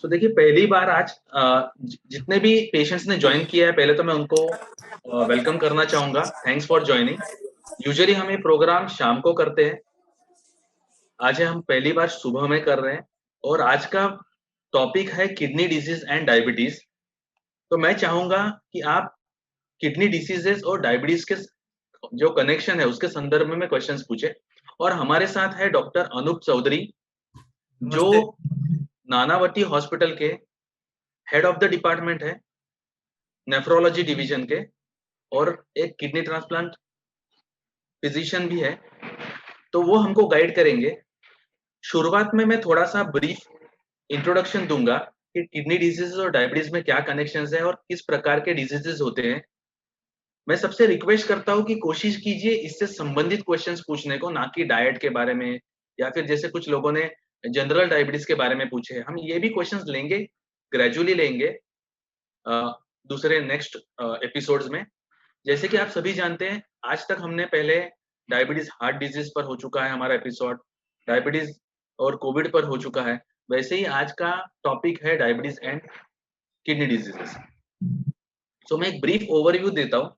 तो देखिए पहली बार आज जितने भी पेशेंट्स ने ज्वाइन किया है पहले तो मैं उनको वेलकम करना चाहूंगा। Thanks for joining. यूजुअली हम ये प्रोग्राम शाम को करते हैं, आज हम पहली बार सुबह में कर रहे हैं और आज का टॉपिक है किडनी डिजीज एंड डायबिटीज। तो मैं चाहूंगा कि आप किडनी डिसीजेस और डायबिटीज के जो कनेक्शन है उसके संदर्भ में क्वेश्चंस पूछे। और हमारे साथ है डॉक्टर अनूप चौधरी जो नमस्ते। नानावती हॉस्पिटल के हेड ऑफ द डिपार्टमेंट है, नेफ्रोलॉजी डिवीजन के, और एक किडनी ट्रांसप्लांट फिजिशियन भी है। तो वो हमको गाइड करेंगे। शुरुआत में मैं थोड़ा सा ब्रीफ इंट्रोडक्शन दूंगा कि किडनी डिजीजेस और डायबिटीज में क्या कनेक्शंस है और किस प्रकार के डिजीजेस होते हैं। मैं सबसे रिक्वेस्ट करता हूँ कि कोशिश कीजिए इससे संबंधित क्वेश्चंस पूछने को, ना कि डाइट के बारे में या फिर जैसे कुछ लोगों ने जनरल डायबिटीज के बारे में पूछे। हम ये भी क्वेश्चंस लेंगे, ग्रेजुअली लेंगे दूसरे नेक्स्ट एपिसोड्स में। जैसे कि आप सभी जानते हैं, आज तक हमने पहले डायबिटीज हार्ट डिजीज पर हो चुका है हमारा एपिसोड, डायबिटीज और कोविड पर हो चुका है। वैसे ही आज का टॉपिक है डायबिटीज एंड किडनी डिजीजेस। सो मैं एक ब्रीफ ओवरव्यू देता हूँ।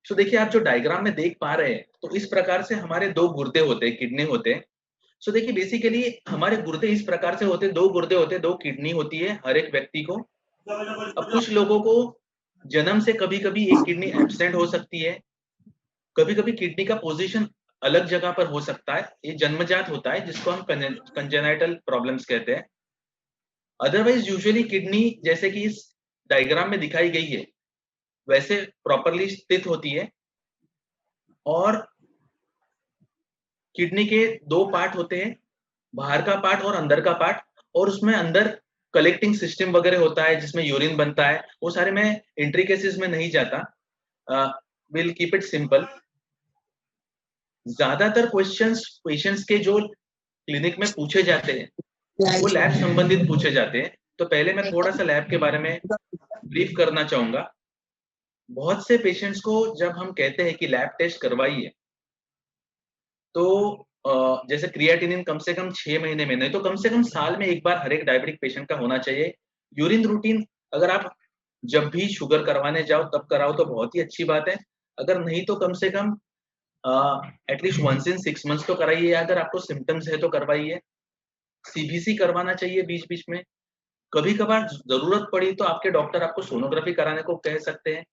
सो देखिए, आप जो डायग्राम में देख पा रहे हैं, तो इस प्रकार से हमारे दो गुर्दे होते हैं, किडनी होते हैं। सो देखिए, बेसिकली हमारे गुर्दे इस प्रकार से होते हैं, दो गुर्दे होते हैं, दो किडनी होती है हर एक व्यक्ति को। अब कुछ लोगों को जन्म से कभी कभी एक किडनी एब्सेंट हो सकती है, कभी कभी किडनी का पोजीशन अलग जगह पर हो सकता है, ये जन्मजात होता है जिसको हम कंजेनाइटल प्रॉब्लम्स कहते हैं। अदरवाइज यूजुअली किडनी जैसे कि इस डायग्राम में दिखाई गई है वैसे प्रॉपरली स्थित होती है। और किडनी के दो पार्ट होते हैं, बाहर का पार्ट और अंदर का पार्ट। और उसमें अंदर कलेक्टिंग सिस्टम वगैरह होता है जिसमें यूरिन बनता है। वो सारे मैं इंट्रिकेसीज में नहीं जाता, विल कीप इट सिंपल। ज्यादातर क्वेश्चंस पेशेंट्स के जो क्लिनिक में पूछे जाते हैं वो लैब संबंधित पूछे जाते हैं। तो पहले मैं थोड़ा सा लैब के बारे में ब्रीफ करना चाहूंगा। बहुत से पेशेंट्स को जब हम कहते हैं कि लैब टेस्ट करवाइए, तो जैसे क्रिएटिनिन कम से कम 6 महीने में, नहीं तो कम से कम साल में एक बार हर एक डायबिटिक पेशेंट का होना चाहिए। यूरिन रूटीन अगर आप जब भी शुगर करवाने जाओ तब कराओ तो बहुत ही अच्छी बात है। अगर नहीं तो कम से कम एटलीस्ट वंस इन 6 मंथ्स तो कराइए। अगर आपको सिम्टम्स है तो करवाइए। सीबीसी करवाना चाहिए बीच बीच में। कभी कभार जरूरत पड़ी तो आपके डॉक्टर आपको सोनोग्राफी कराने को कह सकते हैं।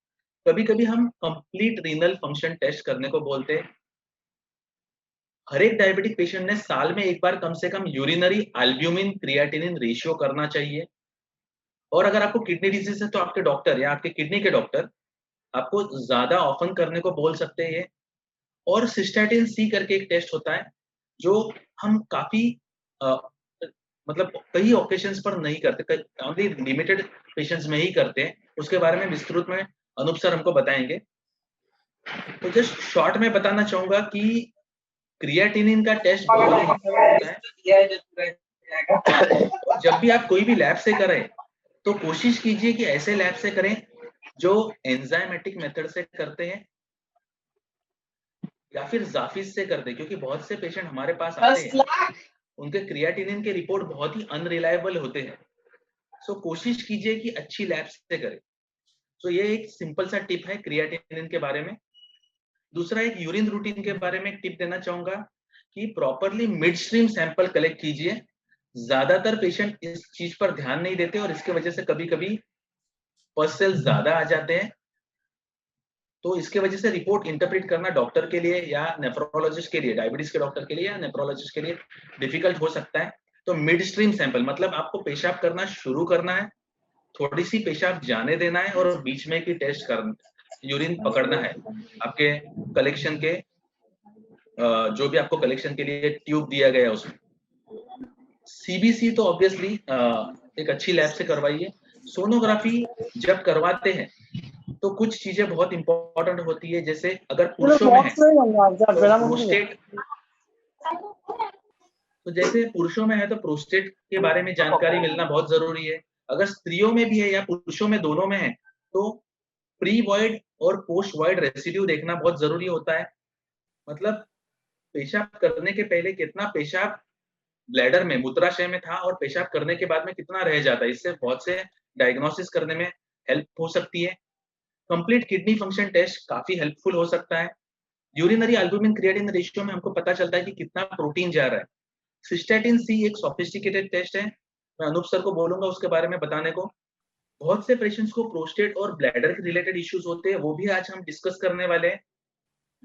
कभी कभी हम कंप्लीट रीनल फंक्शन टेस्ट करने को बोलते हैं। हर एक डायबिटिक पेशेंट ने साल में एक बार कम से कम यूरिनरी एल्ब्यूमिन क्रिएटिनिन रेशियो करना चाहिए। और अगर आपको किडनी डिजीज है तो आपके डॉक्टर या आपके किडनी के डॉक्टर आपको ज्यादा ऑफन करने को बोल सकते हैं। और सिस्टैटिन सी करके एक टेस्ट होता है जो हम काफी अ, मतलब कई ओकेशंस पर नहीं करते, ओनली लिमिटेड पेशेंट्स में ही करते हैं। उसके बारे में विस्तृत में अनूप सर हमको बताएंगे। तो जस्ट शॉर्ट में बताना चाहूंगा कि क्रिएटिनिन का टेस्ट बहुत इंपॉर्टेंट होता है। जब भी आप कोई भी लैब से करें तो कोशिश कीजिए कि ऐसे लैब से करें जो एंजाइमेटिक मेथड से करते हैं या फिर जाफिज से करते हैं, क्योंकि बहुत से पेशेंट हमारे पास आते हैं उनके क्रिएटिनिन के रिपोर्ट बहुत ही अनरिलायबल होते हैं। सो कोशिश कीजिए कि अच्छी लैब से करें। सो ये एक सिंपल सा टिप है क्रिएटिनिन के बारे में। दूसरा, एक यूरिन रूटीन के बारे में एक टिप देना चाहूंगा कि properly mid stream sample collect कीजिए। ज्यादातर पेशेंट इस चीज पर ध्यान नहीं देते और इसके वजह से कभी कभी पस सेल्स ज्यादा आ जाते हैं। तो इसके वजह से रिपोर्ट इंटरप्रेट करना डॉक्टर के लिए या नेफ्रोलॉजिस्ट के लिए, डायबिटीज के डॉक्टर के लिए या नेफ्रोलॉजिस्ट के लिए डिफिकल्ट हो सकता है। तो मिड स्ट्रीम सैंपल मतलब आपको पेशाब करना शुरू करना है, थोड़ी सी पेशाब जाने देना है और बीच में की टेस्ट करना, यूरिन पकड़ना है आपके कलेक्शन के, जो भी आपको कलेक्शन के लिए ट्यूब दिया गया है उसमें। सीबीसी तो ऑब्वियसली एक अच्छी लैब से करवाइए। सोनोग्राफी जब करवाते हैं तो कुछ चीजें बहुत इंपॉर्टेंट होती है, जैसे अगर पुरुषों में है तो प्रोस्टेट, तो जैसे पुरुषों में है तो प्रोस्टेट के बारे में जानकारी मिलना बहुत जरूरी है। अगर स्त्रियों में भी है या पुरुषों में दोनों में है तो प्री वॉइड और पोस्ट वॉइड रेसिड्यू देखना बहुत जरूरी होता है। मतलब पेशाब करने के पहले कितना पेशाब ब्लैडर में, मूत्राशय में था और पेशाब करने के बाद में कितना रह जाता है। इससे बहुत से डायग्नोसिस करने में हेल्प हो सकती है। कंप्लीट किडनी फंक्शन टेस्ट काफी हेल्पफुल हो सकता है। यूरिनरी एल्बुमिन क्रिएटिनिन रेशियो में हमको पता चलता है कि कितना प्रोटीन जा रहा है। सिस्टैटिन सी एक सोफिस्टिकेटेड टेस्ट है, मैं अनूप सर को बोलूंगा उसके बारे में बताने को। बहुत से पेशेंट्स को प्रोस्टेट और ब्लैडर के रिलेटेड इश्यूज होते हैं, वो भी आज हम डिस्कस करने वाले हैं।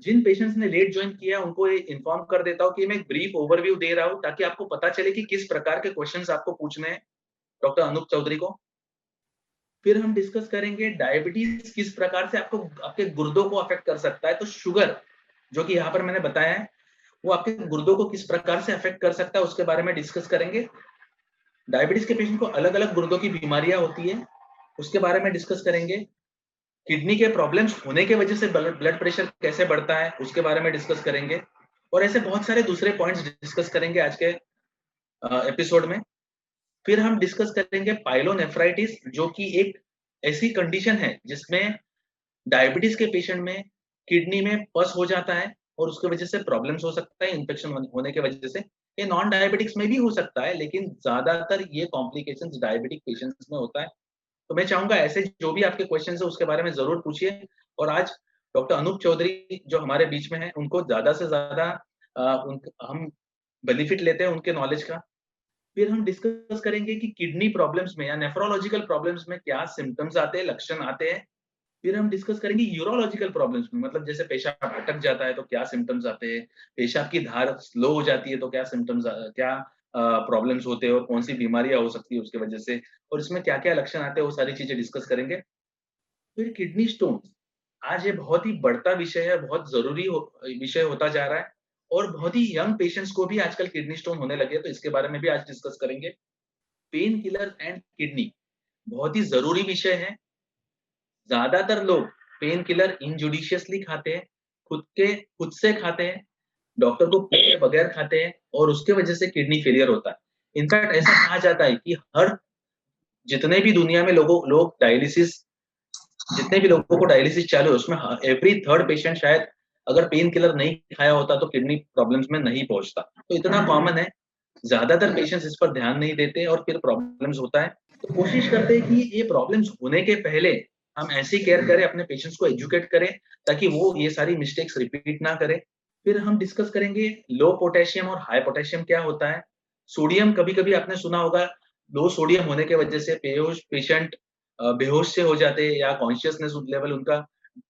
जिन पेशेंट्स ने लेट ज्वाइन किया उनको ये इन्फॉर्म कर देता हूँ कि मैं एक ब्रीफ ओवरव्यू दे रहा हूँ ताकि आपको पता चले कि किस प्रकार के क्वेश्चंस आपको पूछने हैं डॉक्टर अनूप चौधरी को। फिर हम डिस्कस करेंगे डायबिटीज किस प्रकार से आपको आपके गुर्दों को अफेक्ट कर सकता है। तो शुगर जो कि यहाँ पर मैंने बताया है वो आपके गुर्दों को किस प्रकार से अफेक्ट कर सकता है उसके बारे में डिस्कस करेंगे। डायबिटीज के पेशेंट को अलग अलग गुर्दों की बीमारियां होती है उसके बारे में डिस्कस करेंगे। किडनी के प्रॉब्लम्स होने के वजह से ब्लड प्रेशर कैसे बढ़ता है उसके बारे में डिस्कस करेंगे। और ऐसे बहुत सारे दूसरे पॉइंट्स डिस्कस करेंगे आज के एपिसोड में। फिर हम डिस्कस करेंगे पाइलोनेफ्राइटिस जो कि एक ऐसी कंडीशन है जिसमें डायबिटीज के पेशेंट में किडनी में पस हो जाता है और उसकी वजह से प्रॉब्लम्स हो सकता है इन्फेक्शन होने के वजह से। ये नॉन डायबिटिक्स में भी हो सकता है लेकिन ज्यादातर ये कॉम्प्लिकेशंस डायबिटिक पेशेंट्स में होता है। तो मैं चाहूंगा ऐसे जो भी आपके क्वेश्चन है उसके बारे में जरूर पूछिए। और आज डॉक्टर अनूप चौधरी जो हमारे बीच में है उनको ज्यादा से ज्यादा हम बेनिफिट लेते हैं उनके नॉलेज का। फिर हम डिस्कस करेंगे कि किडनी प्रॉब्लम्स में या नेफ्रोलॉजिकल प्रॉब्लम्स में क्या सिम्टम्स आते हैं, लक्षण आते हैं। फिर हम डिस्कस करेंगे यूरोलॉजिकल प्रॉब्लम्स में, मतलब जैसे पेशाब अटक जाता है तो क्या सिम्टम्स आते हैं, पेशाब की धार स्लो हो जाती है तो क्या सिम्टम्स, क्या प्रॉब्लम्स होते हैं और कौन सी बीमारियां हो सकती है उसकी वजह से, और इसमें क्या क्या लक्षण आते हैं वो सारी चीजें डिस्कस करेंगे। फिर किडनी स्टोन, आज ये बहुत ही बढ़ता विषय है, बहुत जरूरी विषय होता जा रहा है और बहुत ही यंग पेशेंट्स को भी आजकल किडनी स्टोन होने लगे, तो इसके बारे में भी आज डिस्कस करेंगे। पेन किलर एंड किडनी बहुत ही जरूरी विषय है। ज्यादातर लोग पेन किलर इनजुडिशियसली खाते हैं, खुद से खाते हैं, डॉक्टर को पूछे बगैर खाते हैं और उसके वजह से किडनी फेलियर होता है। इनफैक्ट ऐसा कहा जाता है कि हर जितने भी दुनिया में लोग डायलिसिस, जितने भी लोगों को डायलिसिस चालू है उसमें एवरी थर्ड पेशेंट शायद अगर पेन किलर नहीं खाया होता तो किडनी प्रॉब्लम्स में नहीं पहुंचता। तो इतना कॉमन है, ज्यादातर पेशेंट्स इस पर ध्यान नहीं देते और फिर प्रॉब्लम्स होता है। तो कोशिश करते हैं कि ये प्रॉब्लम्स होने के पहले हम ऐसी केयर करें, अपने पेशेंट्स को एजुकेट करें ताकि वो ये सारी मिस्टेक्स रिपीट ना करें। फिर हम डिस्कस करेंगे लो पोटेशियम और हाई पोटेशियम क्या होता है। सोडियम, कभी कभी आपने सुना होगा लो सोडियम होने की वजह से पेशेंट बेहोश से हो जाते हैं या कॉन्शियसनेस लेवल उनका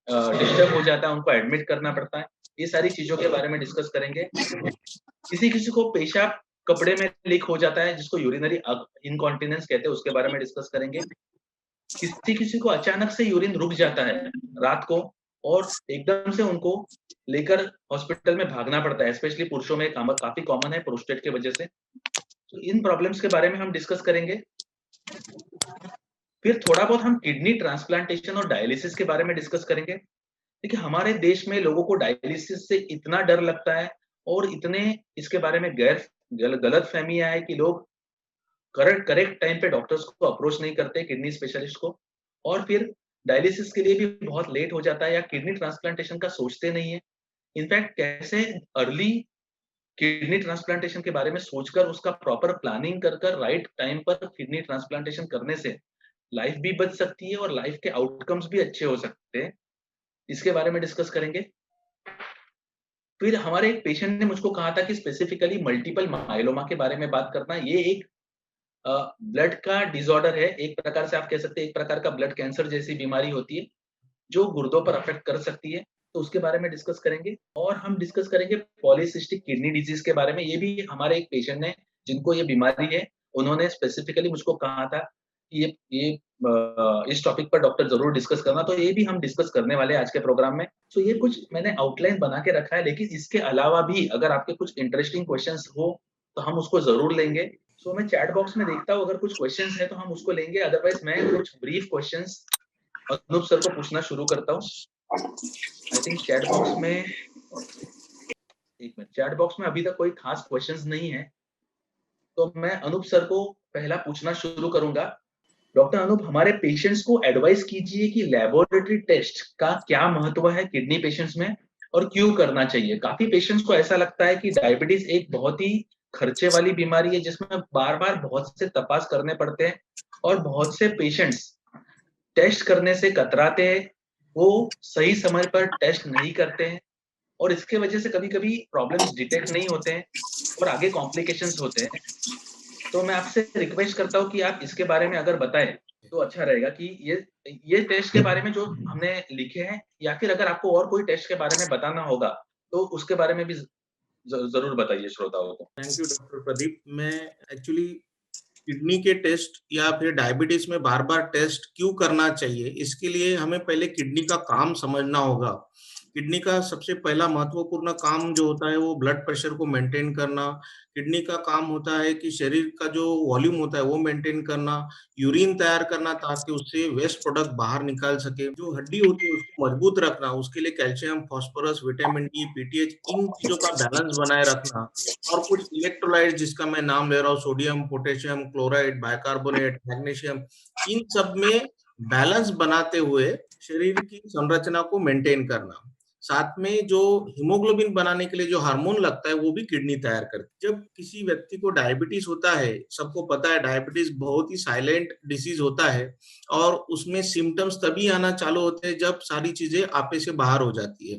डिस्टर्ब हो जाता है, उनको एडमिट करना पड़ता है। ये सारी चीजों के बारे में डिस्कस करेंगे। किसी किसी को पेशाब कपड़े में लीक हो जाता है जिसको यूरिनरी इनकॉन्टिनेंस कहते हैं, उसके बारे में डिस्कस करेंगे। किसी किसी को अचानक से यूरिन रुक जाता है रात को और एकदम से उनको लेकर हॉस्पिटल में भागना पड़ता है, स्पेशली पुरुषों में काफी कॉमन है प्रोस्टेट की वजह से। तो इन प्रॉब्लम्स के बारे में हम डिस्कस करेंगे। फिर थोड़ा बहुत हम किडनी ट्रांसप्लांटेशन और डायलिसिस के बारे में डिस्कस करेंगे। देखिए हमारे देश में लोगों को डायलिसिस से इतना डर लगता है और इतने इसके बारे में गलत फहमियां है कि लोग करेक्ट टाइम पे डॉक्टर्स को अप्रोच नहीं करते, किडनी स्पेशलिस्ट को, और फिर डायलिसिस के लिए भी बहुत लेट हो जाता है या किडनी ट्रांसप्लांटेशन का सोचते नहीं है। इनफैक्ट कैसे अर्ली किडनी ट्रांसप्लांटेशन के बारे में सोचकर उसका प्रॉपर प्लानिंग कर राइट टाइम पर किडनी ट्रांसप्लांटेशन करने से लाइफ भी बच सकती है और लाइफ के आउटकम्स भी अच्छे हो सकते हैं, इसके बारे में डिस्कस करेंगे। फिर हमारे एक पेशेंट ने मुझको कहा था कि स्पेसिफिकली मल्टीपल माइलोमा के बारे में बात करना। ये एक ब्लड का डिसऑर्डर है, एक प्रकार से आप कह सकते हैं, एक प्रकार का ब्लड कैंसर जैसी बीमारी होती है जो गुर्दों पर अफेक्ट कर सकती है, तो उसके बारे में डिस्कस करेंगे। और हम डिस्कस करेंगे पॉलीसिस्टिक किडनी डिजीज के बारे में। ये भी हमारे एक पेशेंट ने जिनको ये बीमारी है, उन्होंने स्पेसिफिकली मुझको कहा था कि ये इस टॉपिक पर डॉक्टर जरूर डिस्कस करना, तो ये भी हम डिस्कस करने वाले हैं आज के प्रोग्राम में। तो ये कुछ मैंने आउटलाइन बना के रखा है, लेकिन इसके अलावा भी अगर आपके कुछ इंटरेस्टिंग क्वेश्चंस हो तो हम उसको जरूर लेंगे। सो मैं चैट बॉक्स में देखता हूँ, अगर कुछ क्वेश्चंस है तो हम उसको लेंगे, अदरवाइज मैं कुछ ब्रीफ क्वेश्चंस अनूप सर को पूछना शुरू करता हूँ। आई थिंक चैट बॉक्स में, एक मिनट, चैट बॉक्स में अभी तक कोई खास क्वेश्चंस नहीं है, तो मैं अनूप सर को पहला पूछना शुरू करूंगा। डॉक्टर अनूप, हमारे पेशेंट्स को एडवाइस कीजिए कि लेबोरेटरी टेस्ट का क्या महत्व है किडनी पेशेंट्स में और क्यों करना चाहिए। काफी पेशेंट्स को ऐसा लगता है कि डायबिटीज एक बहुत ही खर्चे वाली बीमारी है जिसमें बार-बार बहुत से तपास करने पड़ते हैं और बहुत से पेशेंट्स टेस्ट करने से कतराते हैं, वो सही समय पर टेस्ट नहीं करते हैं और इसके वजह से कभी-कभी प्रॉब्लम्स डिटेक्ट नहीं होते हैं और आगे कॉम्प्लिकेशंस होते हैं। तो मैं आपसे रिक्वेस्ट करता हूँ कि आप इसके बारे में अगर बताएँ, तो अच्छा रहेगा कि ये टेस्ट के बारे में जो हमने लिखे हैं या फिर अगर आपको और कोई टेस्ट के बारे में बताना होगा, तो उसके बारे में भी ज़रूर बताइए श्रोताओं को। Thank you doctor Pradeep. मैं एक्चुअली किडनी के टेस्ट या फिर डायबिटीज में बार-बार टेस्ट क्यों करना चाहिए, इसके लिए हमें पहले किडनी का काम समझना होगा। किडनी का सबसे पहला महत्वपूर्ण काम जो होता है वो ब्लड प्रेशर को मेंटेन करना। किडनी का काम होता है कि शरीर का जो वॉल्यूम होता है वो मेंटेन करना, यूरिन तैयार करना ताकि उससे वेस्ट प्रोडक्ट बाहर निकाल सके। जो हड्डी होती है उसको मजबूत रखना, उसके लिए calcium, phosphorus, vitamin D, PTH इन चीजों का बैलेंस बनाए रखना। और कुछ इलेक्ट्रोलाइट जिसका मैं नाम ले रहा हूँ, sodium, potassium, chloride, bicarbonate, magnesium, इन सब में बैलेंस बनाते हुए शरीर की संरचना को मेंटेन करना। साथ में जो हीमोग्लोबिन बनाने के लिए जो हार्मोन लगता है वो भी किडनी तैयार करती है। जब किसी व्यक्ति को डायबिटीज होता है, सबको पता है डायबिटीज बहुत ही साइलेंट डिसीज होता है और उसमें सिम्टम्स तभी आना चालू होते हैं जब सारी चीजें आपे से बाहर हो जाती है।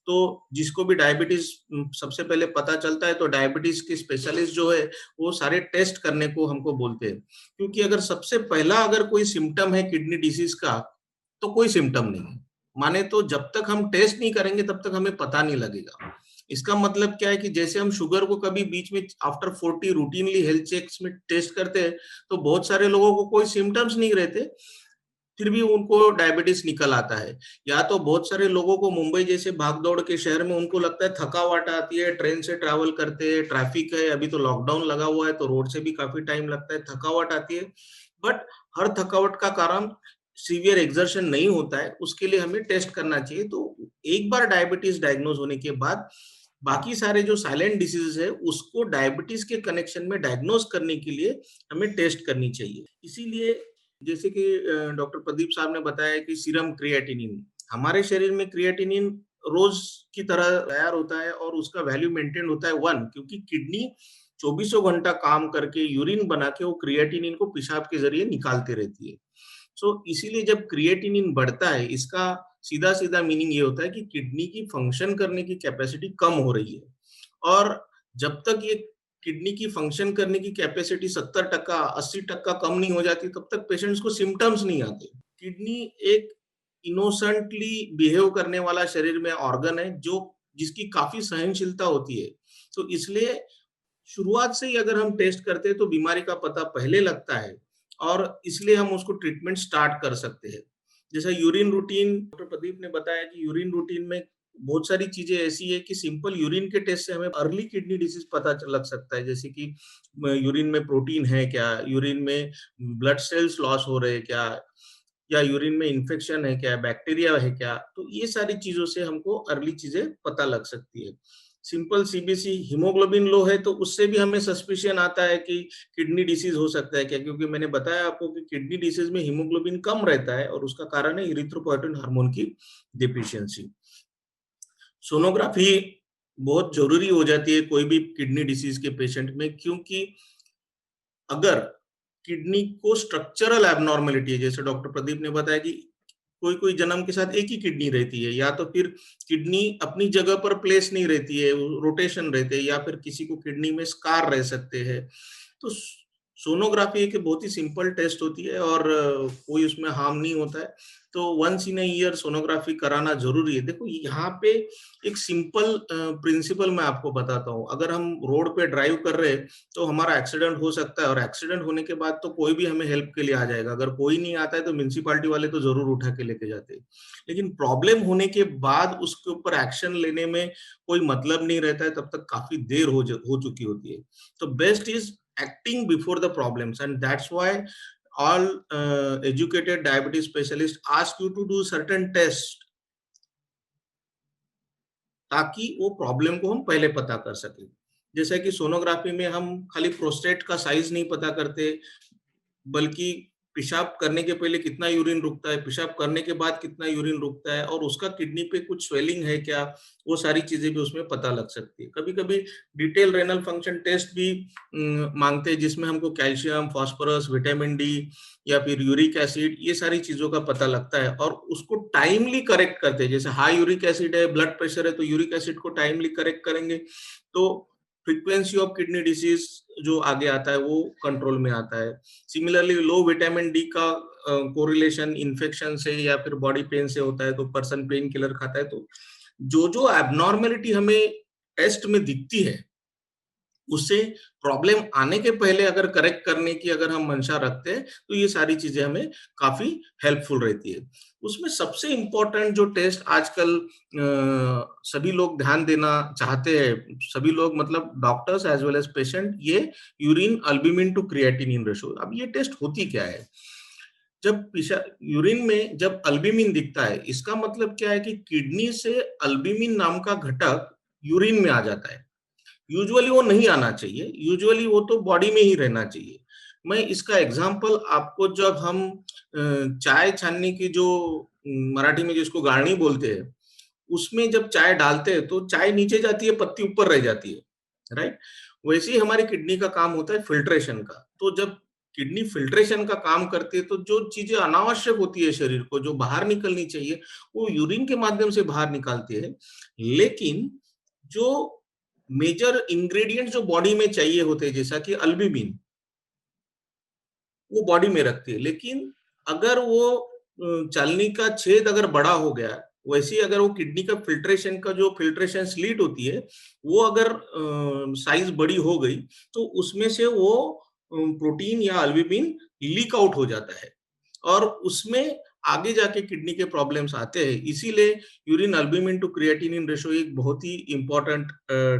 तो जिसको भी डायबिटीज सबसे पहले पता चलता है तो डायबिटीज के स्पेशलिस्ट जो है वो सारे टेस्ट करने को हमको बोलते हैं, क्योंकि अगर सबसे पहला अगर कोई सिम्टम है किडनी डिसीज का तो कोई सिम्टम नहीं है। माने तो जब तक हम टेस्ट नहीं करेंगे तब तक हमें पता नहीं लगेगा। इसका मतलब क्या है कि जैसे हम शुगर को कभी बीच में आफ्टर 40 रूटीनली हेल्थ चेक्स में टेस्ट करते हैं तो बहुत सारे लोगों को कोई सिम्टम्स नहीं रहते, फिर भी उनको डायबिटीज निकल आता है। या तो बहुत सारे लोगों को मुंबई जैसे भागदौड़ के शहर में उनको लगता है थकावट आती है, ट्रेन से ट्रैवल करते हैं, ट्रैफिक है, अभी तो लॉकडाउन लगा हुआ है तो रोड से भी काफी टाइम लगता है, थकावट आती है। बट हर थकावट का कारण सीवियर एक्सर्शन नहीं होता है, उसके लिए हमें टेस्ट करना चाहिए। तो एक बार डायबिटीज डायग्नोज होने के बाद बाकी सारे जो साइलेंट डिसीजेस है उसको डायबिटीज के कनेक्शन में डायग्नोज करने के लिए हमें टेस्ट करनी चाहिए। इसीलिए जैसे कि डॉक्टर प्रदीप साहब ने बताया कि सीरम क्रिएटिनिन, हमारे शरीर में क्रिएटिनिन रोज की तरह तैयार होता है और उसका वैल्यू मेंटेन होता है 1, क्योंकि किडनी चौबीसों घंटा काम करके यूरिन बना के वो क्रिएटिनिन को पेशाब के जरिए निकालती रहती है। सो इसीलिए जब क्रिएटिनिन बढ़ता है, इसका सीधा सीधा मीनिंग ये होता है कि किडनी की फंक्शन करने की कैपेसिटी कम हो रही है। और जब तक ये किडनी की फंक्शन करने की कैपेसिटी 70%, 80% कम नहीं हो जाती तब तक पेशेंट्स को सिम्टम्स नहीं आते। किडनी एक इनोसेंटली बिहेव करने वाला शरीर में ऑर्गन है जो जिसकी काफी सहनशीलता होती है। तो इसलिए शुरुआत से ही अगर हम टेस्ट करते हैं तो बीमारी का पता पहले लगता है और इसलिए हम उसको ट्रीटमेंट स्टार्ट कर सकते हैं। जैसा यूरिन रूटीन, डॉक्टर प्रदीप ने बताया कि यूरिन रूटीन में बहुत सारी चीजें ऐसी है कि सिंपल यूरिन के टेस्ट से हमें अर्ली किडनी डिसीज पता लग सकता है, जैसे कि यूरिन में प्रोटीन है क्या, यूरिन में ब्लड सेल्स लॉस हो रहे हैं क्या, या यूरिन में इन्फेक्शन है क्या, बैक्टीरिया है क्या। तो ये सारी चीजों से हमको अर्ली चीजें पता लग सकती है। सिंपल सीबीसी, हीमोग्लोबिन लो है तो उससे भी हमें सस्पिशन आता है कि किडनी डिसीज हो सकता है क्या, क्योंकि मैंने बताया आपको कि किडनी डिसीज में हीमोग्लोबिन कम रहता है और उसका कारण है इरिथ्रोपोएटिन हार्मोन की डिफिशियंसी। सोनोग्राफी बहुत जरूरी हो जाती है कोई भी किडनी डिसीज के पेशेंट में, क्योंकि अगर किडनी को स्ट्रक्चरल एबनॉर्मेलिटी है, जैसे डॉक्टर प्रदीप ने बताया कि कोई कोई जन्म के साथ एक ही किडनी रहती है, या तो फिर किडनी अपनी जगह पर प्लेस नहीं रहती है, रोटेशन रहते हैं, या फिर किसी को किडनी में स्कार रह सकते हैं। तो सोनोग्राफी एक बहुत ही सिंपल टेस्ट होती है और कोई उसमें हार्म नहीं होता है। तो once in a year sonography कराना जरूरी है। देखो यहाँ पे एक सिंपल प्रिंसिपल मैं आपको बताता हूँ। अगर हम रोड पे ड्राइव कर रहे हैं तो हमारा एक्सीडेंट हो सकता है और एक्सीडेंट होने के बाद तो कोई भी हमें हेल्प के लिए आ जाएगा। अगर कोई नहीं आता है तो म्यूनसिपालिटी वाले तो जरूर उठा के लेके जाते हैं, लेकिन प्रॉब्लम होने के बाद उसके ऊपर एक्शन लेने में कोई मतलब नहीं रहता है, तब तक काफी देर हो चुकी होती है। तो best is acting before the problems, and that's why all educated diabetes specialists ask you to do certain tests ताकि वो प्रॉब्लम को हम पहले पता कर सके। जैसे कि सोनोग्राफी में हम खाली प्रोस्टेट का साइज नहीं पता करते, बल्कि पेशाब करने के पहले कितना यूरिन रुकता है, पेशाब करने के बाद कितना यूरिन रुकता है, और उसका किडनी पे कुछ स्वेलिंग है क्या, वो सारी चीजें भी उसमें पता लग सकती है। कभी कभी डिटेल रेनल फंक्शन टेस्ट भी मांगते हैं, जिसमें हमको कैल्शियम, फास्फोरस, विटामिन डी या फिर यूरिक एसिड, ये सारी चीजों का पता लगता है, और उसको टाइमली करेक्ट करते हैं। जैसे हाई यूरिक एसिड है, ब्लड प्रेशर है, तो यूरिक एसिड को टाइमली करेक्ट करेंगे तो फ्रीक्वेंसी ऑफ किडनी डिसीज जो आगे आता है वो कंट्रोल में आता है। सिमिलरली लो विटामिन डी का कोरिलेशन इन्फेक्शन से या फिर बॉडी पेन से होता है, तो पर्सन पेन किलर खाता है। तो जो जो एबनॉर्मेलिटी हमें टेस्ट में दिखती है, उससे प्रॉब्लम आने के पहले अगर करेक्ट करने की अगर हम मंशा रखते हैं, तो ये सारी चीजें हमें काफी हेल्पफुल रहती है। उसमें सबसे इम्पोर्टेंट जो टेस्ट आजकल सभी लोग ध्यान देना चाहते हैं, सभी लोग मतलब doctors as well as patient, ये urine albumin to creatinine ratio. अब ये टेस्ट होती क्या है? जब यूरिन में जब अल्बुमिन दिखता है, इसका मतलब क्या है कि किडनी से अल्बुमिन नाम का घटक यूरिन में आ जाता है। यूजुअली वो नहीं आना चाहिए, यूजुअली वो तो बॉडी में ही रहना चाहिए। मैं इसका एग्जांपल आपको, जब हम चाय छानने की जो मराठी में जिसको गाळणी बोलते हैं, उसमें जब चाय डालते हैं तो चाय नीचे जाती है, पत्ती ऊपर रह जाती है, राइट? वैसे ही हमारी किडनी का काम होता है फिल्ट्रेशन का। तो जब किडनी फिल्ट्रेशन का काम करती है, तो जो चीजें अनावश्यक होती है शरीर को, जो बाहर निकलनी चाहिए, वो यूरिन के माध्यम से बाहर निकालती है। लेकिन जो मेजर इंग्रेडिएंट जो बॉडी में चाहिए होते हैं, जैसा कि अल्बुमिन, वो बॉडी में रखती है। लेकिन अगर वो चालनी का छेद अगर बड़ा हो गया, वैसे ही अगर वो किडनी का फिल्ट्रेशन का जो फिल्ट्रेशन स्लीट होती है, वो अगर साइज बड़ी हो गई, तो उसमें से वो प्रोटीन या अल्बुमिन लीक आउट हो जाता है, और उसमें आगे जाके किडनी के प्रॉब्लम्स आते हैं। इसीलिए urine albumin to creatinine ratio एक बहुत ही इंपॉर्टेंट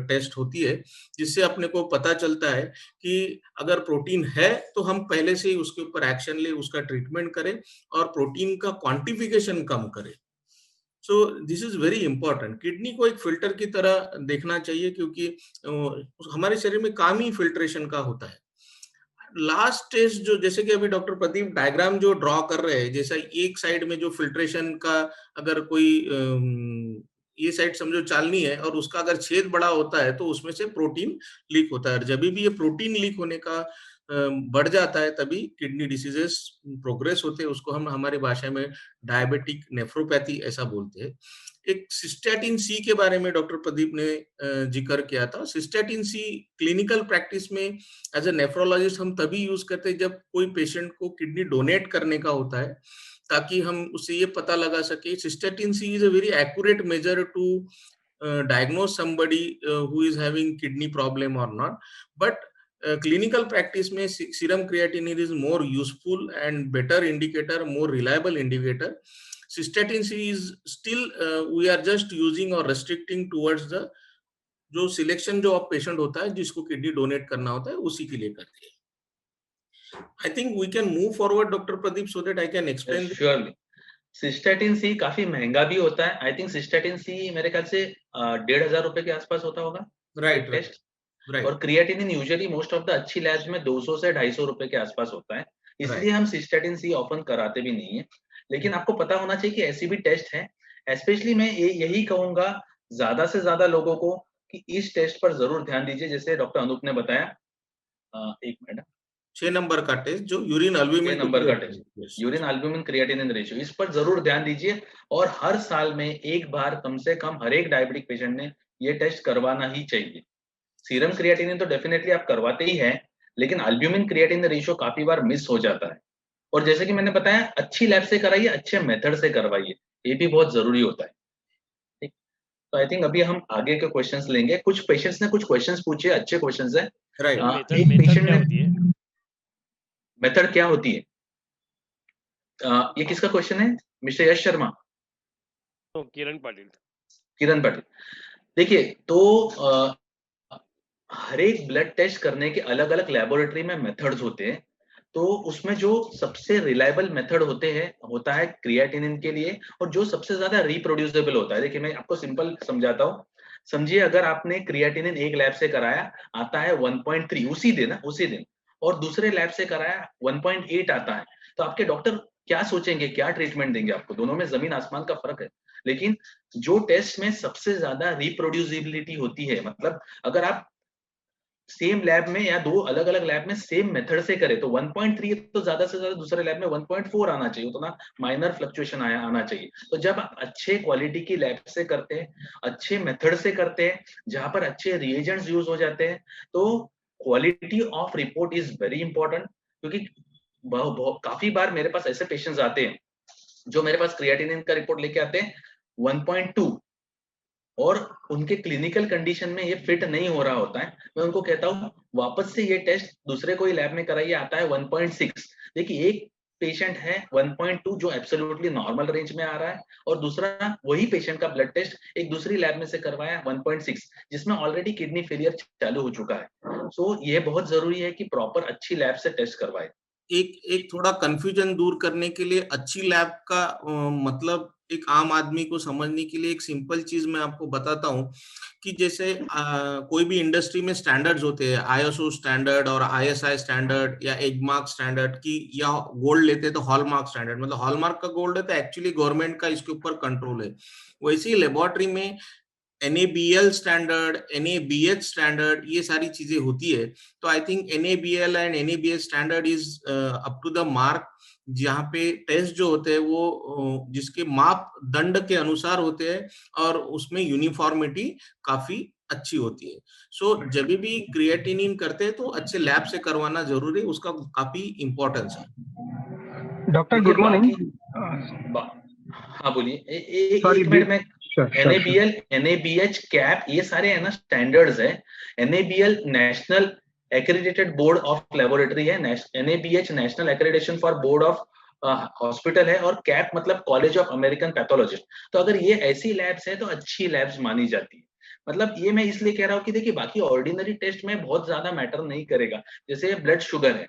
टेस्ट होती है, जिससे अपने को पता चलता है कि अगर प्रोटीन है तो हम पहले से ही उसके ऊपर एक्शन ले, उसका ट्रीटमेंट करें और प्रोटीन का क्वांटिफिकेशन कम करें। So this is very important. Kidney को एक फिल्टर की तरह देखना चाहिए, क्योंकि हमारे शरीर में काम ही फिल्ट्रेशन का होता है। लास्ट टेस्ट जो, जैसे कि अभी डॉक्टर प्रदीप डायग्राम जो ड्रॉ कर रहे हैं, जैसा एक साइड में जो फिल्ट्रेशन का अगर कोई ये साइड समझो चालनी है, और उसका अगर छेद बड़ा होता है तो उसमें से प्रोटीन लीक होता है, और जब भी ये प्रोटीन लीक होने का बढ़ जाता है, तभी किडनी डिसीजेस प्रोग्रेस होते हैं। उसको हम हमारी भाषा में डायबिटिक नेफ्रोपैथी ऐसा बोलते हैं। एक सिस्टैटिन सी के बारे में डॉक्टर प्रदीप ने जिक्र किया था। सिस्टैटिन सी क्लिनिकल प्रैक्टिस में एज ए नेफ्रोलॉजिस्ट हम तभी यूज करते हैं जब कोई पेशेंट को किडनी डोनेट करने का होता है, ताकि हम उससे ये पता लगा सके। Cystatin C is a very accurate measure to diagnose somebody who is having kidney problem or not, but clinical practice में serum creatinine is more useful and better indicator, more reliable indicator. Cystatin C is still we are just using or restricting towards the जो selection जो patient होता है जिसको kidney donate करना होता है, उसी के लिए करते हैं। I think we can move forward doctor Pradeep, so that I can explain. Surely. Cystatin C काफी महंगा भी होता है। आई थिंक सिस्टेटिन सी मेरे ख्याल से 1,500 रुपए के आसपास होता होगा, राइट टेस्ट। राइट। और creatinine usually most of the अच्छी लैब्स में 200 से 250 रुपए के आसपास होता है, इसलिए हम सिस्टेटिन सी ऑफन कराते भी नहीं है। लेकिन आपको पता होना चाहिए कि ऐसी भी टेस्ट है। स्पेशली मैं यही कहूंगा ज्यादा से ज्यादा लोगों को कि इस टेस्ट पर जरूर ध्यान दीजिए, जैसे डॉक्टर अनूप ने बताया। एक मिनट, 6 नंबर का टेस्ट जो यूरिन अल्बुमिन नंबर का test, urine albumin creatinine ratio, इस पर जरूर ध्यान दीजिए। और हर साल में एक बार कम से कम हर एक डायबिटिक पेशेंट ने ये टेस्ट करवाना ही चाहिए। सीरम क्रिएटिनिन तो डेफिनेटली आप करवाते ही हैं, लेकिन अल्बुमिन क्रिएटिनिन रेशियो काफी बार मिस हो जाता है। और जैसे कि मैंने बताया, अच्छी लैब से कराइए, अच्छे मेथड से करवाइए, ये भी बहुत जरूरी होता है। ठीक, तो आई थिंक अभी हम आगे के क्वेश्चंस लेंगे। कुछ पेशेंट्स ने कुछ क्वेश्चंस पूछे, अच्छे क्वेश्चंस हैं। एक पेशेंट ने, मेथड क्या होती है, ये किसका क्वेश्चन है? मिस्टर यश शर्मा, किरण पाटिल। किरण पाटिल, देखिए तो हर एक ब्लड टेस्ट करने के अलग अलग लेबोरेटरी में मेथड्स होते हैं। तो उसमें जो सबसे रिलायबल मेथड होता है क्रिएटिनिन के लिए, और जो सबसे ज्यादा रिप्रोड्यूसेबल होता है। देखिए मैं आपको सिंपल समझाता हूँ। समझिए अगर आपने क्रिएटिनिन एक लैब से कराया, आता है 1.3 उसी दिन, और दूसरे लैब से कराया 1.8 आता है, तो आपके डॉक्टर क्या सोचेंगे, क्या ट्रीटमेंट देंगे आपको, दोनों में जमीन आसमान का फर्क है। लेकिन जो टेस्ट में सबसे ज्यादा रिप्रोड्यूसिबिलिटी होती है, मतलब अगर आप सेम लैब में या दो अलग अलग लैब में सेम मेथड से करें तो 1.3 तो ज्यादा से ज्यादा दूसरे लैब में 1.4 आना चाहिए, उतना माइनर फ्लक्चुएशन आना चाहिए। तो जब आप अच्छे क्वालिटी की लैब से करते हैं, अच्छे मेथड से करते हैं, जहां पर अच्छे रिएजेंट्स यूज हो जाते हैं, तो quality of report is very important. क्योंकि काफी बार मेरे पास ऐसे पेशेंट्स आते हैं जो मेरे पास क्रिएटिनिन का रिपोर्ट लेके आते हैं 1.2 और उनके क्लिनिकल कंडीशन में ये फिट नहीं हो रहा होता है। मैं उनको कहता हूँ वापस से ये टेस्ट दूसरे कोई लैब में कराइए, आता है 1.6। देखिए एक पेशेंट है 1.2 जो एब्सोल्युटली नॉर्मल रेंज में आ रहा है, और दूसरा वही पेशेंट का ब्लड टेस्ट एक दूसरी लैब में से करवाया 1.6 जिसमें ऑलरेडी किडनी फेलियर चालू हो चुका है। सो ये बहुत जरूरी है कि प्रॉपर अच्छी लैब से टेस्ट करवाए। एक थोड़ा कंफ्यूजन दूर करने के लिए अच्छी लैब का मतलब एक आम आदमी को समझने के लिए एक सिंपल चीज मैं आपको बताता हूँ कि जैसे कोई भी इंडस्ट्री में स्टैंडर्ड्स होते हैं, आईएसओ स्टैंडर्ड और आईएसआई स्टैंडर्ड या एगमार्क स्टैंडर्ड की, या गोल्ड लेते हैं तो हॉलमार्क स्टैंडर्ड, मतलब हॉलमार्क का गोल्ड है तो एक्चुअली गवर्नमेंट का इसके ऊपर कंट्रोल है। वैसे ही लेबोरेटरी में NABL स्टैंडर्ड, NABH स्टैंडर्ड, ये सारी चीजें होती है। तो I think NABL and NABH standard is up to the mark, जहाँ पे टेस्ट जो होते हैं वो जिसके मापदंड के अनुसार होते हैं और उसमें यूनिफॉर्मिटी काफी अच्छी होती है। सो जब भी क्रिएटिनिन करते हैं तो अच्छे लैब से करवाना जरूरी है, उसका काफी इंपॉर्टेंस है। Doctor good morning. हाँ बोलिए। एक मिनट में NABL, NABH, कैप, ये सारे है ना स्टैंडर्ड्स है। NABL national accredited board of laboratory है, NABH national accreditation for board of hospital है, और कैप मतलब कॉलेज ऑफ अमेरिकन पैथोलॉजिस्ट। तो अगर ये ऐसी लैब्स है तो अच्छी लैब्स मानी जाती है। मतलब ये मैं इसलिए कह रहा हूँ कि देखिए बाकी ऑर्डिनरी टेस्ट में बहुत ज्यादा मैटर नहीं करेगा, जैसे ब्लड शुगर है,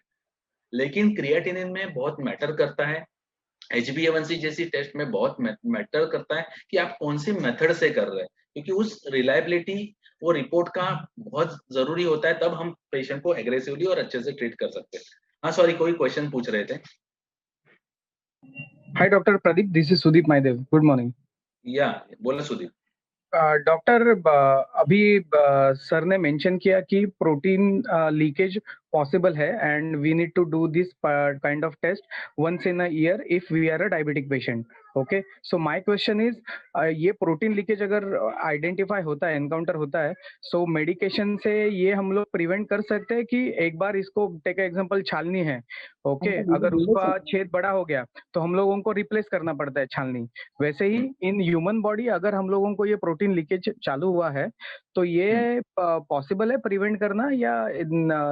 लेकिन क्रिएटिनिन में बहुत मैटर करता है। HbA1c जैसी टेस्ट में बहुत मैटर करता है कि आप कौन सी मेथड से कर रहे हैं, क्योंकि उस रिलायबिलिटी वो रिपोर्ट का बहुत जरूरी होता है, तब हम पेशेंट को एग्रेसिवली और अच्छे से ट्रीट कर सकते हैं। हाँ सॉरी, कोई क्वेश्चन पूछ रहे थे। Hi doctor Pradeep, this is Sudeep Maydev, good morning. या बोला सुदीप। डॉक्टर अभी सर ने मेंशन किया कि प्रोटीन लीकेज पॉसिबल है and we need to do this kind of test once in a year if we are a diabetic patient. Okay, so my question is, ये protein leakage अगर identify होता है, encounter होता है, सो medication से ये हम लोग प्रिवेंट कर सकते हैं कि एक बार इसको टेक एग्जांपल छालनी है, ओके, अगर उसका छेद बड़ा हो गया तो हम लोगों को रिप्लेस करना पड़ता है छालनी। वैसे ही इन ह्यूमन बॉडी अगर हम लोगों को ये प्रोटीन लीकेज चालू हुआ है तो ये पॉसिबल है प्रिवेंट करना, या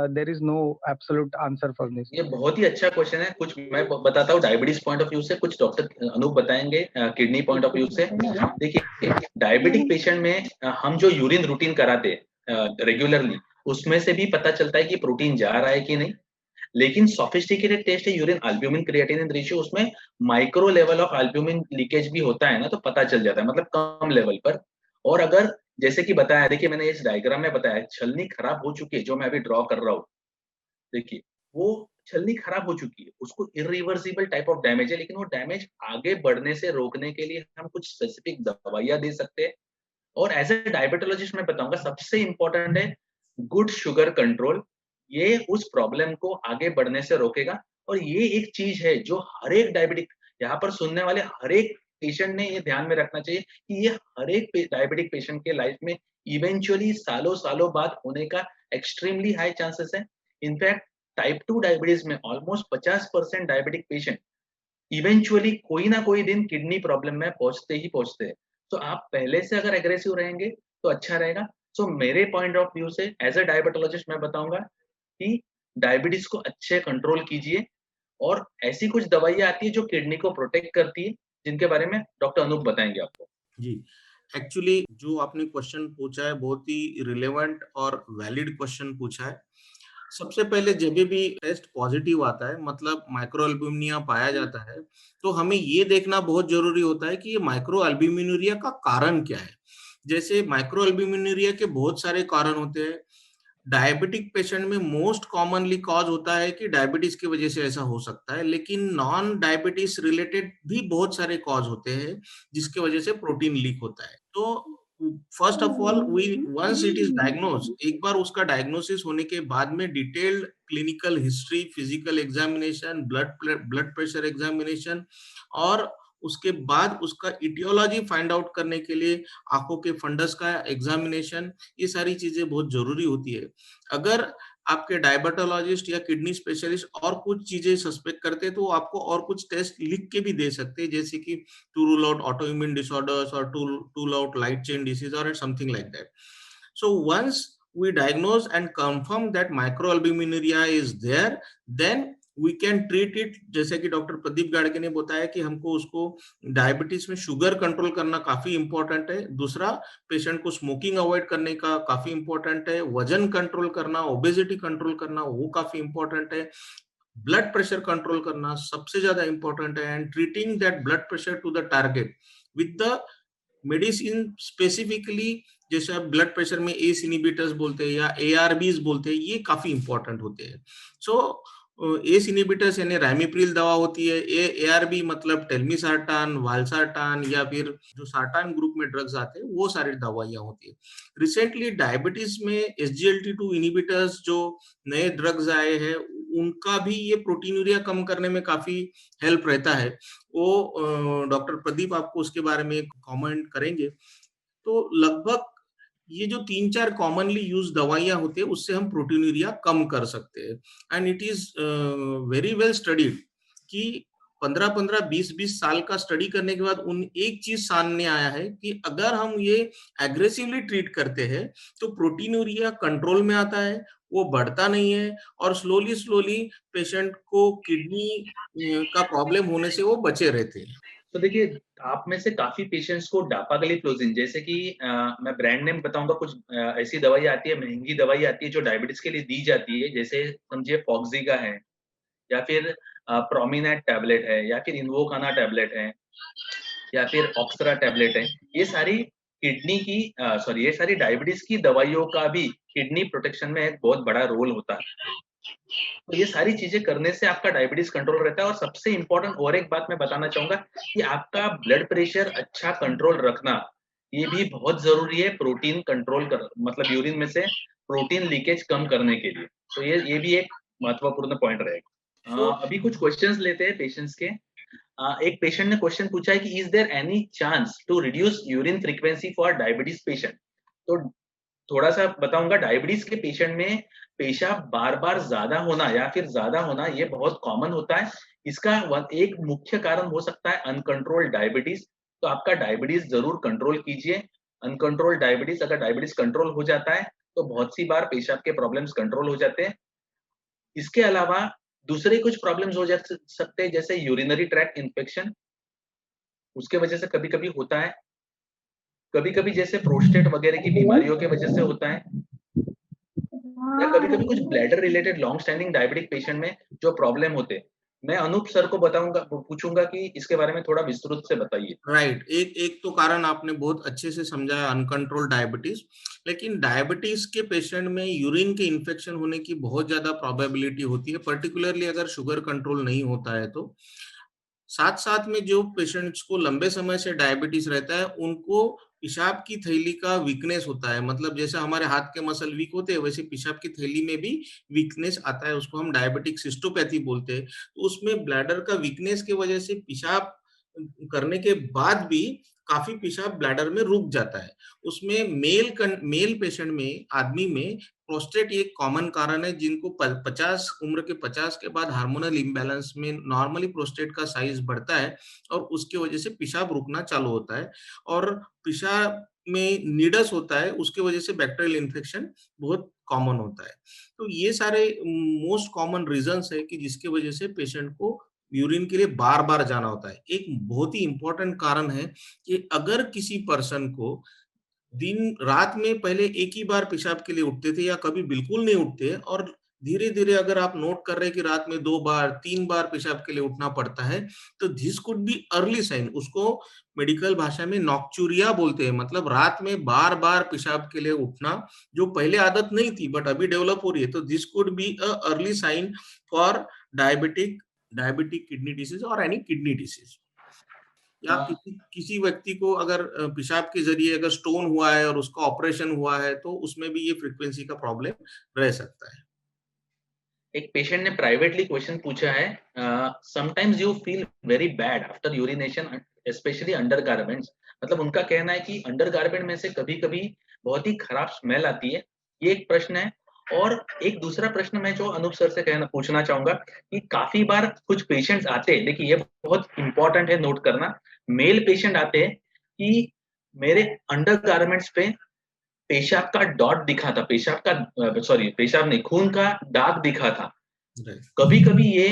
there is no absolute answer for this? ये बहुत ही अच्छा क्वेश्चन है। कुछ मैं बताता हूँ डायबिटीज पॉइंट ऑफ व्यू से, कुछ डॉक्टर अनूप बताएंगे किडनी पॉइंट ऑफ व्यू से। देखिए डायबिटिक पेशेंट में हम जो यूरिन रूटीन कराते रेगुलरली, उसमें से भी पता चलता है कि प्रोटीन जा रहा है कि नहीं। लेकिन सोफिस्टिकेटेड टेस्ट है यूरिन अल्ब्यूमिन क्रिएटिनिन रेशियो, उसमें micro level of albumin leakage भी होता है ना, तो पता चल जाता है, मतलब कम लेवल पर। और अगर जैसे कि बताया, देखिए मैंने इस डायग्राम में बताया छलनी खराब हो चुकी है, जो मैं अभी ड्रॉ कर रहा हूँ, देखिए वो छलनी खराब हो चुकी है, उसको इरिवर्सिबल टाइप ऑफ डैमेज है, लेकिन वो डैमेज आगे बढ़ने से रोकने के लिए हम कुछ स्पेसिफिक दवाइयां दे सकते हैं। और एज ए डायबिटोलॉजिस्ट मैं बताऊंगा सबसे इंपॉर्टेंट है गुड शुगर कंट्रोल। ये उस प्रॉब्लम को आगे बढ़ने से रोकेगा। और ये एक चीज है जो हर एक डायबिटिक, यहाँ पर सुनने वाले हर एक पेशेंट ने ये ध्यान में रखना चाहिए कि ये हर एक डायबिटिक पेशेंट के लाइफ में इवेंचुअली सालों सालों बाद होने का एक्सट्रीमली हाई चांसेस है। इनफैक्ट टाइप 2 डायबिटीज में ऑलमोस्ट 50% डायबिटिक पेशेंट इवेंचुअली कोई ना कोई दिन किडनी प्रॉब्लम में पहुंचते ही पहुंचते हैं। तो आप पहले से अगर एग्रेसिव रहेंगे तो अच्छा रहेगा। सो मेरे पॉइंट ऑफ व्यू से एज ए डायबिटोलॉजिस्ट मैं बताऊंगा कि डायबिटीज को अच्छे कंट्रोल कीजिए, और ऐसी कुछ दवाइयां आती है जो किडनी को प्रोटेक्ट करती है, जिनके बारे में डॉक्टर अनूप बताएंगे आपको। जी, एक्चुअली जो आपने क्वेश्चन पूछा है बहुत ही रिलेवेंट और वैलिड क्वेश्चन पूछा है। सबसे पहले जब भी टेस्ट पॉजिटिव आता है, मतलब माइक्रोअल्ब्यूमिनिया पाया जाता है, तो हमें ये देखना बहुत जरूरी होता है कि ये माइक्रोअल्ब्यूमिनुरिया का कारण क्या है। जैसे माइक्रोअल्ब्यूमिनुरिया के बहुत सारे कारण होते हैं। डायबिटिक पेशेंट में मोस्ट कॉमनली कॉज होता है कि डायबिटीज की वजह से ऐसा हो सकता है, लेकिन नॉन डायबिटीज रिलेटेड भी बहुत सारे कॉज होते हैं जिसकी वजह से प्रोटीन लीक होता है। तो first of all we once it is diagnose, एक बार उसका डायग्नोसिस होने के बाद में detailed clinical history, physical examination, blood pressure examination और उसके बाद उसका इटियोलॉजी फाइंड आउट करने के लिए आंखों के फंडस का एग्जामिनेशन, ये सारी चीजें बहुत जरूरी होती है। अगर आपके डायबिटोलॉजिस्ट या किडनी स्पेशलिस्ट और कुछ चीजें सस्पेक्ट करते हैं तो आपको और कुछ टेस्ट लिख के भी दे सकते हैं, जैसे कि to rule out autoimmune disorders और to rule out light chain disease और something like that. So once we diagnose and confirm that microalbuminuria is there, then we can treat it। जैसे कि डॉक्टर प्रदीप गाड़के ने बताया कि हमको उसको डायबिटीज में शुगर कंट्रोल करना काफी इंपॉर्टेंट है। दूसरा, पेशेंट को स्मोकिंग अवॉइड करने का काफी इंपॉर्टेंट है। वजन कंट्रोल करना, ओबेसिटी कंट्रोल करना वो काफी इंपॉर्टेंट है। ब्लड प्रेशर कंट्रोल करना सबसे ज्यादा इंपॉर्टेंट है, and treating that blood pressure to the target with the medicine specifically, जैसे आप ब्लड प्रेशर में एस इनिबिटर्स बोलते हैं या एआरबीज बोलते हैं, ये काफी इंपॉर्टेंट होते हैं। सो एस इनिबिटर्स यानी रैमिप्रिल दवा होती है, एआरबी मतलब टेल्मिसार्टान, वाल्सार्टान या फिर जो सार्टान ग्रुप में ड्रग्स आते हैं वो सारी दवाइयां होती है। रिसेंटली डायबिटीज में एसजीएलटी2 इनिबिटर्स जो नए ड्रग्स आए हैं उनका भी ये प्रोटीनूरिया कम करने में काफी हेल्प रहता है। वो डॉक्टर प्रदीप आपको उसके बारे में कमेंट करेंगे। तो लगभग ये जो 3-4 कॉमनली यूज दवाइयां होती है उससे हम प्रोटीनूरिया कम कर सकते हैं। And it is very well studied कि 15-15, 20-20 साल का स्टडी करने के बाद उन एक चीज सामने आया है कि अगर हम ये एग्रेसिवली ट्रीट करते हैं तो प्रोटीनूरिया कंट्रोल में आता है, वो बढ़ता नहीं है और स्लोली स्लोली पेशेंट को किडनी का प्रॉब्लम होने से वो बचे रहते हैं। तो देखिए, आप में से काफी पेशेंट्स को डापाग्लिफ्लोजिन, जैसे कि मैं ब्रांड नेम बताऊंगा, कुछ ऐसी दवाई आती है, महंगी दवाई आती है जो डायबिटीज के लिए दी जाती है, जैसे समझिए फॉक्सीगा है या फिर प्रोमिनेट टैबलेट है या फिर इन्वोकाना टैबलेट है या फिर ऑक्सरा टैबलेट है। ये सारी किडनी की ये सारी डायबिटीज की दवाइयों का भी किडनी प्रोटेक्शन में एक बहुत बड़ा रोल होता है। तो ये सारी चीजें करने से आपका डायबिटीज कंट्रोल रहता है। और सबसे इम्पोर्टेंट और एक बात मैं बताना चाहूंगा कि आपका ब्लड प्रेशर अच्छा कंट्रोल रखना ये भी बहुत जरूरी है, प्रोटीन कंट्रोल कर मतलब यूरिन में से प्रोटीन लीकेज कम करने के लिए। तो ये भी एक महत्वपूर्ण पॉइंट रहेगा। अभी कुछ क्वेश्चंस लेते हैं पेशेंट्स के। एक पेशेंट ने क्वेश्चन पूछा है कि is there any chance to reduce urine frequency for diabetes patient. तो थोड़ा सा बताऊंगा, डायबिटीज के पेशेंट में पेशाब बार बार ज्यादा होना या फिर ज्यादा होना ये बहुत कॉमन होता है। इसका एक मुख्य कारण हो सकता है अनकंट्रोल डायबिटीज। तो आपका डायबिटीज जरूर कंट्रोल कीजिए। अनकंट्रोल डायबिटीज, अगर डायबिटीज कंट्रोल हो जाता है तो बहुत सी बार पेशाब के प्रॉब्लम्स कंट्रोल हो जाते हैं। इसके अलावा दूसरे कुछ प्रॉब्लम्स हो जा सकते हैं, जैसे यूरिनरी ट्रैक्ट इन्फेक्शन, उसके वजह से कभी कभी होता है। कभी कभी जैसे प्रोस्टेट वगैरह की बीमारियों के वजह से होता है, या कभी कभी कुछ bladder related long standing diabetic patient में जो प्रॉब्लम होते हैं। मैं अनूप सर को बताऊंगा, पूछूंगा कि इसके बारे में थोड़ा विस्तृत से बताइए। राइट, एक तो कारण आपने बहुत अच्छे से समझाया, अनकंट्रोल डायबिटीज। लेकिन डायबिटीज के पेशेंट में यूरिन के इन्फेक्शन होने की बहुत ज्यादा प्रोबेबिलिटी होती है, पर्टिकुलरली अगर शुगर कंट्रोल नहीं होता है तो। साथ साथ में जो पेशेंट्स को लंबे समय से डायबिटीज रहता है उनको पेशाब की थैली का वीकनेस होता है। मतलब जैसे हमारे हाथ के मसल वीक होते हैं वैसे पेशाब की थैली में भी वीकनेस आता है, उसको हम डायबिटिक सिस्टोपैथी बोलते हैं। तो उसमें ब्लैडर का वीकनेस की वजह से पेशाब करने के बाद भी काफी पेशाब ब्लैडर में रुक जाता है। उसमें मेल पेशेंट में, आदमी में प्रोस्टेट एक कॉमन कारण है, जिनको 50 उम्र के 50 के बाद हार्मोनल इम्बैलेंस में नॉर्मली प्रोस्टेट का साइज बढ़ता है और उसके वजह से पेशाब रुकना चालू होता है और पेशाब में नीडस होता है, उसके वजह से बैक्टीरियल इन्फेक्शन बहुत कॉमन होता है। तो ये सारे मोस्ट कॉमन रीजंस है कि जिसके वजह से पेशेंट को यूरिन के लिए बार बार जाना होता है। एक बहुत ही इंपॉर्टेंट कारण है कि अगर किसी पर्सन को दिन रात में पहले एक ही बार पेशाब के लिए उठते थे या कभी बिल्कुल नहीं उठते और धीरे धीरे अगर आप नोट कर रहे हैं कि रात में 2 बार 3 बार पेशाब के लिए उठना पड़ता है, तो this could be early sign. उसको मेडिकल भाषा में नॉक्चूरिया बोलते हैं, मतलब रात में बार बार पेशाब के लिए उठना, जो पहले आदत नहीं थी बट अभी डेवलप हो रही है। तो this could be a early sign for diabetic kidney disease और एनी किडनी डिसीज। या किसी व्यक्ति को अगर पेशाब के जरिए अगर स्टोन हुआ है और उसका ऑपरेशन हुआ है, तो उसमें भी ये फ्रीक्वेंसी का प्रॉब्लम रह सकता है। एक पेशेंट ने प्राइवेटली क्वेश्चन पूछा है, sometimes you feel very bad after urination specially under garments. मतलब उनका कहना है कि अंडर गारमेंट में से कभी कभी बहुत ही खराब स्मेल आती है। ये एक प्रश्न है। और एक दूसरा प्रश्न मैं जो अनूप सर से पूछना चाहूंगा कि काफी बार कुछ पेशेंट्स आते हैं, देखिए ये बहुत इंपॉर्टेंट है नोट करना, मेल पेशेंट आते हैं कि मेरे अंडर गारमेंट्स पे पेशाब का डॉट दिखा था, पेशाब नहीं, खून का दाग दिखा था। कभी कभी ये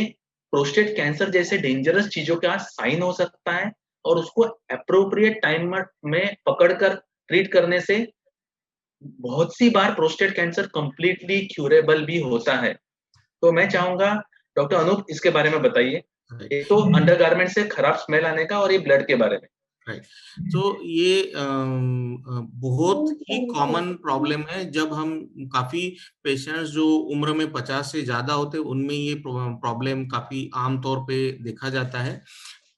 प्रोस्टेट कैंसर जैसे डेंजरस चीजों का साइन हो सकता है और उसको अप्रोप्रिएट टाइम में पकड़कर ट्रीट करने से बहुत सी बार प्रोस्टेट कैंसर कंप्लीटली क्यूरेबल भी होता है। तो मैं चाहूंगा डॉक्टर अनूप इसके बारे में बताइए, एक तो अंडरगारमेंट से खराब स्मेल आने का और ये ब्लड के बारे में। राइट, तो ये बहुत ही कॉमन प्रॉब्लम है। जब हम काफी पेशेंट्स जो उम्र में 50 से ज्यादा होते हैं, उनमें ये प्रॉब्लम काफी आम तौर पे देखा जाता है।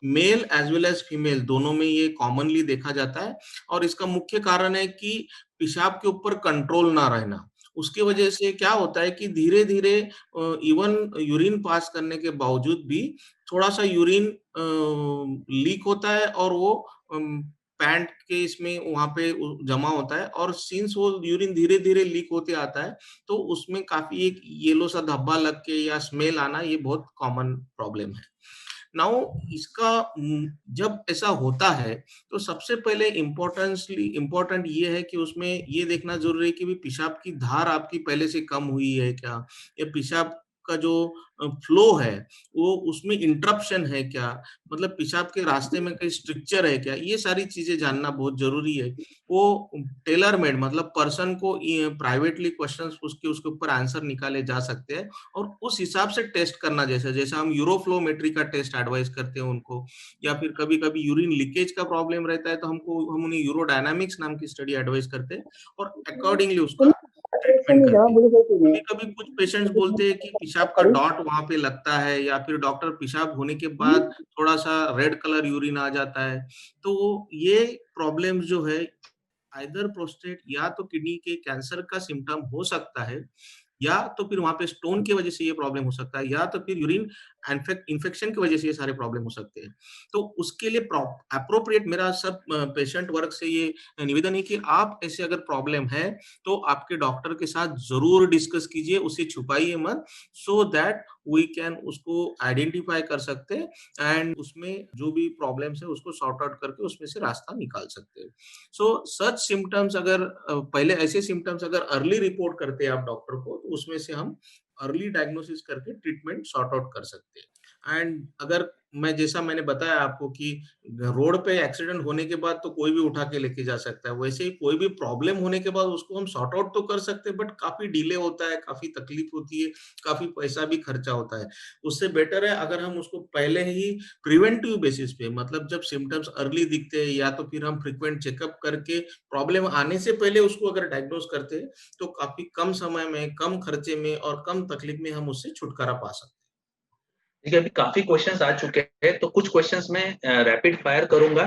Male as well as female दोनों में ये कॉमनली देखा जाता है। और इसका मुख्य कारण है कि पेशाब के ऊपर कंट्रोल ना रहना। उसकी वजह से क्या होता है कि धीरे धीरे इवन यूरिन पास करने के बावजूद भी थोड़ा सा यूरिन लीक होता है और वो पैंट के इसमें वहां पे जमा होता है। और सिंस वो यूरिन धीरे धीरे लीक होते आता है, तो उसमें काफी एक येलो सा धब्बा लग के या स्मेल आना, ये बहुत कॉमन प्रॉब्लम है। नाउ इसका जब ऐसा होता है, तो सबसे पहले इम्पोर्टेंट ये है कि उसमें ये देखना जरूरी है कि भी पेशाब की धार आपकी पहले से कम हुई है क्या, या पेशाब का जो फ्लो है वो उसमें इंटरप्शन है क्या, मतलब पेशाब के रास्ते में कहीं स्ट्रक्चर है क्या, ये सारी चीजें जानना बहुत जरूरी है। वो टेलर मेड, मतलब पर्सन को प्राइवेटली क्वेश्चंस उसके ऊपर आंसर निकाले जा सकते हैं और उस हिसाब से टेस्ट करना। जैसा हम यूरोफ्लोमेट्री का टेस्ट एडवाइस करते हैं उनको, या फिर कभी कभी यूरिन लीकेज का प्रॉब्लम रहता है तो हम उन्हें यूरोडायनामिक्स नाम की स्टडी एडवाइस करते हैं और अकॉर्डिंगली उसका ट्रीटमेंट करते हैं। कभी कभी कुछ पेशेंट्स बोलते हैं कि पेशाब का डॉट वहां पे लगता है, या फिर डॉक्टर पेशाब होने के बाद थोड़ा सा रेड कलर यूरिन आ जाता है। तो ये प्रॉब्लम्स जो है आइदर प्रोस्टेट या तो किडनी के कैंसर का सिम्टम हो सकता है, या तो फिर वहां पे स्टोन की वजह से ये प्रॉब्लम हो सकता है, या तो फिर यूरिन इन्फेक्शन की वजह से ये सारे प्रॉब्लम हो सकते हैं। तो उसके लिए अप्रोप्रिएट मेरा सब पेशेंट वर्ग से ये निवेदन है कि आप ऐसे अगर प्रॉब्लम है तो आपके डॉक्टर के साथ जरूर डिस्कस कीजिए, उसे छुपाइए मत, सो दैट वी कैन उसको आइडेंटिफाई कर सकते हैं एंड उसमें जो भी प्रॉब्लम्स है उसको सॉर्ट आउट करके उसमें से रास्ता निकाल सकते हैं। सो सच सिम्टम्स अगर पहले ऐसे सिम्टम्स अगर अर्ली रिपोर्ट करते हैं आप डॉक्टर को, तो उसमें से हम अर्ली डायग्नोसिस करके ट्रीटमेंट सॉर्ट आउट कर सकते हैं। एंड अगर जैसा मैंने बताया आपको कि रोड पे एक्सीडेंट होने के बाद तो कोई भी उठा के लेके जा सकता है, वैसे ही कोई भी प्रॉब्लम होने के बाद उसको हम सॉर्ट आउट तो कर सकते हैं, बट काफी डिले होता है, काफी तकलीफ होती है, काफी पैसा भी खर्चा होता है। उससे बेटर है अगर हम उसको पहले ही प्रिवेंटिव बेसिस पे, मतलब जब सिम्टम्स अर्ली दिखते हैं या तो फिर हम फ्रीक्वेंट चेकअप करके प्रॉब्लम आने से पहले उसको अगर डायग्नोज करते हैं, तो काफी कम समय में, कम खर्चे में और कम तकलीफ में हम उससे छुटकारा पा सकते हैं। देखिए अभी काफी क्वेश्चंस आ चुके हैं, तो कुछ क्वेश्चंस में रैपिड फायर करूंगा।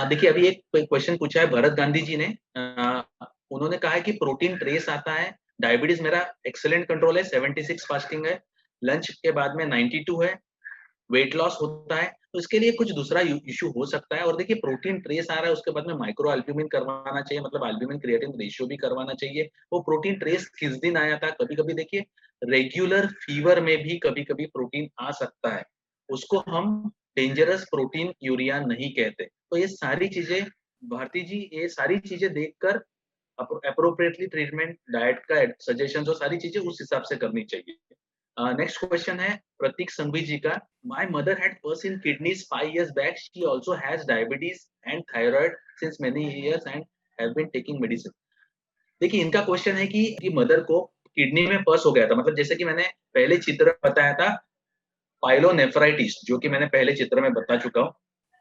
देखिए अभी एक क्वेश्चन पूछा है भरत गांधी जी ने। उन्होंने कहा है कि प्रोटीन ट्रेस आता है, डायबिटीज मेरा एक्सेलेंट कंट्रोल है, 76 फास्टिंग है, लंच के बाद में 92 है, वेट लॉस होता है, तो इसके लिए कुछ दूसरा इश्यू हो सकता है। और देखिए प्रोटीन ट्रेस आ रहा है, उसके बाद में माइक्रो एल्ब्यूमिन करवाना चाहिए, मतलब एल्ब्यूमिन क्रिएटिन रेशियो भी करवाना चाहिए। वो प्रोटीन ट्रेस किस दिन आया था, कभी कभी देखिए रेगुलर फीवर में भी कभी कभी प्रोटीन आ सकता है, उसको हम डेंजरस प्रोटीन यूरिया नहीं कहते। तो ये सारी चीजें भारती जी, ये सारी चीजें देखकर अप्रोप्रिएटली ट्रीटमेंट, डाइट का सजेशन, जो सारी चीजें उस हिसाब से करनी चाहिए। नेक्स्ट क्वेश्चन है प्रतीक संघवी जी का। My mother had first in kidneys 5 years back. She also has diabetes and thyroid since many years and have been taking medicine. देखिए इनका क्वेश्चन है कि मदर को किडनी में पस हो गया था, मतलब जैसे कि मैंने पहले चित्र बताया था पाइलोनेफ्राइटिस, जो कि मैंने पहले चित्र में बता चुका हूँ।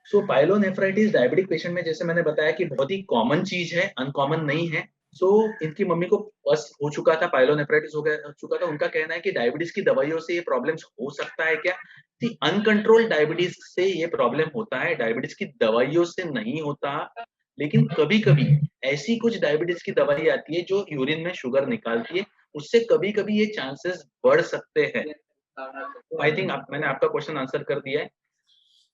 सो पाइलोनेफ्राइटिस डायबिटिक पेशेंट में जैसे मैंने बताया कि बहुत ही कॉमन चीज है, अनकॉमन नहीं है। सो इनकी मम्मी को पस हो चुका था, पाइलोनेफ्राइटिस हो चुका था। उनका कहना है कि डायबिटीज की दवाइयों से ये प्रॉब्लम्स हो सकता है क्या? अनकंट्रोल्ड डायबिटीज से ये प्रॉब्लम होता है, डायबिटीज की दवाइयों से नहीं होता। लेकिन कभी कभी ऐसी कुछ डायबिटीज की दवाई आती है जो यूरिन में शुगर निकालती है, उससे कभी कभी ये चांसेस बढ़ सकते हैं। आई थिंक मैंने आपका क्वेश्चन आंसर कर दिया है।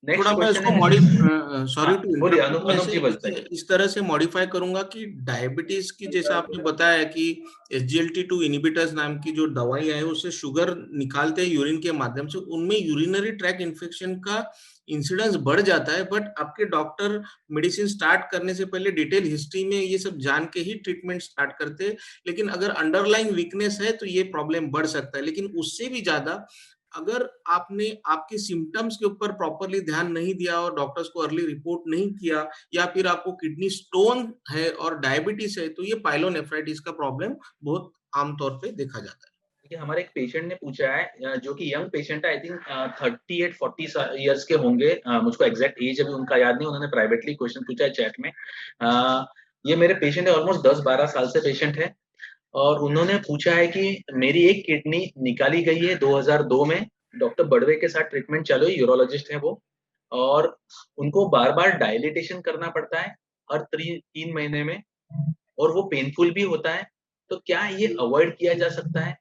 नेक्स्ट थोड़ा मैं क्वेश्चन उसको है, सॉरी टू बोलिए इंटरप्ट, मैं अनूप जी बोलते हैं। इस तरह से मॉडिफाई करूंगा कि डायबिटीज की, जैसे आपने बताया कि SGLT2 इनिबिटर्स नाम की जो दवाई है उससे शुगर निकालते हैं यूरिन के माध्यम से, उनमें यूरिनरी ट्रैक इन्फेक्शन का इंसिडेंस बढ़ जाता है। बट आपके डॉक्टर मेडिसिन स्टार्ट करने से पहले डिटेल हिस्ट्री में ये सब जान के ही ट्रीटमेंट स्टार्ट करते हैं। लेकिन अगर अंडरलाइंग वीकनेस है तो ये प्रॉब्लम बढ़ सकता है। लेकिन उससे भी ज्यादा अगर आपने आपके सिम्टम्स के ऊपर प्रॉपरली ध्यान नहीं दिया और डॉक्टर्स को अर्ली रिपोर्ट नहीं किया, या फिर आपको किडनी स्टोन है और डायबिटीज है, तो ये पाइलोनेफ्राइटिस का प्रॉब्लम बहुत आमतौर पे देखा जाता है। देखिए, हमारे एक पेशेंट ने पूछा है, जो कि यंग पेशेंट है, आई थिंक 38-40 ईयर्स के होंगे, मुझको एग्जैक्ट एज अभी उनका याद नहीं, उन्होंने प्राइवेटली क्वेश्चन पूछा है चैट में। ये मेरे पेशेंट है, ऑलमोस्ट 10-12 साल से पेशेंट है, और उन्होंने पूछा है कि मेरी एक किडनी निकाली गई है 2002 में, डॉक्टर बड़वे के साथ ट्रीटमेंट चालू है, यूरोलॉजिस्ट है वो, और उनको बार बार डायलिटेशन करना पड़ता है हर 3 महीने में, और वो पेनफुल भी होता है। तो क्या ये अवॉइड किया जा सकता है?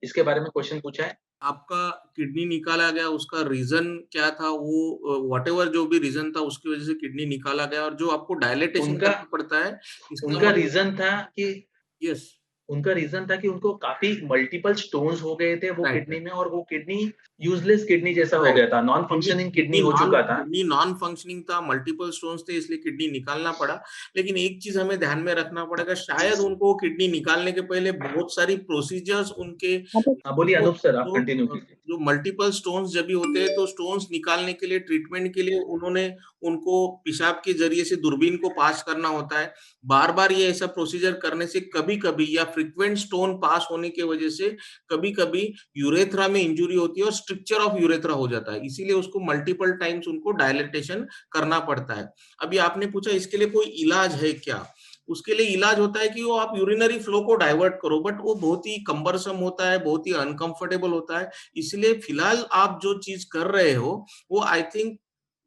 इसके बारे में क्वेश्चन पूछा है। आपका किडनी निकाला गया, उसका रीजन क्या था? वो व्हाटएवर जो भी रीजन था उसकी वजह से किडनी निकाला गया, और जो आपको डायलिटेशन उनका करना पड़ता है, इसका उनका मतलब रीजन था कि यस, उनका रीजन था कि उनको काफी मल्टीपल स्टोन्स हो गए थे वो राइट किडनी में, और वो किडनी यूजलेस किडनी जैसा हो राइट। गया था, नॉन फंक्शनिंग किडनी हो चुका था। किडनी नॉन फंक्शनिंग था, मल्टीपल स्टोन्स थे, इसलिए किडनी निकालना पड़ा। लेकिन एक चीज हमें ध्यान में रखना पड़ेगा, शायद उनको किडनी निकालने के पहले बहुत सारी प्रोसीजर्स उनके हाँ, बोलिए जो अनूप सर, आप जो कंटिन्यू कीजिए। जो मल्टीपल स्टोन्स जब भी होते हैं, तो स्टोन्स निकालने के लिए, ट्रीटमेंट के लिए उन्होंने उनको पेशाब के जरिए से दूरबीन को पास करना होता है। बार बार ये ऐसा प्रोसीजर करने से कभी कभी, या फ्रिक्वेंट स्टोन पास होने की वजह से कभी कभी यूरेथ्रा में इंजुरी होती है और स्ट्रक्चर ऑफ यूरेथ्रा हो जाता है, इसीलिए उसको मल्टीपल टाइम्स उनको डायलिटेशन करना पड़ता है। अभी आपने पूछा इसके लिए कोई इलाज है क्या? उसके लिए इलाज होता है कि वो आप यूरिनरी फ्लो को डाइवर्ट करो, बट वो बहुत ही कम्बरसम होता है, बहुत ही अनकंफर्टेबल होता है। इसलिए फिलहाल आप जो चीज कर रहे हो, वो I think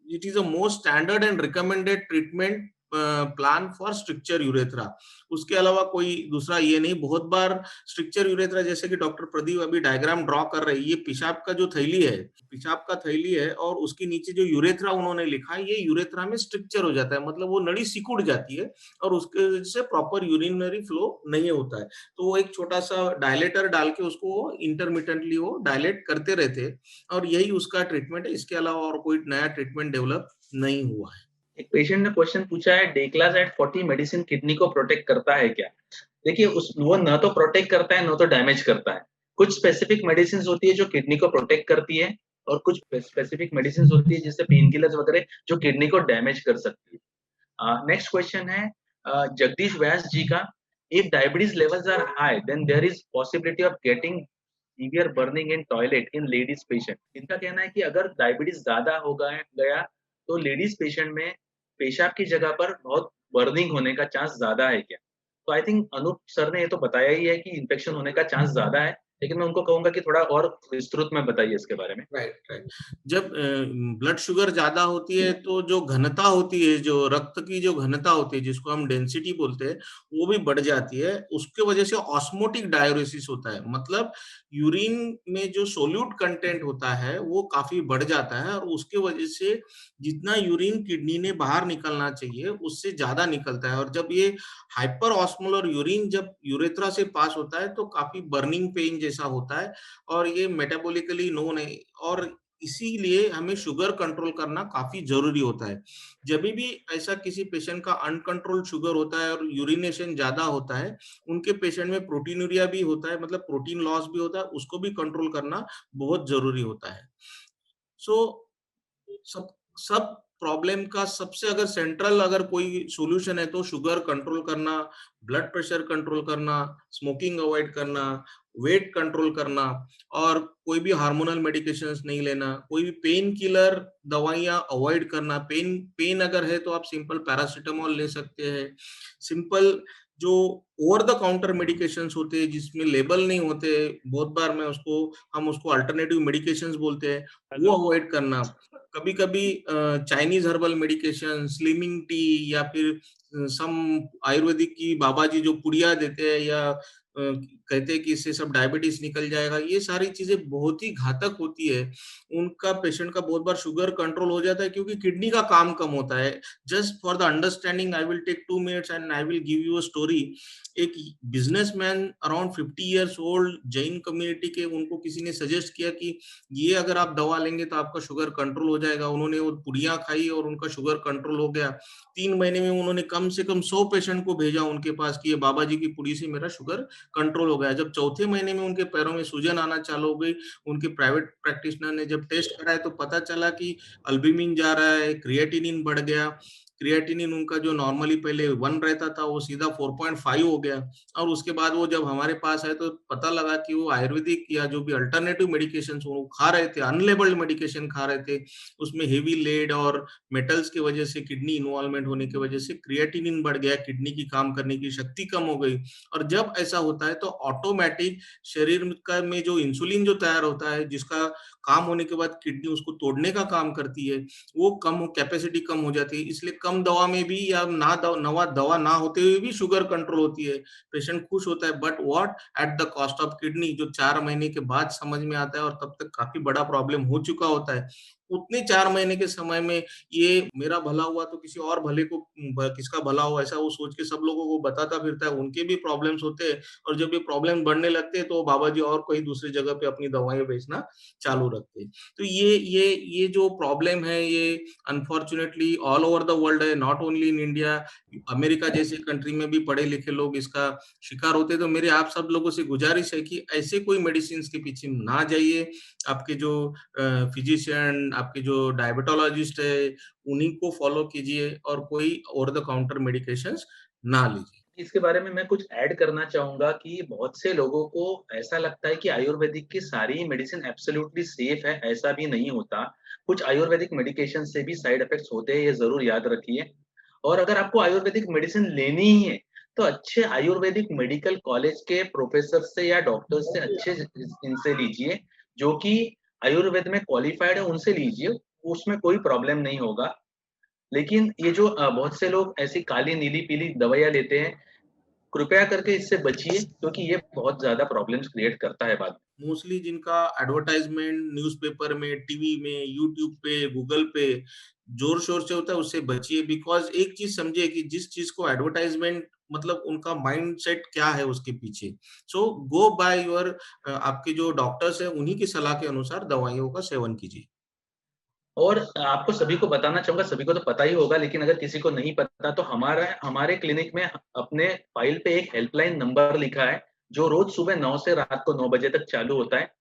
it is a most standard and recommended treatment plan for structure urethra. उसके अलावा कोई दूसरा ये नहीं। बहुत बार स्ट्रक्चर यूरेथ्रा, जैसे कि डॉक्टर प्रदीप अभी डायग्राम ड्रॉ कर रहे हैं, ये पेशाब का जो थैली है, पेशाब का थैली है, और उसके नीचे जो यूरेथ्रा उन्होंने लिखा है, ये यूरेथ्रा में स्ट्रक्चर हो जाता है, मतलब वो नली सिकुड़ जाती है और उसके वजह से प्रॉपर यूरिनरी फ्लो नहीं होता है। तो वो एक छोटा सा डायलेटर डाल के उसको इंटरमिटेंटली वो डायलेट करते रहते हैं, और यही उसका ट्रीटमेंट है। इसके अलावा और कोई नया ट्रीटमेंट डेवलप नहीं हुआ है। एक पेशेंट ने क्वेश्चन पूछा है, डेक्लाज़ेड-40 मेडिसिन किडनी को प्रोटेक्ट करता है क्या? देखिए, वो न तो प्रोटेक्ट करता है, न तो डैमेज करता है। कुछ स्पेसिफिक मेडिसिन होती है जो किडनी को प्रोटेक्ट करती है, और कुछ स्पेसिफिक मेडिसिन होती है जैसे पेन किलर्स वगैरह, जो किडनी को डैमेज कर सकती है। नेक्स्ट क्वेश्चन है जगदीश व्यास जी का, if diabetes levels are high then there is possibility of getting severe burning in toilet in ladies patient. इनका कहना है कि अगर डायबिटीज ज्यादा हो गया तो लेडीज पेशेंट में पेशाब की जगह पर बहुत बर्निंग होने का चांस ज्यादा है क्या? तो आई थिंक अनूप सर ने ये तो बताया ही है कि इन्फेक्शन होने का चांस ज्यादा है, लेकिन मैं उनको कहूंगा कि थोड़ा और विस्तृत में बताइए इसके बारे में। Right right. जब ब्लड शुगर ज्यादा होती है, तो जो घनता होती है, जो रक्त की जो घनता होती है, जिसको हम डेंसिटी बोलते हैं, वो भी बढ़ जाती है। उसके वजह से ऑस्मोटिक डायूरेसिस होता है, मतलब यूरिन में जो सोल्यूट कंटेंट होता है वो काफी बढ़ जाता है, और उसके वजह से जितना यूरिन किडनी ने बाहर निकलना चाहिए उससे ज्यादा निकलता है। और जब ये हाइपर ऑस्मोलर यूरिन जब यूरेथ्रा से पास होता है, तो काफी बर्निंग पेन जैसा होता है, और ये मेटाबॉलिकली नोन है। और इसीलिए हमें शुगर कंट्रोल करना काफी जरूरी होता है। जब भी ऐसा किसी पेशेंट का अनकंट्रोल्ड शुगर होता है और यूरिनेशन ज्यादा होता है, उनके पेशेंट में प्रोटीनूरिया भी होता है, मतलब प्रोटीन लॉस भी होता है, उसको भी कंट्रोल करना बहुत जरूरी होता है। सो सब सब प्रॉब्लम का सबसे अगर सेंट्रल अगर कोई सॉल्यूशन है तो शुगर कंट्रोल करना, ब्लड प्रेशर कंट्रोल करना, स्मोकिंग अवॉइड करना, वेट कंट्रोल करना और कोई भी हार्मोनल मेडिकेशंस नहीं लेना, कोई भी पेन किलर दवाइयां अवॉइड करना। पेन अगर है तो आप सिंपल पैरासिटामोल ले सकते हैं। सिंपल जो ओवर द काउंटर मेडिकेशंस होते हैं जिसमें लेबल नहीं होते, बहुत बार हम उसको अल्टरनेटिव मेडिकेशंस बोलते हैं, वो अवॉइड करना। कभी कभी Chinese herbal medication, slimming T या फिर सम आयुर्वेदिक की बाबा जी जो पुड़िया देते हैं या कहते हैं कि इससे सब डायबिटीज निकल जाएगा, ये सारी चीजें बहुत ही घातक होती है। उनका पेशेंट का बहुत बार शुगर कंट्रोल हो जाता है क्योंकि किडनी का काम कम होता है। Just for the understanding I will take 2 minutes and I will give you a story. एक businessman around 50 years old, Jain community के, उनको किसी ने सजेस्ट किया कि ये अगर आप दवा लेंगे तो आपका शुगर कंट्रोल हो जाएगा। उन्होंने वो पुड़िया खाई और उनका शुगर कंट्रोल हो गया। 3 महीने में उन्होंने कम से कम 100 पेशेंट को भेजा उनके पास कि ये बाबा जी की पुड़ी से मेरा शुगर कंट्रोल हो गया। जब चौथे महीने में उनके पैरों में सूजन आना चालू हो गई, उनके प्राइवेट प्रैक्टिशनर ने जब टेस्ट कराया तो पता चला कि अल्बुमिन जा रहा है, क्रिएटिनिन बढ़ गया। क्रिएटिनिन उनका जो नॉर्मली पहले 1 रहता था वो सीधा 4.5 हो गया। और उसके बाद वो जब हमारे पास आए तो पता लगा कि वो आयुर्वेदिक या जो भी अल्टरनेटिव मेडिकेशन वो खा रहे थे, अनलेबल्ड मेडिकेशन खा रहे थे, उसमें हेवी लेड और मेटल्स की वजह से, किडनी इन्वॉल्वमेंट होने की वजह से क्रिएटिनिन बढ़ गया, किडनी की काम करने की शक्ति कम हो गई। और जब ऐसा होता है तो ऑटोमेटिक शरीर में जो इंसुलिन जो तैयार होता है, जिसका काम होने के बाद किडनी उसको तोड़ने का काम करती है, वो कैपेसिटी कम हो जाती है। इसलिए कम दवा में भी या नवा दवा ना होते हुए भी शुगर कंट्रोल होती है, पेशेंट खुश होता है। But what, at the cost of kidney, जो 4 महीने के बाद समझ में आता है और तब तक काफी बड़ा प्रॉब्लम हो चुका होता है। उतने 4 महीने के समय में ये मेरा भला हुआ तो किसी और भले को किसका भला हो, ऐसा वो सोच के सब लोगों को बताता फिरता है। उनके भी प्रॉब्लम्स होते हैं और जब ये प्रॉब्लम बढ़ने लगते हैं तो बाबा जी और कोई दूसरी जगह पे अपनी दवाएं बेचना चालू रखते हैं। तो ये जो प्रॉब्लम है ये unfortunately all over the world है, not only in India. America जैसे कंट्री में भी पढ़े लिखे लोग इसका शिकार होते हैं। तो मेरे आप सब लोगों से गुजारिश है कि ऐसे कोई मेडिसिन के पीछे ना जाइए। आपके जो फिजिशियन, आपके जो डायबिटोलॉजिस्ट है, उन्हीं को फॉलो कीजिए और कोई ओवर द काउंटर मेडिकेशंस ना लीजिए। इसके बारे में मैं कुछ ऐड करना चाहूंगा कि बहुत से लोगों को ऐसा लगता है कि आयुर्वेदिक की सारी मेडिसिन एब्सोल्युटली सेफ है, ऐसा भी नहीं होता। कुछ आयुर्वेदिक मेडिकेशन से भी साइड इफेक्ट्स होते हैं, ये जरूर याद रखिए। और अगर आपको आयुर्वेदिक मेडिसिन लेनी ही है तो अच्छे आयुर्वेदिक मेडिकल कॉलेज के प्रोफेसर से या डॉक्टर से अच्छे इनसे लीजिए, जो कि आयुर्वेद में क्वालिफाइड है, उनसे लीजिए, उसमें कोई प्रॉब्लम नहीं होगा। लेकिन ये जो बहुत से लोग ऐसी काली नीली पीली दवाइयां लेते हैं, कृपया करके इससे बचिए, क्योंकि ये बहुत ज्यादा प्रॉब्लम्स क्रिएट करता है बाद में। मोस्टली जिनका एडवर्टाइजमेंट न्यूज़पेपर में, टीवी में, यूट्यूब पे, गूगल पे जोर शोर से होता है, उससे बचिए। बिकॉज एक चीज समझिए कि जिस चीज को एडवर्टाइजमेंट, मतलब उनका माइंडसेट क्या है उसके पीछे। सो गो बाय योर, आपके जो डॉक्टर्स है उन्हीं की सलाह के अनुसार दवाइयों का सेवन कीजिए। और आपको सभी को बताना चाहूंगा, सभी को तो पता ही होगा, लेकिन अगर किसी को नहीं पता तो हमारे क्लिनिक में अपने फाइल पे एक हेल्पलाइन नंबर लिखा है, जो रोज सुबह 9 से रात को 9 बजे तक चालू होता है।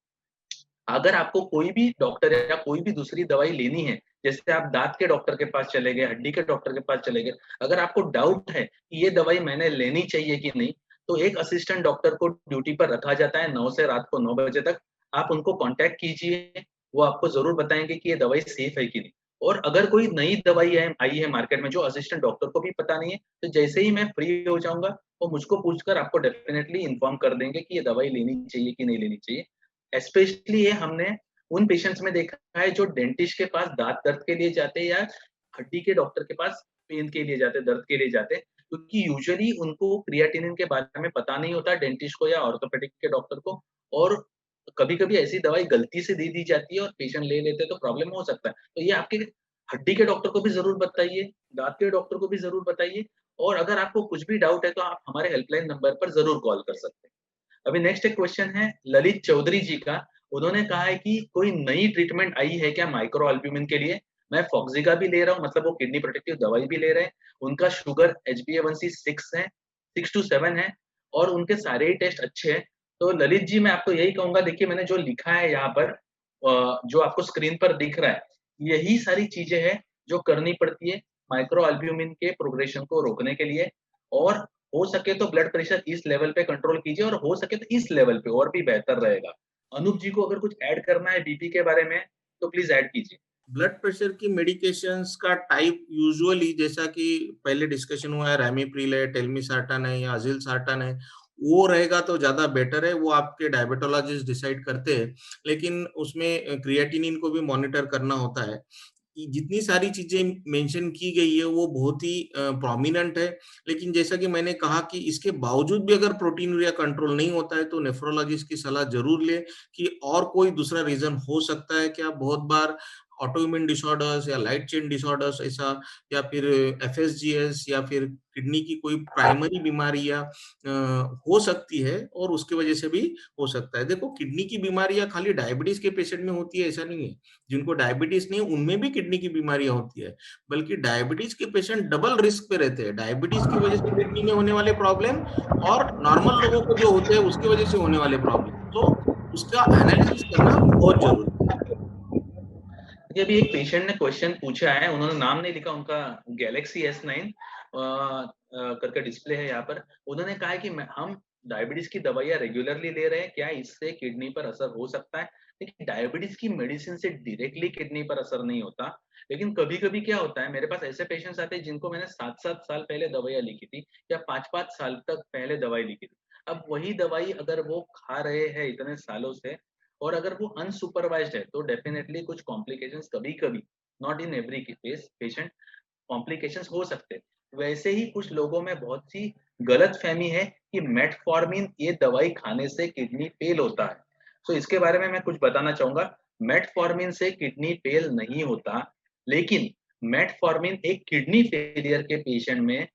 अगर आपको कोई भी डॉक्टर या कोई भी दूसरी दवाई लेनी है, जैसे आप दांत के डॉक्टर के पास चले गए, हड्डी के डॉक्टर के पास चले गए, अगर आपको डाउट है कि ये दवाई मैंने लेनी चाहिए कि नहीं, तो एक असिस्टेंट डॉक्टर को ड्यूटी पर रखा जाता है 9 से रात को 9 बजे तक। आप उनको कांटेक्ट कीजिए, वो आपको जरूर बताएंगे कि ये दवाई सेफ है कि नहीं। और अगर कोई नई दवाई आई है मार्केट में जो असिस्टेंट डॉक्टर को भी पता नहीं है, तो जैसे ही मैं फ्री हो जाऊंगा वो मुझको पूछकर आपको डेफिनेटली इन्फॉर्म कर देंगे कि ये दवाई लेनी चाहिए कि नहीं लेनी चाहिए। स्पेशली ये हमने उन पेशेंट्स में देखा है जो डेंटिस्ट के पास दांत दर्द के लिए जाते हैं या हड्डी के डॉक्टर के पास पेन के लिए जाते हैं, दर्द के लिए जाते हैं, क्योंकि यूजुअली उनको क्रिएटिनिन के बारे में पता नहीं होता, डेंटिस्ट को या ऑर्थोपेडिक के डॉक्टर को। और कभी-कभी ऐसी दवाई गलती से दे दी जाती है और पेशेंट ले लेते हैं, तो प्रॉब्लम हो सकता है। तो ये आपके हड्डी के डॉक्टर को भी ज़रूर बताइए, दाँत के डॉक्टर को भी ज़रूर बताइए। और अगर आपको कुछ भी डाउट है तो आप हमारे हेल्पलाइन नंबर पर ज़रूर कॉल कर सकते हैं। अभी नेक्स्ट एक क्वेश्चन है ललित चौधरी जी का। उन्होंने कहा है कि कोई नई ट्रीटमेंट आई है क्या माइक्रो एल्ब्यूमिन के लिए? मैं फॉक्सिका भी ले रहा हूँ, मतलब वो किडनी प्रोटेक्टिव दवाई भी ले रहे हैं। उनका शुगर HbA1c 6 है, 6 to 7 है और उनके सारे ही टेस्ट अच्छे हैं। तो ललित जी, मैं आपको यही कहूँगा, देखिए मैंने जो लिखा है यहाँ पर जो आपको स्क्रीन पर दिख रहा है, यही सारी चीज़ें हैं जो करनी पड़ती है माइक्रो एल्ब्यूमिन के प्रोग्रेशन को रोकने के लिए, और हो सके तो ब्लड प्रेशर इस लेवल पे कंट्रोल कीजिए, और हो सके तो इस लेवल पे और भी बेहतर रहेगा। अनूप जी को अगर कुछ ऐड करना है बीपी के बारे में तो प्लीज ऐड कीजिए। ब्लड प्रेशर की मेडिकेशंस का टाइप यूजुअली, जैसा कि पहले डिस्कशन हुआ है, रैमीप्रिल है, टेलमिसार्टन है या अजिलसार्टन है, वो रहेगा तो ज्यादा बेटर है। वो आपके डायबिटोलॉजिस्ट डिसाइड करते हैं, लेकिन उसमें क्रिएटिनिन को भी मॉनिटर करना होता है। जितनी सारी चीजें मेंशन की गई है वो बहुत ही प्रोमिनेंट है, लेकिन जैसा कि मैंने कहा कि इसके बावजूद भी अगर प्रोटीनूरिया कंट्रोल नहीं होता है तो नेफ्रोलॉजिस्ट की सलाह जरूर ले कि और कोई दूसरा रीजन हो सकता है क्या। बहुत बार ऑटोइम्यून डिसऑर्डर्स या लाइट चेन डिसऑर्डर्स ऐसा, या फिर एफएसजीएस या फिर किडनी की कोई प्राइमरी बीमारियां हो सकती है और उसकी वजह से भी हो सकता है। देखो, किडनी की बीमारियां खाली डायबिटीज के पेशेंट में होती है ऐसा नहीं है। जिनको डायबिटीज नहीं उनमें भी किडनी की बीमारियां होती है, बल्कि डायबिटीज के पेशेंट डबल रिस्क पे रहते हैं। डायबिटीज की वजह से किडनी में होने वाले प्रॉब्लम और नॉर्मल लोगों को जो होते हैं उसकी वजह से होने वाले प्रॉब्लम, तो उसका एनालिसिस करना बहुत जरूरी है। अभी एक पेशेंट ने क्वेश्चन पूछा है, उन्होंने नाम नहीं लिखा, उनका गैलेक्सी S9 करके डिस्प्ले है यहाँ पर। उन्होंने कहा है कि हम डायबिटीज की दवाइयाँ रेगुलरली ले रहे हैं, क्या इससे किडनी पर असर हो सकता है? देखिए, डायबिटीज की मेडिसिन से डायरेक्टली किडनी पर असर नहीं होता, लेकिन कभी कभी क्या होता है, मेरे पास ऐसे पेशेंट्स आते हैं जिनको मैंने 7-7 साल पहले दवाइयाँ लिखी थी या 5-5 साल तक पहले दवाई लिखी थी। अब वही दवाई अगर वो खा रहे हैं इतने सालों से, और अगर वो अनसुपरवाइज्ड है, तो डेफिनेटली कुछ कॉम्प्लिकेशंस कभी कभी, not in every case patient, complications हो सकते हैं। वैसे ही कुछ लोगों में बहुत सी गलत फहमी है कि मेटफॉर्मिन ये दवाई खाने से किडनी फेल होता है। तो इसके बारे में मैं कुछ बताना चाहूंगा। मेटफॉर्मिन से किडनी फेल नहीं होता, लेकिन मेटफॉर्मिन एक किडनी फेलियर के पेशेंट में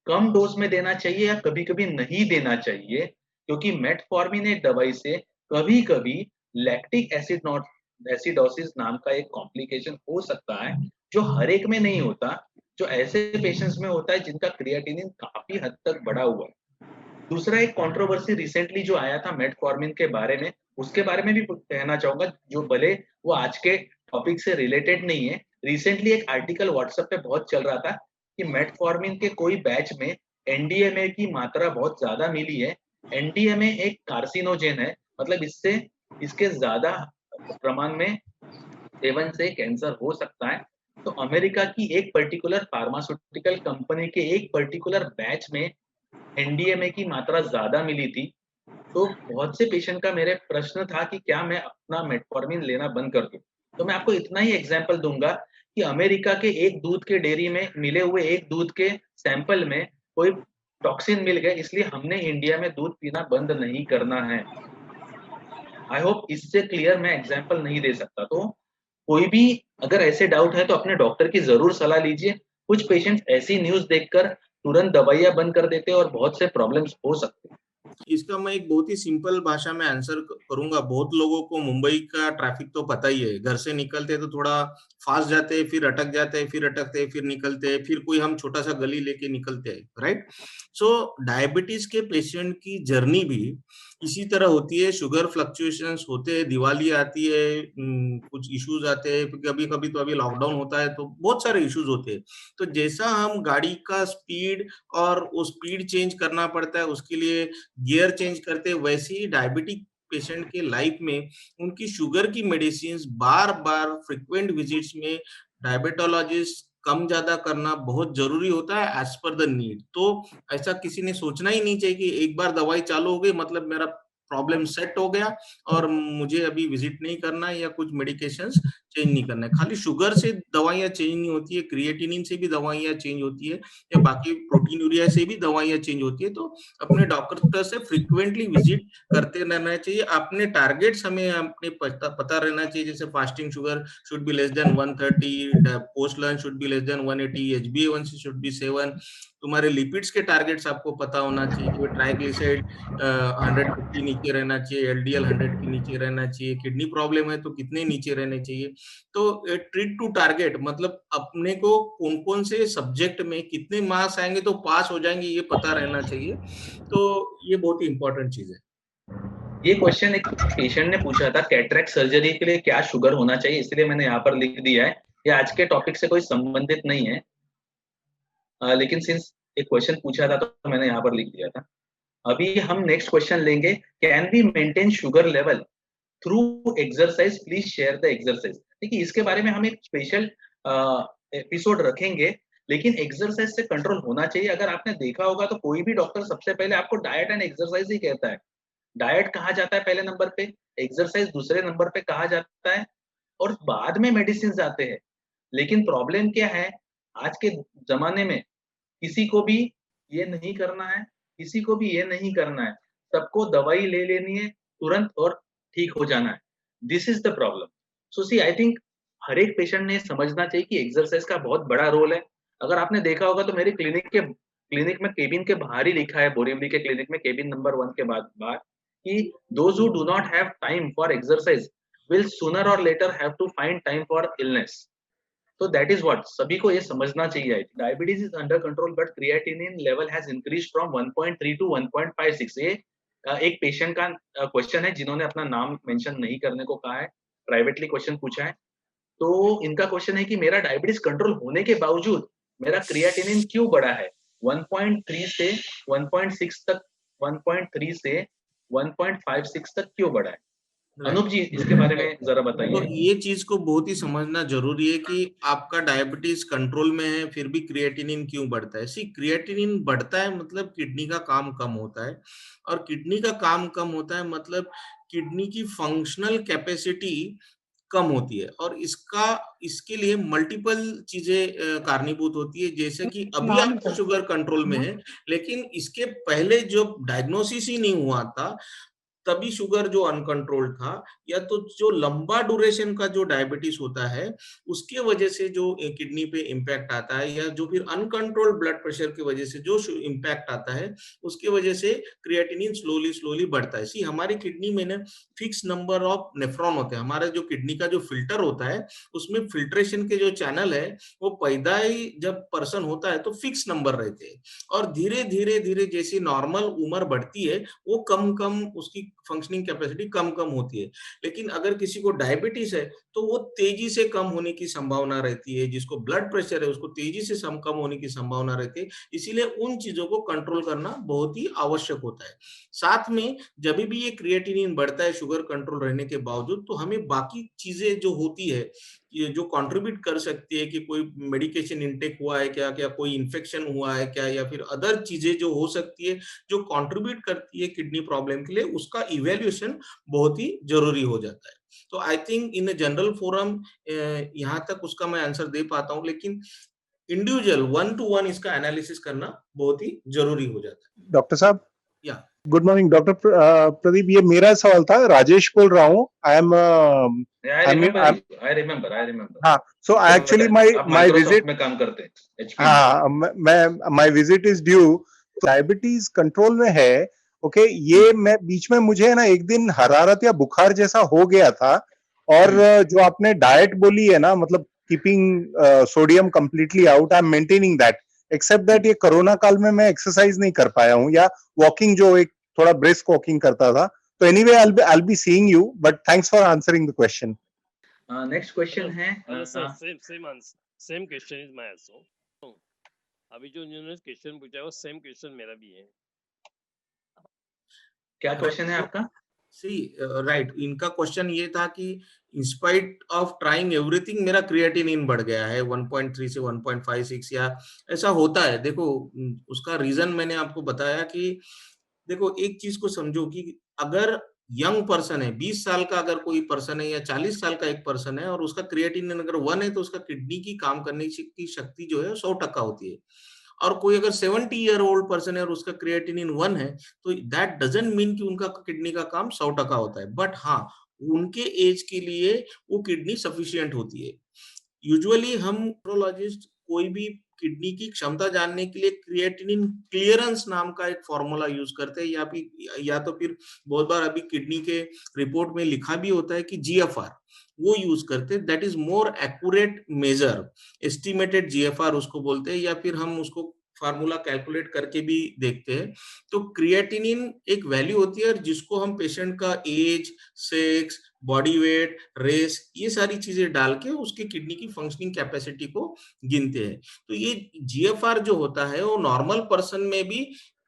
कम डोज में देना चाहिए या कभी कभी नहीं देना चाहिए, क्योंकि मेटफॉर्मिन एक दवाई से कभी कभी लैक्टिक एसिड एसिडोसिस नाम का एक कॉम्प्लिकेशन हो सकता है, जो हर एक में नहीं होता, जो ऐसे पेशेंट्स में होता है जिनका क्रिएटिनिन काफी हद तक बढ़ा हुआ है। दूसरा एक कंट्रोवर्सी रिसेंटली जो आया था मेटफॉर्मिन के बारे में, उसके बारे में भी कहना चाहूंगा, जो भले वो आज के टॉपिक से रिलेटेड नहीं है। रिसेंटली एक आर्टिकल व्हाट्सएप पे बहुत चल रहा था कि मेटफॉर्मिन के कोई बैच में एनडीएमए की मात्रा बहुत ज्यादा मिली है। एनडीएमए एक कार्सिनोजेन है, मतलब इससे इसके ज्यादा प्रमाण में सेवन से कैंसर हो सकता है। तो अमेरिका की एक पर्टिकुलर फार्मास्यूटिकल कंपनी के एक पर्टिकुलर बैच में एनडीएमए की मात्रा ज्यादा मिली थी। तो बहुत से पेशेंट का मेरे प्रश्न था कि क्या मैं अपना मेटफॉर्मिन लेना बंद कर दूं। तो मैं आपको इतना ही एग्जांपल दूंगा कि अमेरिका के एक दूध के डेयरी में मिले हुए एक दूध के सैंपल में कोई टॉक्सिन मिल गया, इसलिए हमने इंडिया में दूध पीना बंद नहीं करना है। आई होप इससे क्लियर मैं एग्जांपल नहीं दे सकता। तो कोई भी अगर ऐसे डाउट है तो अपने डॉक्टर की जरूर सलाह लीजिए। कुछ पेशेंट्स ऐसी न्यूज देखकर तुरंत दवाइयां बंद कर देते हैं और बहुत से प्रॉब्लम्स हो सकते हैं। इसका मैं एक बहुत ही सिंपल भाषा में आंसर करूंगा। बहुत लोगों को मुंबई का ट्रैफिक तो पता ही है। घर से निकलते तो थोड़ा फास्ट जाते हैं, फिर अटक जाते हैं, फिर अटकते हैं, फिर निकलते हैं, फिर कोई हम छोटा सा गली लेके निकलते हैं, राइट। सो डायबिटीज के पेशेंट की जर्नी भी इसी तरह होती है। शुगर फ्लक्चुएशंस होते हैं, दिवाली आती है, कुछ इश्यूज आते हैं, कभी कभी तो अभी लॉकडाउन होता है तो बहुत सारे इश्यूज होते हैं। तो जैसा हम गाड़ी का स्पीड और वो स्पीड चेंज करना पड़ता है, उसके लिए गियर चेंज करते हैं, वैसे ही डायबिटिक पेशेंट के लाइफ में उनकी शुगर की मेडिसिन बार बार फ्रिक्वेंट विजिट्स में डायबिटोलॉजिस्ट कम ज्यादा करना बहुत जरूरी होता है एज पर द नीड। तो ऐसा किसी ने सोचना ही नहीं चाहिए कि एक बार दवाई चालू हो गई मतलब मेरा प्रॉब्लम सेट हो गया और मुझे अभी विजिट नहीं करना है या कुछ मेडिकेशंस चेंज नहीं करना है। खाली शुगर से दवाइयां चेंज नहीं होती है, क्रिएटिनिन से भी दवाइयां चेंज होती है, या बाकी प्रोटीनूरिया से भी दवाइयां चेंज होती है। तो अपने डॉक्टर से फ्रिक्वेंटली विजिट करते रहना चाहिए। अपने टारगेट्स हमें अपने पता रहना चाहिए, जैसे fasting sugar should be less than 130, post lunch should be less than 180, HbA1c should be 7। तुम्हारे लिपिड्स के टारगेट्स आपको पता होना चाहिए कि ट्राइग्लिसराइड 100 के नीचे रहना चाहिए, LDL 100 के नीचे रहना चाहिए, किडनी प्रॉब्लम है तो कितने नीचे रहने चाहिए। तो ट्रीट टू टारगेट मतलब अपने को कौन कौन से सब्जेक्ट में कितने मार्क्स आएंगे तो पास हो जाएंगे ये पता रहना चाहिए। तो ये बहुत ही इंपॉर्टेंट चीज है। ये क्वेश्चन एक पेशेंट ने पूछा था, कैटरेक्ट सर्जरी के लिए क्या शुगर होना चाहिए, इसलिए मैंने यहाँ पर लिख दिया है ये आज के टॉपिक से कोई संबंधित नहीं है, लेकिन सिंस एक क्वेश्चन पूछा था तो मैंने यहाँ पर लिख दिया था। अभी हम नेक्स्ट क्वेश्चन लेंगे, can we maintain sugar level through exercise, please share the exercise. देखिए इसके बारे में हम एक स्पेशल एपिसोड रखेंगे, लेकिन एक्सरसाइज से कंट्रोल होना चाहिए। अगर आपने देखा होगा तो कोई भी डॉक्टर सबसे पहले आपको डाइट एंड एक्सरसाइज ही कहता है। डाइट कहा जाता है पहले नंबर पे, एक्सरसाइज दूसरे नंबर पे कहा जाता है, और बाद में मेडिसिन आते हैं। लेकिन प्रॉब्लम क्या है, आज के जमाने में किसी को भी ये नहीं करना है, किसी को भी ये नहीं करना है, सबको दवाई ले लेनी है तुरंत और ठीक हो जाना है। This is the problem. So see I think हर एक पेशेंट ने समझना चाहिए कि एक्सरसाइज का बहुत बड़ा रोल है। अगर आपने देखा होगा तो मेरे क्लिनिक में केबिन के बाहर ही लिखा है, बोरीवली के क्लिनिक में केबिन नंबर 1 के बाद बाहर कि those who do not have time for exercise will sooner or later have to find time for illness. तो दैट इज व्हाट सभी को ये समझना चाहिए। Diabetes is under control but creatinine level has increased from 1.3 to 1.56। ये एक patient का question है जिन्होंने अपना नाम मेंशन नहीं करने को कहा है, प्राइवेटली क्वेश्चन पूछा है। तो इनका क्वेश्चन है कि मेरा डायबिटीज कंट्रोल होने के बावजूद मेरा क्रिएटिनिन क्यों बढ़ा है 1.3 से 1.6 तक, 1.3 से 1.56 तक क्यों बढ़ा है? अनूप जी इसके बारे में जरा तो बताइए। ये चीज को बहुत ही समझना जरूरी है कि आपका डायबिटीज कंट्रोल में है फिर भी क्रिएटिनिन क्यों बढ़ता है। सी क्रिएटिनिन बढ़ता है मतलब किडनी का काम कम होता है, और किडनी का काम कम होता है मतलब किडनी की फंक्शनल कैपेसिटी कम होती है, और इसके लिए मल्टीपल चीजें कारणीभूत होती है। जैसे कि अभी आपका शुगर कंट्रोल में है, लेकिन इसके पहले जो डायग्नोसिस ही नहीं हुआ था तभी शुगर जो अनकंट्रोल्ड था, या तो जो लंबा ड्यूरेशन का जो डायबिटीज होता है उसके वजह से जो किडनी पे इम्पैक्ट आता है, या जो फिर अनकंट्रोल्ड ब्लड प्रेशर की वजह से जो इम्पैक्ट आता है उसके वजह से क्रिएटिनिन स्लोली स्लोली बढ़ता है। सी हमारी किडनी में ना फिक्स नंबर ऑफ नेफ्रॉन होते हैं। हमारा जो किडनी का जो फिल्टर होता है उसमें फिल्ट्रेशन के जो चैनल है वो पैदा ही जब पर्सन होता है तो फिक्स नंबर रहते हैं, और धीरे धीरे धीरे जैसी नॉर्मल उम्र बढ़ती है वो कम कम उसकी फंक्शनिंग कैपेसिटी कम कम होती है। लेकिन अगर किसी को डायबिटीज है तो वो तेजी से कम होने की संभावना रहती है, जिसको ब्लड प्रेशर है उसको तेजी से कम होने की संभावना रहती है। इसीलिए उन चीजों को कंट्रोल करना बहुत ही आवश्यक होता है। साथ में जब भी ये क्रिएटिनिन बढ़ता है शुगर कंट्रोल रहने के बावजूद, तो हमें बाकी चीजें जो होती है ये जो कंट्रीब्यूट कर सकती है कि कोई मेडिकेशन इनटेक हुआ है क्या, क्या कोई इन्फेक्शन हुआ है क्या, या फिर अदर चीजें जो हो सकती है जो कंट्रीब्यूट करती है किडनी प्रॉब्लम के लिए, उसका इवैल्यूएशन बहुत ही जरूरी हो जाता है। तो I think in general forum यहाँ तक उसका मैं आंसर दे पाता हूँ, लेकिन इंडिविजुअल 1 to 1 इसका एनालिसिस करना बहुत ही जरूरी हो जाता है। डॉक्टर साहब, या गुड मॉर्निंग डॉक्टर प्रदीप, ये मेरा सवाल था। राजेश बोल रहा हूँ। I am I remember. हाँ, so तो actually आप my Microsoft visit, में काम करते हैं, HP में। हाँ, मैं my visit is due। Diabetes control में है, ओके। ये मैं बीच में मुझे ना एक दिन हरारत या बुखार जैसा हो गया था, और जो आपने डाइट बोली है ना, मतलब keeping sodium completely out, I am maintaining that. Except that ये कोरोना काल में मैं एक्सरसाइज नहीं कर पाया हूँ, या वॉकिंग जो एक थोड़ा ब्रिस्क वॉकिंग करता था। तो anyway I'll be seeing you, but thanks for answering the question. Next question है same question is my also. अभी जो उन्होंने क्वेश्चन पूछा है वो सेम क्वेश्चन मेरा भी है। क्या क्वेश्चन है आपका? सी राइट, इनका क्वेश्चन ये था कि इंस्पाइट ऑफ ट्राइंग एवरीथिंग मेरा क्रिएटिनिन बढ़ गया है 1.3 से 1.56, या ऐसा होता है। देखो उसका रीजन मैंने आपको बताया कि देखो एक चीज को समझो कि अगर यंग पर्सन है, 20 साल का अगर कोई पर्सन है या 40 साल का एक पर्सन है, और उसका क्रिएटिनिन अगर 1 है तो उसका किडनी की काम करने की शक्ति जो है 100% होती है। और कोई अगर 70 ईयर ओल्ड पर्सन है और उसका क्रिएटिनिन 1 है, तो दैट डजंट मीन कि उनका किडनी का काम 100% होता है, बट हाँ उनके एज के लिए वो किडनी सफिशिएंट होती है। यूजुअली हम न्यूरोलॉजिस्ट कोई भी किडनी की क्षमता जानने के लिए क्रिएटिनिन क्लियरेंस नाम का एक फॉर्मूला यूज करते हैं, या तो फिर बहुत बार अभी किडनी के रिपोर्ट में लिखा भी होता है कि जीएफआर वो यूज करते हैं। That is more accurate measure, estimated GFR उसको बोलते हैं, या फिर हम उसको फार्मूला कैलकुलेट करके भी देखते हैं। तो क्रिएटिनिन एक वैल्यू होती है जिसको हम पेशेंट का age, sex, body weight, race, ये सारी चीजें डाल के उसके किडनी की फंक्शनिंग कैपेसिटी को गिनते हैं। तो ये जीएफआर जो होता है वो नॉर्मल पर्सन में भी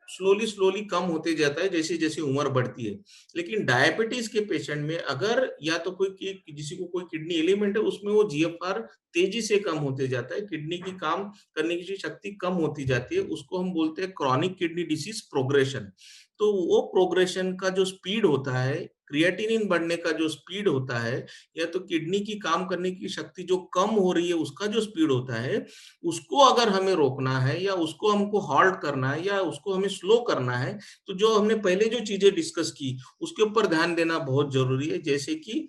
स्लोली कम होते जाता है जैसे जैसे उम्र बढ़ती है। लेकिन डायबिटीज के पेशेंट में अगर या तो किसी को कोई किडनी एलिमेंट है उसमें वो जीएफआर तेजी से कम होते जाता है, किडनी की काम करने की शक्ति कम होती जाती है, उसको हम बोलते हैं क्रॉनिक किडनी डिसीज प्रोग्रेशन। तो वो प्रोग्रेशन का जो स्पीड होता है, क्रिएटिनिन बढ़ने का जो स्पीड होता है, या तो किडनी की काम करने की शक्ति जो कम हो रही है उसका जो स्पीड होता है, उसको अगर हमें रोकना है या उसको हमको हॉल्ट करना है या उसको हमें स्लो करना है, तो जो हमने पहले जो चीजें डिस्कस की उसके ऊपर ध्यान देना बहुत जरूरी है। जैसे कि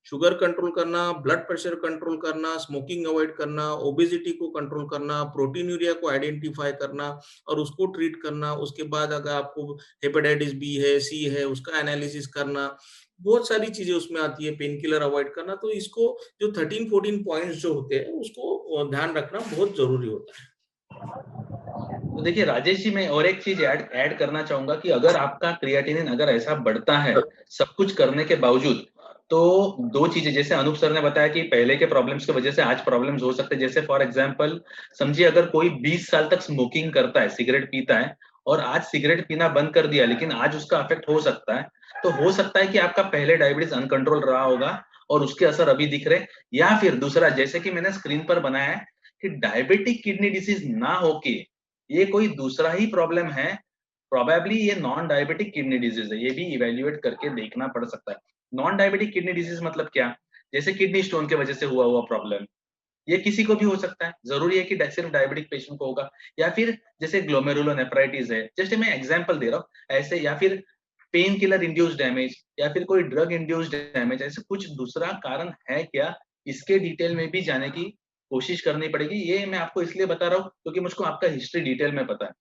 शुगर कंट्रोल करना, ब्लड प्रेशर कंट्रोल करना, स्मोकिंग अवॉइड करना, ओबेसिटी को कंट्रोल करना, प्रोटीनूरिया को आइडेंटिफाई करना और उसको ट्रीट करना। उसके बाद अगर आपको हेपेटाइटिस बी है, सी है, उसका एनालिसिस करना, बहुत सारी चीजें उसमें आती है, पेन किलर अवॉइड करना। तो इसको जो 13-14 पॉइंट्स जो होते हैं उसको ध्यान रखना बहुत जरूरी होता है। तो देखिए राजेश जी, मैं और एक चीज ऐड करना चाहूंगा कि अगर आपका क्रिएटिनिन अगर ऐसा बढ़ता है सब कुछ करने के बावजूद, तो दो चीजें, जैसे अनूप सर ने बताया कि पहले के प्रॉब्लम्स की वजह से आज प्रॉब्लम्स हो सकते हैं। जैसे फॉर एग्जांपल समझिए अगर कोई 20 साल तक स्मोकिंग करता है, सिगरेट पीता है, और आज सिगरेट पीना बंद कर दिया, लेकिन आज उसका अफेक्ट हो सकता है। तो हो सकता है कि आपका पहले डायबिटीज अनकंट्रोल रहा होगा और उसके असर अभी दिख रहे, या फिर दूसरा जैसे कि मैंने स्क्रीन पर बनाया है कि डायबिटिक किडनी डिसीज ना होके ये कोई दूसरा ही प्रॉब्लम है, प्रोबेबली ये नॉन डायबिटिक किडनी डिजीज है, ये भी इवेल्युएट करके देखना पड़ सकता है। नॉन डायबिटिक किडनी डिजीज मतलब क्या? जैसे किडनी स्टोन की वजह से हुआ प्रॉब्लम, ये किसी को भी हो सकता है, जरूरी है कि सिर्फ डायबिटिक पेशेंट को होगा। या फिर जैसे ग्लोमेरुलोनेफ्राइटिस है, जस्ट मैं एग्जांपल दे रहा हूँ ऐसे, या फिर पेन किलर इंड्यूस्ड डैमेज, या फिर कोई ड्रग इंड्यूस्ड डैमेज, ऐसे कुछ दूसरा कारण है क्या, इसके डिटेल में भी जाने की कोशिश करनी पड़ेगी। ये मैं आपको इसलिए बता रहा हूँ क्योंकि मुझको आपका हिस्ट्री डिटेल में पता है।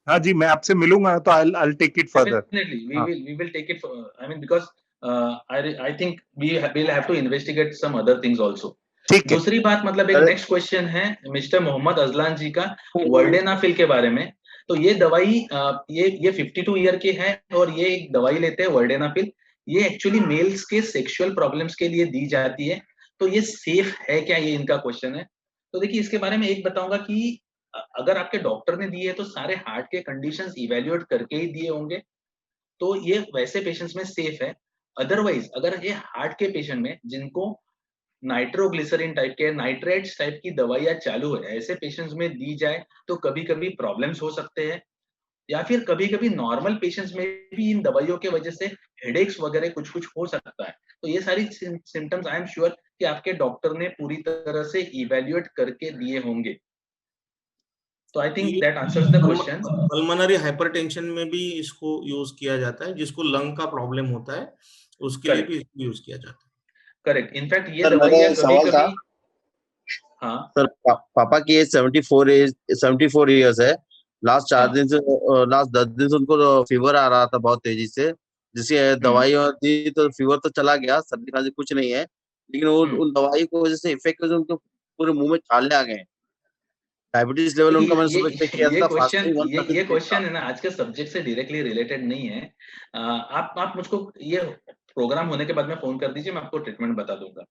हाँ जी, मैं आपसे मिलूंगा तो I'll take it further. Definitely, we will take it for, I mean, because I think we'll have to investigate some other things also. ठीक है। दूसरी बात, मतलब एक नेक्स्ट क्वेश्चन है मिस्टर मोहम्मद अजलान जी का वर्डेनाफिल के बारे में। तो ये दवाई ये 52 ईयर के हैं और ये एक दवाई लेते हैं वर्डेनाफिल। ये एक्चुअली मेल्स के सेक्सुअल प्रॉब्लम्स के लिए दी जाती है। तो ये सेफ है क्या, ये इनका क्वेश्चन है। तो देखिए इसके बारे में एक बताऊंगा कि अगर आपके डॉक्टर ने दिए तो सारे हार्ट के कंडीशंस इवैल्यूएट करके ही दिए होंगे, तो ये वैसे पेशेंट्स में सेफ है। अदरवाइज अगर ये हार्ट के पेशेंट में जिनको नाइट्रोग्लिसरीन टाइप के, नाइट्रेट्स टाइप की दवाइयां चालू है, ऐसे पेशेंट्स में दी जाए तो कभी-कभी प्रॉब्लम्स हो सकते हैं, या फिर कभी-कभी नॉर्मल पेशेंट्स में भी इन दवाइयों के वजह से हेडेक्स वगैरह कुछ-कुछ हो सकता है। तो ये सारी सिम्पटम्स आई एम श्योर कि आपके डॉक्टर ने पूरी तरह से इवैल्यूएट करके दिए होंगे। तो I think that answers the question. Pulmonary hypertension में भी इसको यूज किया जाता है, जिसको लंग का प्रॉब्लम होता है उसके लिए भी इसको यूज किया जाता है। करेक्ट। इनफैक्ट ये दवाइयां कभी-कभी, हाँ सर, पापा की एज 74 इयर्स है। लास्ट 10 दिन से उनको फीवर आ रहा था बहुत तेजी से, जिससे दवाई दी तो फीवर तो चला गया, सर्दी खांसी कुछ नहीं है, लेकिन वो उन दवाई की वजह से इफेक्ट वजह से उनको पूरे मुंह में छाले आ गए। डायबिटीज लेवल उनका मैंने सुबह चेक किया था, ये क्वेश्चन है ना आज के सब्जेक्ट से डायरेक्टली रिलेटेड नहीं है। आप मुझको ये प्रोग्राम होने के बाद में फोन कर दीजिए, मैं आपको ट्रीटमेंट बता दूंगा।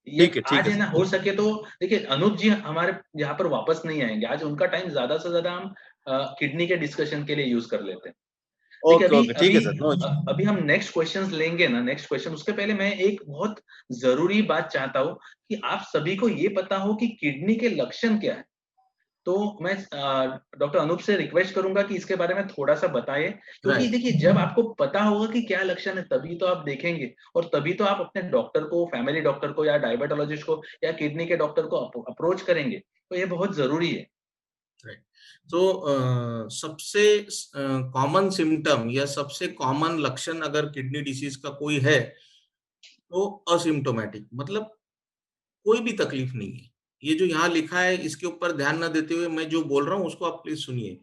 ये आज है ना, हो सके तो देखिए अनूप जी हमारे यहाँ पर वापस नहीं आएंगे आज, उनका टाइम ज्यादा से ज्यादा हम किडनी के डिस्कशन के लिए यूज कर लेते हैं। अभी हम नेक्स्ट क्वेश्चंस लेंगे ना, नेक्स्ट क्वेश्चन, उसके पहले मैं एक बहुत जरूरी बात चाहता हूँ कि आप सभी को ये पता हो कि किडनी के लक्षण क्या है। तो मैं डॉक्टर अनूप से रिक्वेस्ट करूंगा कि इसके बारे में थोड़ा सा बताएं, क्योंकि देखिए जब आपको पता होगा कि क्या लक्षण है तभी तो आप देखेंगे, और तभी तो आप अपने डॉक्टर को, फैमिली डॉक्टर को या डायबिटोलॉजिस्ट को या किडनी के डॉक्टर को अप्रोच करेंगे। तो ये बहुत जरूरी है। तो सबसे कॉमन सिम्टम या सबसे कॉमन लक्षण अगर किडनी डिसीज का कोई है तो असिम्टोमेटिक, मतलब कोई भी तकलीफ नहीं है। ये जो यहाँ लिखा है इसके ऊपर ध्यान न देते हुए मैं जो बोल रहा हूँ उसको आप प्लीज सुनिए।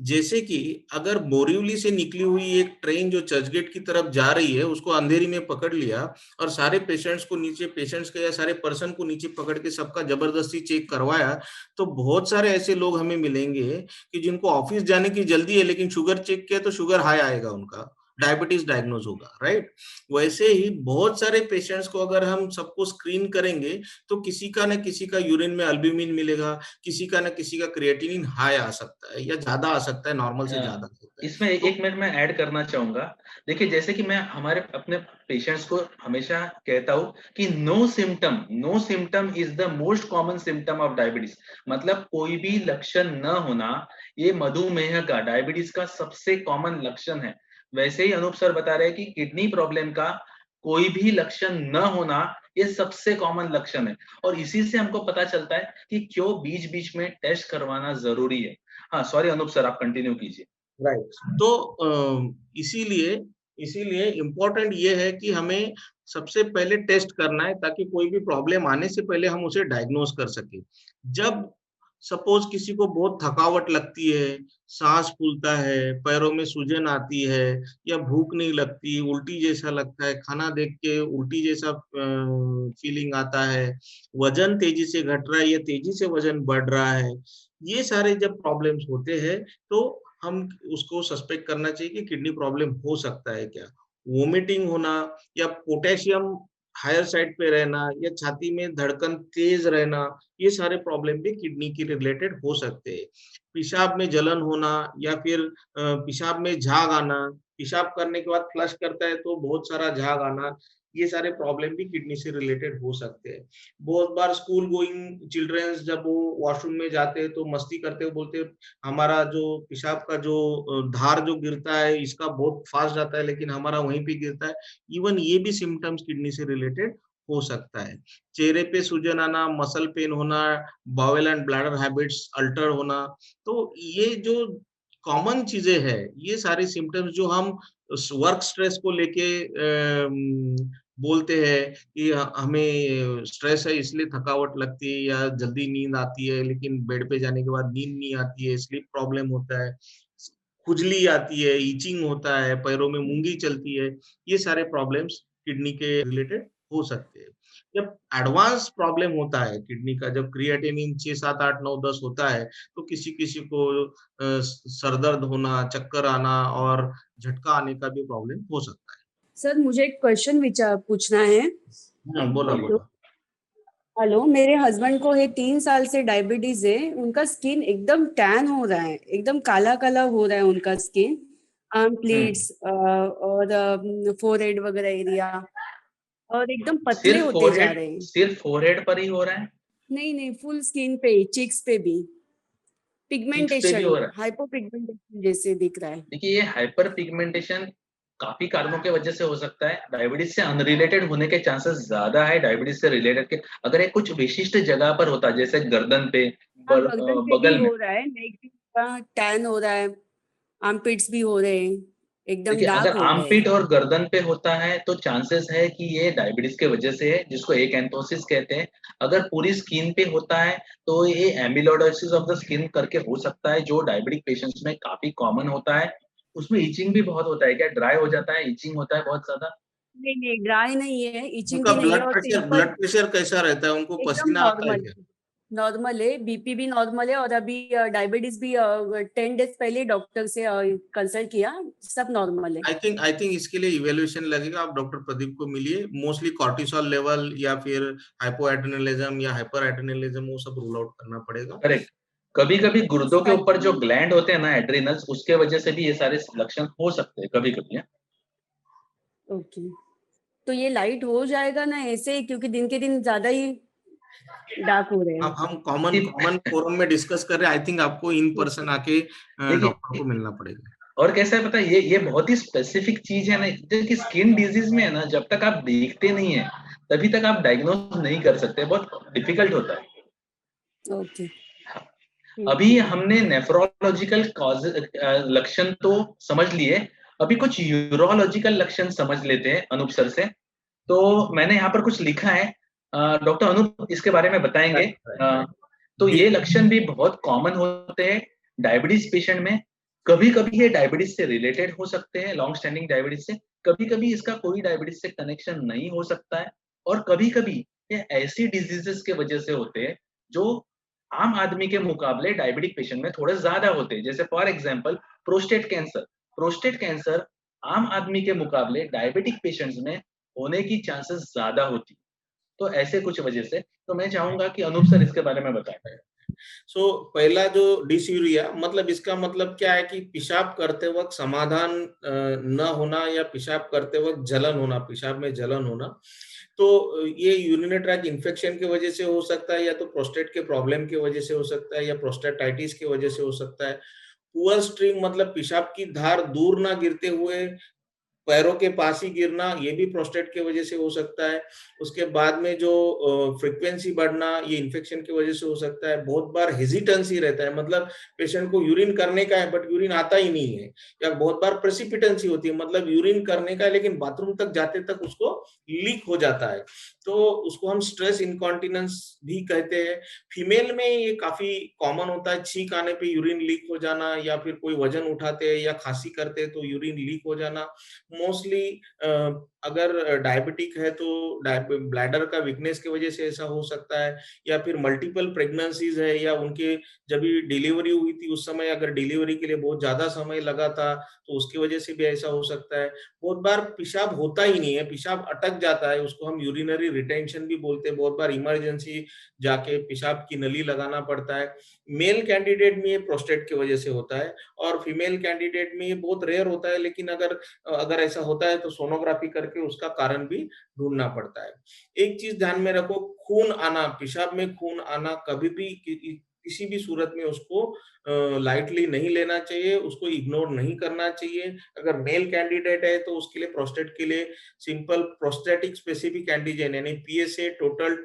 जैसे कि अगर बोरिवली से निकली हुई एक ट्रेन जो चर्चगेट की तरफ जा रही है, उसको अंधेरी में पकड़ लिया और सारे पेशेंट्स के या सारे पर्सन को नीचे पकड़ के सबका जबरदस्ती चेक करवाया, तो बहुत सारे ऐसे लोग हमें मिलेंगे कि जिनको ऑफिस जाने की जल्दी है, लेकिन शुगर चेक किया तो शुगर हाई आएगा, उनका डायबिटीज डायग्नोज होगा, राइट। वैसे ही बहुत सारे पेशेंट्स को अगर हम सबको स्क्रीन करेंगे तो किसी का न किसी का यूरिन में अल्ब्यूमिन मिलेगा, किसी का न किसी का क्रिएटिनिन हाई आ सकता है या ज्यादा आ सकता है, नॉर्मल से ज्यादा आ सकता है। इसमें एक मिनट में ऐड करना चाहूंगा। देखिए, जैसे कि मैं हमारे अपने पेशेंट्स को हमेशा कहता हूँ कि no symptom is the most common symptom of diabetes. मतलब कोई भी लक्षण न होना ये मधुमेह का, डायबिटीज का सबसे कॉमन लक्षण है। वैसे ही अनूप सर बता रहे हैं कि किडनी प्रॉब्लम का कोई भी लक्षण न होना ये सबसे कॉमन लक्षण है, और इसी से हमको पता चलता है कि क्यों बीच बीच में टेस्ट करवाना जरूरी है। हाँ, सॉरी अनूप सर, आप कंटिन्यू कीजिए। राइट। तो इसीलिए इम्पोर्टेंट ये है कि हमें सबसे पहले टेस्ट करना है, ताकि कोई भी प्रॉब्लम आने से पहले हम उसे डायग्नोज कर सके। जब सपोज किसी को बहुत थकावट लगती है, सांस फूलता है, पैरों में सूजन आती है, या भूख नहीं लगती, उल्टी जैसा लगता है, खाना देख के उल्टी जैसा फीलिंग आता है, वजन तेजी से घट रहा है या तेजी से वजन बढ़ रहा है, ये सारे जब प्रॉब्लम्स होते हैं तो हम उसको सस्पेक्ट करना चाहिए कि किडनी प्रॉब्लम हो सकता है क्या। वोमिटिंग होना या पोटेशियम हायर साइड पे रहना या छाती में धड़कन तेज रहना, ये सारे प्रॉब्लम भी किडनी के रिलेटेड हो सकते हैं। पेशाब में जलन होना या फिर पेशाब में झाग आना, पेशाब करने के बाद फ्लश करता है तो बहुत सारा झाग आना, ये सारे प्रॉब्लम भी किडनी से रिलेटेड हो सकते हैं। बहुत बार स्कूल गोइंग चिल्ड्रंस जब वो वॉशरूम में जाते हैं तो मस्ती करते हुए बोलते हैं, हमारा जो पेशाब का जो धार जो गिरता है इसका बहुत फास्ट जाता है, लेकिन हमारा वहीं पे गिरता है। इवन ये भी सिम्टम्स किडनी से रिलेटेड हो सकता है। चेहरे पे सूजन आना, मसल पेन होना, bowel and bladder habits alter होना, तो ये जो कॉमन चीजें हैं, ये सारे सिम्टम्स जो हम वर्क स्ट्रेस को लेके बोलते हैं कि हमें स्ट्रेस है इसलिए थकावट लगती है या जल्दी नींद आती है, लेकिन बेड पे जाने के बाद नींद नहीं आती है, स्लीप प्रॉब्लम होता है, खुजली आती है, ईचिंग होता है, पैरों में मूंगी चलती है, ये सारे प्रॉब्लम्स किडनी के रिलेटेड हो सकते हैं। जब एडवांस प्रॉब्लम होता है किडनी का, जब क्रिएटिनिन 6, 7, 8, 9, 10 होता है, तो किसी को सरदर्द होना, चक्कर आना और झटका आने का भी प्रॉब्लम हो सकता है। सर, मुझे एक क्वेश्चन पूछना है। बोला। हेलो, मेरे हस्बैंड को है 3 साल से डायबिटीज है। उनका स्किन एकदम टैन हो रहा है, एकदम काला काला हो रहा है उनका स्किन, आर्म प्लीट्स और फोरहेड वगैरह एरिया, और एकदम पतले होते जा रहे हैं। सिर्फ फोरहेड पर ही हो रहा है? नहीं, फुल स्किन पे, चिक्स पे भी पिगमेंटेशन, हाइपोपिगमेंटेशन जैसे दिख रहा है। देखिए, ये हाइपर पिगमेंटेशन काफी कारणों के वजह से हो सकता है। डायबिटीज से अनरिलेटेड होने के चांसेस ज्यादा है। डायबिटीज से रिलेटेड के अगर एक कुछ विशिष्ट जगह पर होता है, जैसे गर्दन पे, बगल में हो रहा है, नेक का टैन हो रहा है, आर्मपिट्स भी हो रहे हैं, एकदम डार्क अगर आर्मपिट और गर्दन पे होता है तो चांसेस है कि ये डायबिटीज के वजह से है, जिसको एकैंथोसिस कहते हैं। अगर पूरी स्किन पे होता है तो ये एमिलोइडोसिस ऑफ द स्किन करके हो सकता है, जो डायबिटिक पेशेंट्स में काफी कॉमन होता है। उसमें इचिंग भी बहुत होता है। क्या ड्राई हो जाता है, इचिंग होता है बहुत ज्यादा? नहीं, ड्राई नहीं है, इचिंग उनका भी नहीं है। और ब्लड प्रेशर कैसा रहता है? उनको पसीना आता है क्या? नॉर्मल है, बीपी भी नॉर्मल है, और अभी डायबिटीज भी 10 डेज पहले डॉक्टर से कंसल्ट किया, सब नॉर्मल है। आई थिंक इसके लिए इवैल्यूएशन लगेगा। आप डॉक्टर प्रदीप को मिलिए। मोस्टली कॉर्टिसोल लेवल या फिर हाइपोएड्रेनलिज्म या हाइपरएड्रेनलिज्म, वो सब रूल आउट करना पड़ेगा। करेक्ट। कभी-कभी गुर्दों के ऊपर जो ग्लैंड होते हैं ना, एड्रिनल्स, उसके वजह से भी ये सारे लक्षण हो सकते हैं कभी-कभी। ओके, तो ये लाइट हो जाएगा ना ऐसे, क्योंकि दिन के दिन ज्यादा ही डार्क हो रहे हैं। अब हम कॉमन फोरम में डिस्कस कर रहे हैं। आई थिंक आपको इन पर्सन आके डॉक्टर को मिलना पड़ेगा। और कैसा है पता है, ये बहुत ही स्पेसिफिक चीज है ना, कि स्किन डिजीज में है ना, जब तक आप देखते नहीं है तभी तक आप डायग्नोज नहीं कर सकते, बहुत डिफिकल्ट होता है। ओके, अभी हमने नेफ्रोलॉजिकल कॉज लक्षण तो समझ लिए, अभी कुछ यूरोलॉजिकल लक्षण समझ लेते हैं अनूप सर से। तो मैंने यहाँ पर कुछ लिखा है, डॉक्टर अनूप इसके बारे में बताएंगे। तो ये लक्षण भी बहुत कॉमन होते हैं डायबिटीज पेशेंट में। कभी कभी ये डायबिटीज से रिलेटेड हो सकते हैं, लॉन्ग स्टैंडिंग डायबिटीज से, कभी कभी इसका कोई डायबिटीज से कनेक्शन नहीं हो सकता है, और कभी कभी ये ऐसी डिजीजेस के वजह से होते हैं जो आम आदमी के मुकाबले डायबिटिक पेशेंट में थोड़े ज्यादा होते हैं। जैसे for example prostate cancer. Prostate cancer आम आदमी के मुकाबले डायबिटिक पेशेंट्स में होने की चांसेस ज्यादा होती। तो ऐसे कुछ वजह से, तो मैं चाहूंगा कि अनूप सर इसके बारे में बताएं। पहला जो डिसयूरिया, मतलब इसका मतलब क्या है कि पेशाब करते वक्त समाधान न होना या पेशाब करते वक्त जलन होना, पेशाब में जलन होना, तो ये यूरिनरी ट्रैक्ट इन्फेक्शन की वजह से हो सकता है, या तो प्रोस्टेट के प्रॉब्लम की वजह से हो सकता है, या प्रोस्टेटाइटिस की वजह से हो सकता है। पुअर स्ट्रीम मतलब पेशाब की धार दूर ना गिरते हुए पैरों के पास ही गिरना, ये भी प्रोस्टेट की वजह से हो सकता है। उसके बाद में जो फ्रीक्वेंसी बढ़ना, ये इन्फेक्शन की वजह से हो सकता है। बहुत बार हेजिटेंसी रहता है, मतलब पेशेंट को यूरिन करने का है बट यूरिन आता ही नहीं है, या बहुत बार प्रेसिपिटेंसी होती है, मतलब यूरिन करने का है लेकिन बाथरूम तक जाते तक उसको लीक हो जाता है, तो उसको हम स्ट्रेस इनकॉन्टिनेंस भी कहते हैं। फीमेल में ये काफी कॉमन होता है, छींक आने पे यूरिन लीक हो जाना, या फिर कोई वजन उठाते हैं या खांसी करते हैं तो यूरिन लीक हो जाना। मोस्टली अगर डायबिटिक है तो ब्लैडर का वीकनेस की वजह से ऐसा हो सकता है, या फिर मल्टीपल प्रेगनेंसीज है, या उनके जब डिलीवरी हुई थी उस समय अगर डिलीवरी के लिए बहुत ज्यादा समय लगा था तो उसकी वजह से भी ऐसा हो सकता है। बहुत बार पेशाब होता ही नहीं है, पेशाब अटक जाता है, उसको हम यूरिनरी रिटेंशन भी बोलते हैं। बहुत बार इमरजेंसी जाके पेशाब की नली लगाना पड़ता है। मेल कैंडिडेट में ये प्रोस्टेट की वजह से होता है, और फीमेल कैंडिडेट में ये बहुत रेयर होता है, लेकिन अगर ऐसा होता है तो सोनोग्राफी करके उसका कारण भी ढूंढना पड़ता है। एक चीज ध्यान में रखो, खून आना, पेशाब में खून आना कभी भी किसी भी सूरत में उसको लाइटली नहीं लेना चाहिए, उसको इग्नोर नहीं करना चाहिए। अगर मेल कैंडिडेट है तो उसके लिए प्रोस्टेट के लिए सिंपल प्रोस्टेटिक स्पेसिफिक एंटीजन यानी PSA total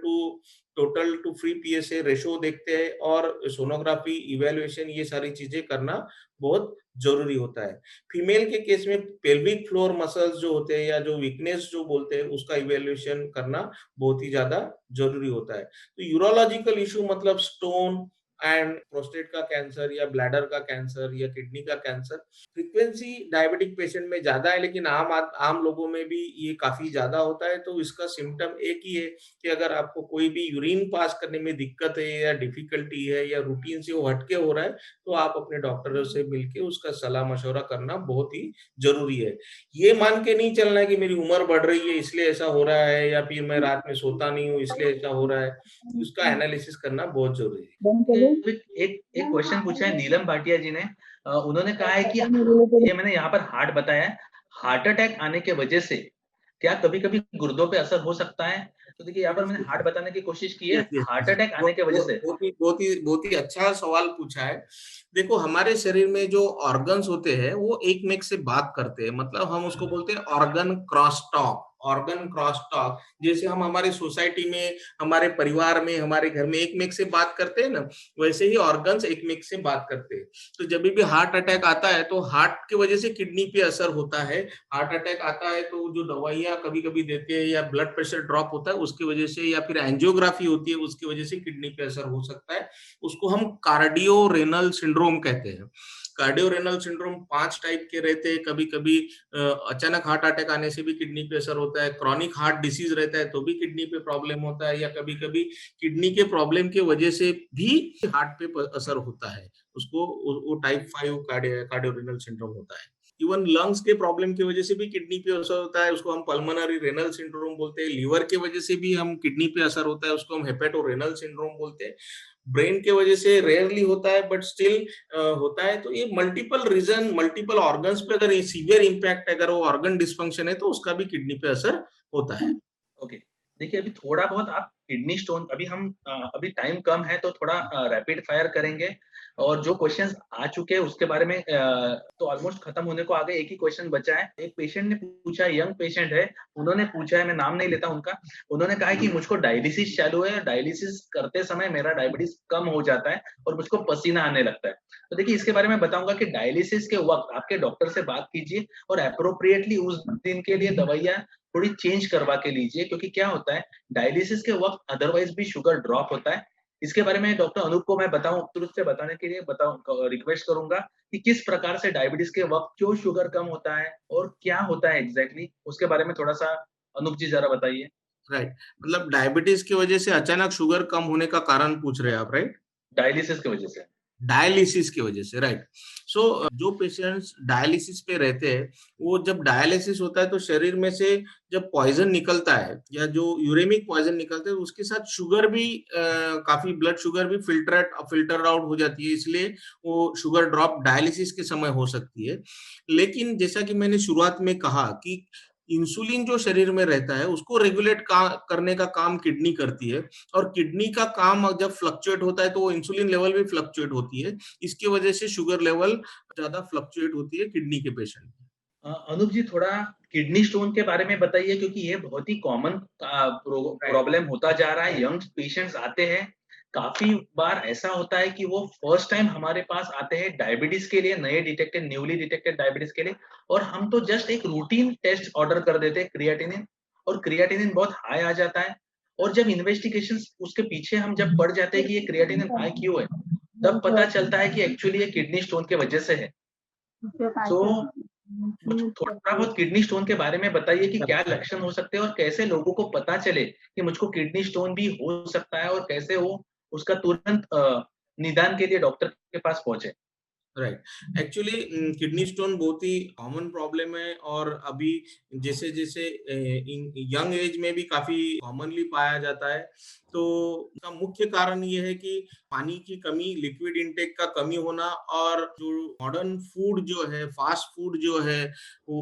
two free PSA ratio देखते हैं, और सोनोग्राफी इवैल्यूएशन ये सारी चीजें करना बहुत जरूरी होता है। फीमेल के केस में पेल्विक फ्लोर मसल्स जो होते हैं या जो वीकनेस जो बोलते हैं उसका इवैल्यूएशन करना बहुत ही ज्यादा जरूरी होता है। तो यूरोलॉजिकल इशू मतलब स्टोन एंड प्रोस्टेट का कैंसर या ब्लैडर का कैंसर या किडनी का कैंसर फ्रीक्वेंसी डायबिटिक पेशेंट में ज्यादा है, लेकिन आम लोगों में भी ये काफी ज्यादा होता है। तो इसका सिम्टम एक ही है कि अगर आपको कोई भी यूरिन पास करने में दिक्कत है या डिफिकल्टी है या रूटीन से वो हटके हो रहा है, तो आप अपने डॉक्टर से मिलके उसका सलाह मशवरा करना बहुत ही जरूरी है। ये मान के नहीं चलना है कि मेरी उम्र बढ़ रही है इसलिए ऐसा हो रहा है, या फिर मैं रात में सोता नहीं हूँ इसलिए ऐसा हो रहा है। उसका एनालिसिस करना बहुत जरूरी है। एक क्वेश्चन पूछा है नीलम भाटिया जी ने। उन्होंने कहा है कि ये मैंने यहाँ पर हार्ट बताया है, हार्ट अटैक आने के वजह से क्या कभी कभी गुर्दों पे असर हो सकता है? तो देखिए यहाँ पर मैंने हार्ट बताने की कोशिश की है, हार्ट अटैक आने के वजह से। बहुत ही अच्छा सवाल पूछा है। देखो, हमारे शरीर में जो ऑर्गन्स होते हैं वो एक में एक से बात करते हैं, मतलब हम उसको बोलते हैं ऑर्गन क्रॉस टॉक। जैसे हम हमारे सोसाइटी में, हमारे परिवार में, हमारे घर में एक में एक से बात करते हैं ना, वैसे ही ऑर्गन्स एक में एक से बात करते हैं। तो जब भी हार्ट अटैक आता है तो हार्ट की वजह से किडनी पे असर होता है। हार्ट अटैक आता है तो जो दवाइयां कभी कभी देते हैं या ब्लड प्रेशर ड्रॉप होता है उसकी वजह से, या फिर एंजियोग्राफी होती है उसकी वजह से किडनी पे असर हो सकता है। उसको हम कार्डियो रेनल सिंड्रोम कहते हैं। कार्डियो रेनल सिंड्रोम 5 टाइप के रहते हैं। कभी कभी अचानक हार्ट अटैक आने से भी किडनी पे असर होता है, क्रॉनिक हार्ट डिसीज रहता है तो भी किडनी पे प्रॉब्लम होता है, या कभी कभी किडनी के प्रॉब्लम के वजह से भी हार्ट पे असर होता है। उसको वो टाइप 5 कार्डियो रेनल सिंड्रोम होता है। इवन लंग्स के प्रॉब्लम की वजह से भी किडनी पे असर होता है, उसको हम पल्मोनरी रेनल सिंड्रोम बोलते हैं। लीवर के वजह से भी हम किडनी पे असर होता है, उसको हम हेपेटो रेनल सिंड्रोम बोलते हैं। ब्रेन के वजह से रेयरली होता है बट स्टिल होता है। तो ये मल्टीपल रीजन, मल्टीपल ऑर्गन्स पे अगर ये सीवियर इम्पैक्ट, अगर वो ऑर्गन डिस्फंक्शन है तो उसका भी किडनी पे असर होता है। ओके, देखिए अभी थोड़ा बहुत आप किडनी स्टोन, अभी टाइम कम है तो थोड़ा रैपिड फायर करेंगे, और जो क्वेश्चंस आ चुके हैं उसके बारे में तो ऑलमोस्ट खत्म होने को आ गए। एक ही क्वेश्चन बचा है। एक पेशेंट ने पूछा, यंग पेशेंट है, उन्होंने पूछा है, मैं नाम नहीं लेता उनका, उन्होंने कहा है कि मुझको डायलिसिस चालू है, डायलिसिस करते समय मेरा डायबिटीज कम हो जाता है और मुझको पसीना आने लगता है। तो देखिए इसके बारे में बताऊंगा कि डायलिसिस के वक्त आपके डॉक्टर से बात कीजिए और अप्रोप्रिएटली उस दिन के लिए दवाइयां थोड़ी चेंज करवा के लीजिए, क्योंकि क्या होता है डायलिसिस के वक्त अदरवाइज भी शुगर ड्रॉप होता है, इसके बारे में डॉक्टर अनूप को मैं तुरंत से बताने के लिए रिक्वेस्ट करूंगा कि किस प्रकार से डायबिटीज के वक्त क्यों शुगर कम होता है और क्या होता है एग्जैक्टली, उसके बारे में थोड़ा सा अनूप जी जरा बताइए। राइट, मतलब डायबिटीज की वजह से अचानक शुगर कम होने का कारण पूछ रहे हैं आप, राइट? डायलिसिस की वजह से। डायलिसिस की वजह से, राइट। सो जो पेशेंट्स डायलिसिस पे रहते हैं, वो जब डायलिसिस होता है तो शरीर में से जब पॉइजन निकलता है या जो यूरेमिक पॉइजन निकलता है, उसके साथ शुगर भी काफी ब्लड शुगर भी फिल्टर आउट हो जाती है, इसलिए वो शुगर ड्रॉप डायलिसिस के समय हो सकती है। लेकिन जैसा कि मैंने शुरुआत में कहा कि इंसुलिन जो शरीर में रहता है उसको रेगुलेट करने का काम किडनी करती है, और किडनी का काम जब फ्लक्चुएट होता है तो वो इंसुलिन लेवल भी फ्लक्चुएट होती है, इसकी वजह से शुगर लेवल ज्यादा फ्लक्चुएट होती है किडनी के पेशेंट में। अनूप जी थोड़ा किडनी स्टोन के बारे में बताइए, क्योंकि ये बहुत ही कॉमन प्रॉब्लम होता जा रहा है। यंग पेशेंट्स आते हैं, काफी बार ऐसा होता है कि वो फर्स्ट टाइम हमारे पास आते हैं डायबिटीज के लिए, न्यूली डिटेक्टेड डायबिटीज के लिए, और हम तो जस्ट एक रूटीन टेस्ट ऑर्डर कर देते हैं क्रिएटिनिन, और क्रिएटिनिन बहुत हाई आ जाता है। और जब इन्वेस्टिगेशन उसके पीछे हम जब पढ़ जाते हैं कि ये क्रिएटिनिन हाई क्यों है, तब पता चलता है कि एक्चुअली ये किडनी स्टोन के वजह से है। तो थोड़ा बहुत किडनी स्टोन के बारे में बताइए कि क्या लक्षण हो सकते हैं और कैसे लोगों को पता चले कि मुझको किडनी स्टोन भी हो सकता है, और कैसे वो उसका तुरंत निदान के लिए डॉक्टर के पास पहुंचे। राइट, एक्चुअली किडनी स्टोन बहुत ही कॉमन प्रॉब्लम है, और अभी जैसे जैसे यंग एज में भी काफी कॉमनली पाया जाता है। तो इसका मुख्य कारण ये है कि पानी की कमी, लिक्विड इंटेक का कमी होना, और जो मॉडर्न फूड जो है, फास्ट फूड जो है, वो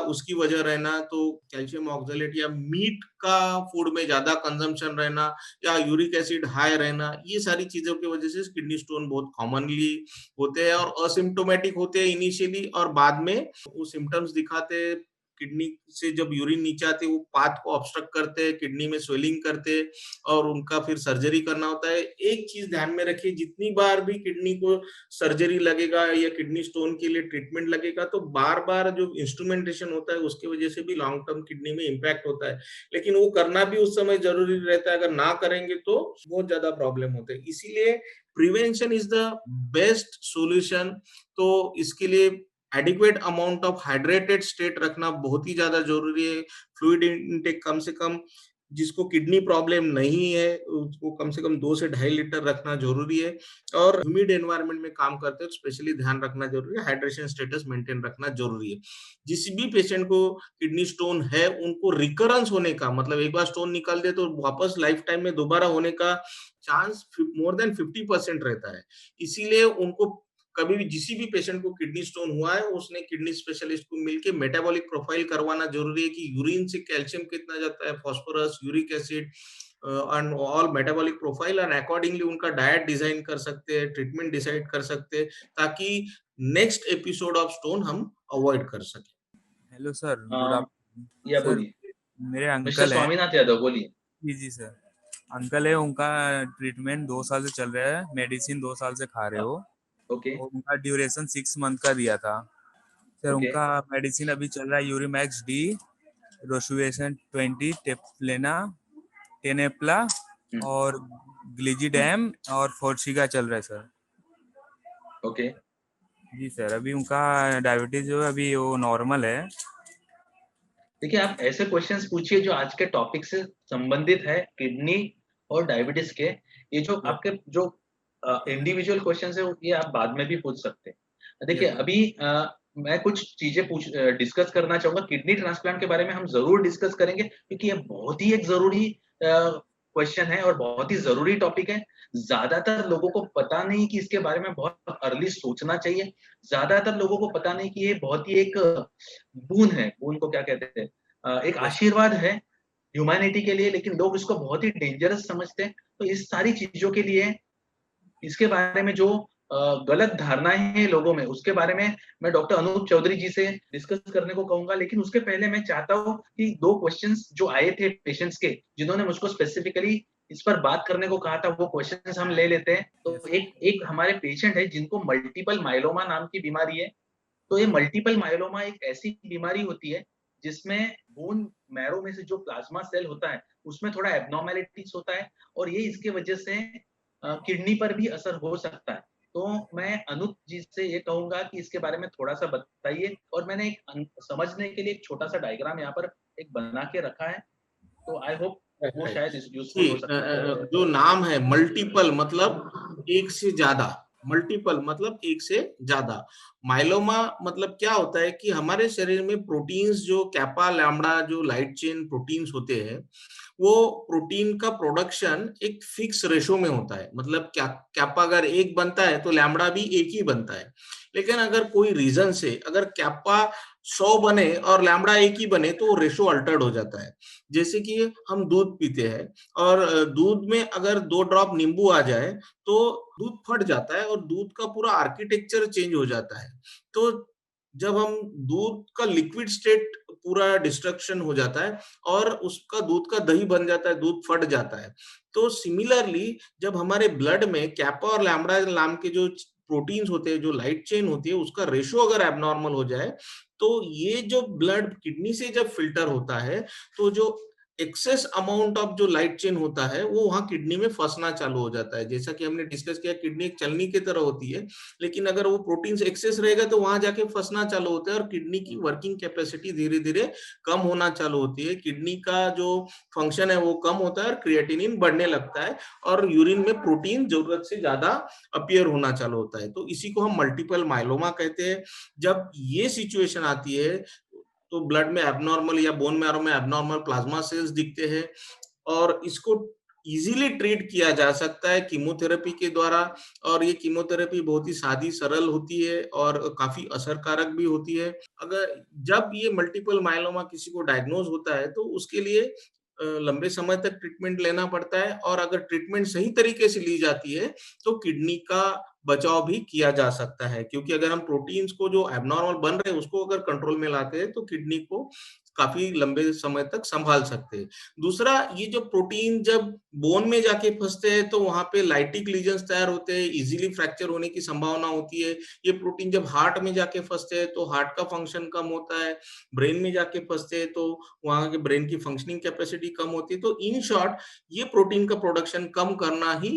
उसकी वजह रहना। तो कैल्शियम ऑक्सलेट या मीट का फूड में ज्यादा कंजम्पशन रहना, या यूरिक एसिड हाई रहना, ये सारी चीजों की वजह से किडनी स्टोन बहुत कॉमनली होते हैं, और असिम्प्टोमेटिक होते हैं इनिशियली, और बाद में वो सिम्टम्स दिखाते हैं। किडनी से जब यूरिन नीचे आती है, वो पाथ को ऑब्स्ट्रक्ट करते हैं, किडनी में स्वेलिंग करते हैं, और उनका फिर सर्जरी करना होता है। एक चीज ध्यान में रखिए, जितनी बार भी किडनी को सर्जरी लगेगा या किडनी स्टोन के लिए ट्रीटमेंट लगेगा, तो बार बार जो इंस्ट्रूमेंटेशन होता है उसकी वजह से भी लॉन्ग टर्म किडनी में इम्पैक्ट होता है। लेकिन वो करना भी उस समय जरूरी रहता है, अगर ना करेंगे तो बहुत ज्यादा प्रॉब्लम होते हैं। इसीलिए prevention is the best solution. तो इसके लिए adequate amount of hydrated state रखना बहुत ही ज्यादा जरूरी है। फ्लूइड इनटेक कम से कम, जिसको किडनी प्रॉब्लम नहीं है उसको कम से कम 2 से 2.5 लीटर रखना जरूरी है। और ह्यूमिड एनवायरनमेंट में काम करते हैं, स्पेशली ध्यान रखना जरूरी है, हाइड्रेशन स्टेटस मेंटेन रखना जरूरी है। जिस भी पेशेंट को किडनी स्टोन है, उनको रिकरेंस होने का, मतलब एक बार स्टोन निकल दे तो वापस लाइफ टाइम में दोबारा होने का चांस मोर देन 50% रहता है। इसीलिए उनको कभी भी, किसी भी पेशेंट को किडनी स्टोन हुआ है, उसने किडनी स्पेशलिस्ट को मिलके मेटाबॉलिक प्रोफाइल करवाना जरूरी है कि यूरिन से कैल्शियम कितना जाता है, phosphorus, uric acid and all metabolic profile, and accordingly उनका डाइट डिजाइन कर सकते हैं, ट्रीटमेंट डिसाइड कर सकते हैं, ताकि नेक्स्ट एपिसोड ऑफ स्टोन हम अवॉइड कर सके। Hello sir, good afternoon. या सर, बोलिए। मेरे मिस्टर अंकल हैं। स्वामीनाथ यादव, बोलिए। जी सर, अंकल है, उनका ट्रीटमेंट 2 साल से चल रहा है, मेडिसिन 2 साल से खा रहे हो, ओके और उनका ड्यूरेशन 6 मंथ का दिया था सर। ओके उनका मेडिसिन अभी चल रहा है यूरिमैक्स डी, रोशुएसन 20, टेप्लेना, टेनेप्ला, और ग्लिजिडैम और फोर्शिगा चल रहा है सर। ओके जी सर, अभी उनका डायबिटीज जो है अभी वो नॉर्मल है। देखिए, आप ऐसे क्वेश्चंस पूछिए जो आज के टॉपिक से संबंधित है, किडनी और डायबिटीज के। ये जो आपके जो इंडिविजुअल क्वेश्चंस है, ये आप बाद में भी पूछ सकते हैं। देखिए, अभी मैं कुछ चीजें डिस्कस करना चाहूंगा। किडनी ट्रांसप्लांट के बारे में हम जरूर डिस्कस करेंगे, क्योंकि ये बहुत ही एक जरूरी क्वेश्चन है और बहुत ही जरूरी टॉपिक है। ज्यादातर लोगों को पता नहीं कि इसके बारे में बहुत अर्ली सोचना चाहिए। ज्यादातर लोगों को पता नहीं कि ये बहुत ही एक बून है, बून को क्या कहते हैं, एक आशीर्वाद है ह्यूमैनिटी के लिए, लेकिन लोग इसको बहुत ही डेंजरस समझते हैं। तो इस सारी चीजों के लिए, इसके बारे में जो गलत धारणाएं हैं लोगों में, उसके बारे में मैं डॉक्टर अनूप चौधरी जी से डिस्कस करने को कहूंगा। लेकिन उसके पहले मैं चाहता हूँ कि 2 क्वेश्चंस जो आए थे पेशेंट्स के, जिन्होंने मुझको स्पेसिफिकली इस पर बात करने को कहा था, वो क्वेश्चंस हम ले लेते हैं। तो एक हमारे पेशेंट है जिनको मल्टीपल माइलोमा नाम की बीमारी है। तो ये मल्टीपल माइलोमा एक ऐसी बीमारी होती है जिसमें बोन मैरो में से जो प्लाज्मा सेल होता है, उसमें थोड़ा एब्नॉर्मेलिटीज होता है, और ये इसके वजह से किडनी पर भी असर हो सकता है। तो मैं अनूप जी से ये कहूंगा कि इसके बारे में थोड़ा सा बताइए, और मैंने एक समझने के लिए एक छोटा सा डायग्राम यहाँ पर एक बना के रखा है, तो आई होप वो शायद यूजफुल हो सकता है। जो नाम है मल्टीपल मतलब एक से ज्यादा, मल्टीपल मतलब एक से ज्यादा। माइलोमा मतलब क्या होता है कि हमारे शरीर में प्रोटीन्स जो कैपा लैम्बडा जो लाइट चेन प्रोटीन्स होते हैं, वो प्रोटीन का प्रोडक्शन एक फिक्स रेशो में होता है। मतलब क्या कैपा अगर एक बनता है तो लैम्बडा भी एक ही बनता है। लेकिन अगर कोई रीजन से अगर कैपा 100 बने और लैम्बडा एक ही बने तो रेशो अल्टर्ड हो जाता है। जैसे कि हम दूध पीते हैं और दूध में अगर 2 ड्रॉप नींबू आ जाए तो दूध फट जाता है और दूध का पूरा आर्किटेक्चर चेंज हो जाता है। तो जब हम दूध का लिक्विड स्टेट पूरा डिस्ट्रक्शन हो जाता है और उसका दूध का दही बन जाता है, दूध फट जाता है। तो सिमिलरली जब हमारे ब्लड में कैपा और लैम्बडा नाम के जो प्रोटीन्स होते हैं, जो लाइट चेन होती है, उसका रेशो अगर एबनॉर्मल हो जाए तो ये जो ब्लड किडनी से जब फिल्टर होता है तो जो एक्सेस अमाउंट ऑफ जो लाइट चेन होता है वो वहां किडनी में फंसना चालू हो जाता है। जैसा कि हमने डिस्कस किया, किडनी एक चलनी की तरह होती है, लेकिन अगर वो प्रोटीन एक्सेस रहेगा तो वहां जाके फंसना चालू होता है और किडनी की वर्किंग कैपेसिटी धीरे धीरे कम होना चालू होती है। किडनी का जो फंक्शन है वो कम होता है और क्रिएटिनिन बढ़ने लगता है और यूरिन में प्रोटीन जरूरत से ज्यादा अपीयर होना चालू होता है। तो इसी को हम मल्टीपल माइलोमा कहते हैं। जब ये सिचुएशन आती है तो ब्लड में एबनॉर्मल या बोन मैरो में एबनॉर्मल प्लाज्मा सेल्स दिखते हैं और इसको इजीली ट्रीट किया जा सकता है कीमोथेरेपी के द्वारा। और ये कीमोथेरेपी बहुत ही सादी सरल होती है और काफी असरकारक भी होती है। अगर जब ये मल्टीपल माइलोमा किसी को डायग्नोज होता है तो उसके लिए लंबे समय तक ट्रीटमेंट लेना पड़ता है और अगर ट्रीटमेंट सही तरीके से ली जाती है तो किडनी का बचाव भी किया जा सकता है। क्योंकि अगर हम प्रोटीन्स को जो एबनॉर्मल बन रहे हैं उसको अगर कंट्रोल में लाते हैं तो किडनी को काफी लंबे समय तक संभाल सकते हैं। दूसरा, ये जो प्रोटीन जब बोन में जाके फंसते हैं तो वहां पे लाइटिक लीजन्स तैयार होते हैं, इजीली फ्रैक्चर होने की संभावना होती है। ये प्रोटीन जब हार्ट में जाके फंसते हैं तो हार्ट का फंक्शन कम होता है, ब्रेन में जाके फंसते हैं तो वहां के ब्रेन की फंक्शनिंग कैपेसिटी कम होती है। तो इन शॉर्ट ये प्रोटीन का प्रोडक्शन कम करना ही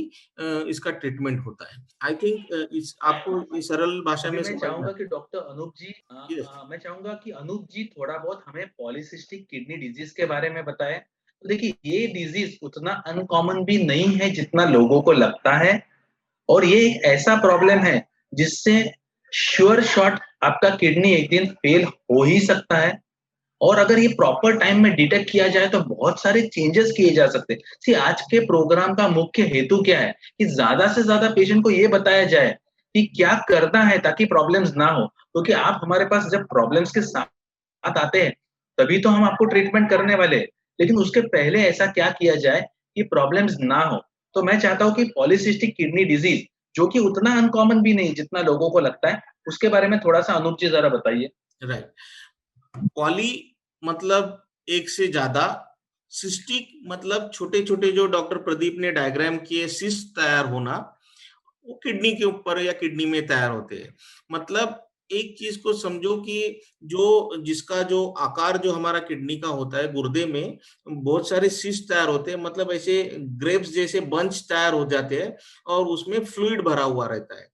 इसका ट्रीटमेंट होता है। आई थिंक इस आपको इस सरल भाषा में मैं चाहूंगा कि डॉक्टर अनूप जी Yes. मैं चाहूंगा कि अनूप जी थोड़ा बहुत हमें पॉलीसिस्टिक किडनी डिजीज के बारे में बताएं। तो देखिए, ये डिजीज उतना अनकॉमन भी नहीं है जितना लोगों को लगता है, और ये एक ऐसा प्रॉब्लम है जिससे श्योर शॉट आपका किडनी एक दिन फेल हो ही सकता है। और अगर ये प्रॉपर टाइम में डिटेक्ट किया जाए तो बहुत सारे चेंजेस किए जा सकते हैं। सी, आज के प्रोग्राम का मुख्य हेतु क्या है कि ज्यादा से ज्यादा पेशेंट को ये बताया जाए कि क्या करना है ताकि प्रॉब्लम्स ना हो। क्योंकि आप हमारे पास जब प्रॉब्लम्स के साथ आते हैं तभी तो हम आपको ट्रीटमेंट करने वाले हैं, लेकिन उसके पहले ऐसा क्या किया जाए कि प्रॉब्लम्स ना हो। तो मैं चाहता हूँ कि पॉलीसिस्टिक किडनी डिजीज, जो कि उतना अनकॉमन भी नहीं जितना लोगों को लगता है, उसके बारे में थोड़ा सा अनूप जी जरा बताइए। राइट। पॉली मतलब एक से ज्यादा, सिस्टिक मतलब छोटे छोटे जो डॉक्टर प्रदीप ने डायग्राम किए सिस्ट तैयार होना, वो किडनी के ऊपर या किडनी में तैयार होते हैं। मतलब एक चीज को समझो कि जिसका जो आकार जो हमारा किडनी का होता है, गुर्दे में बहुत सारे सिस्ट तैयार होते हैं। मतलब ऐसे ग्रेप्स जैसे बंच तैयार हो जाते हैं और उसमें फ्लूइड भरा हुआ रहता है।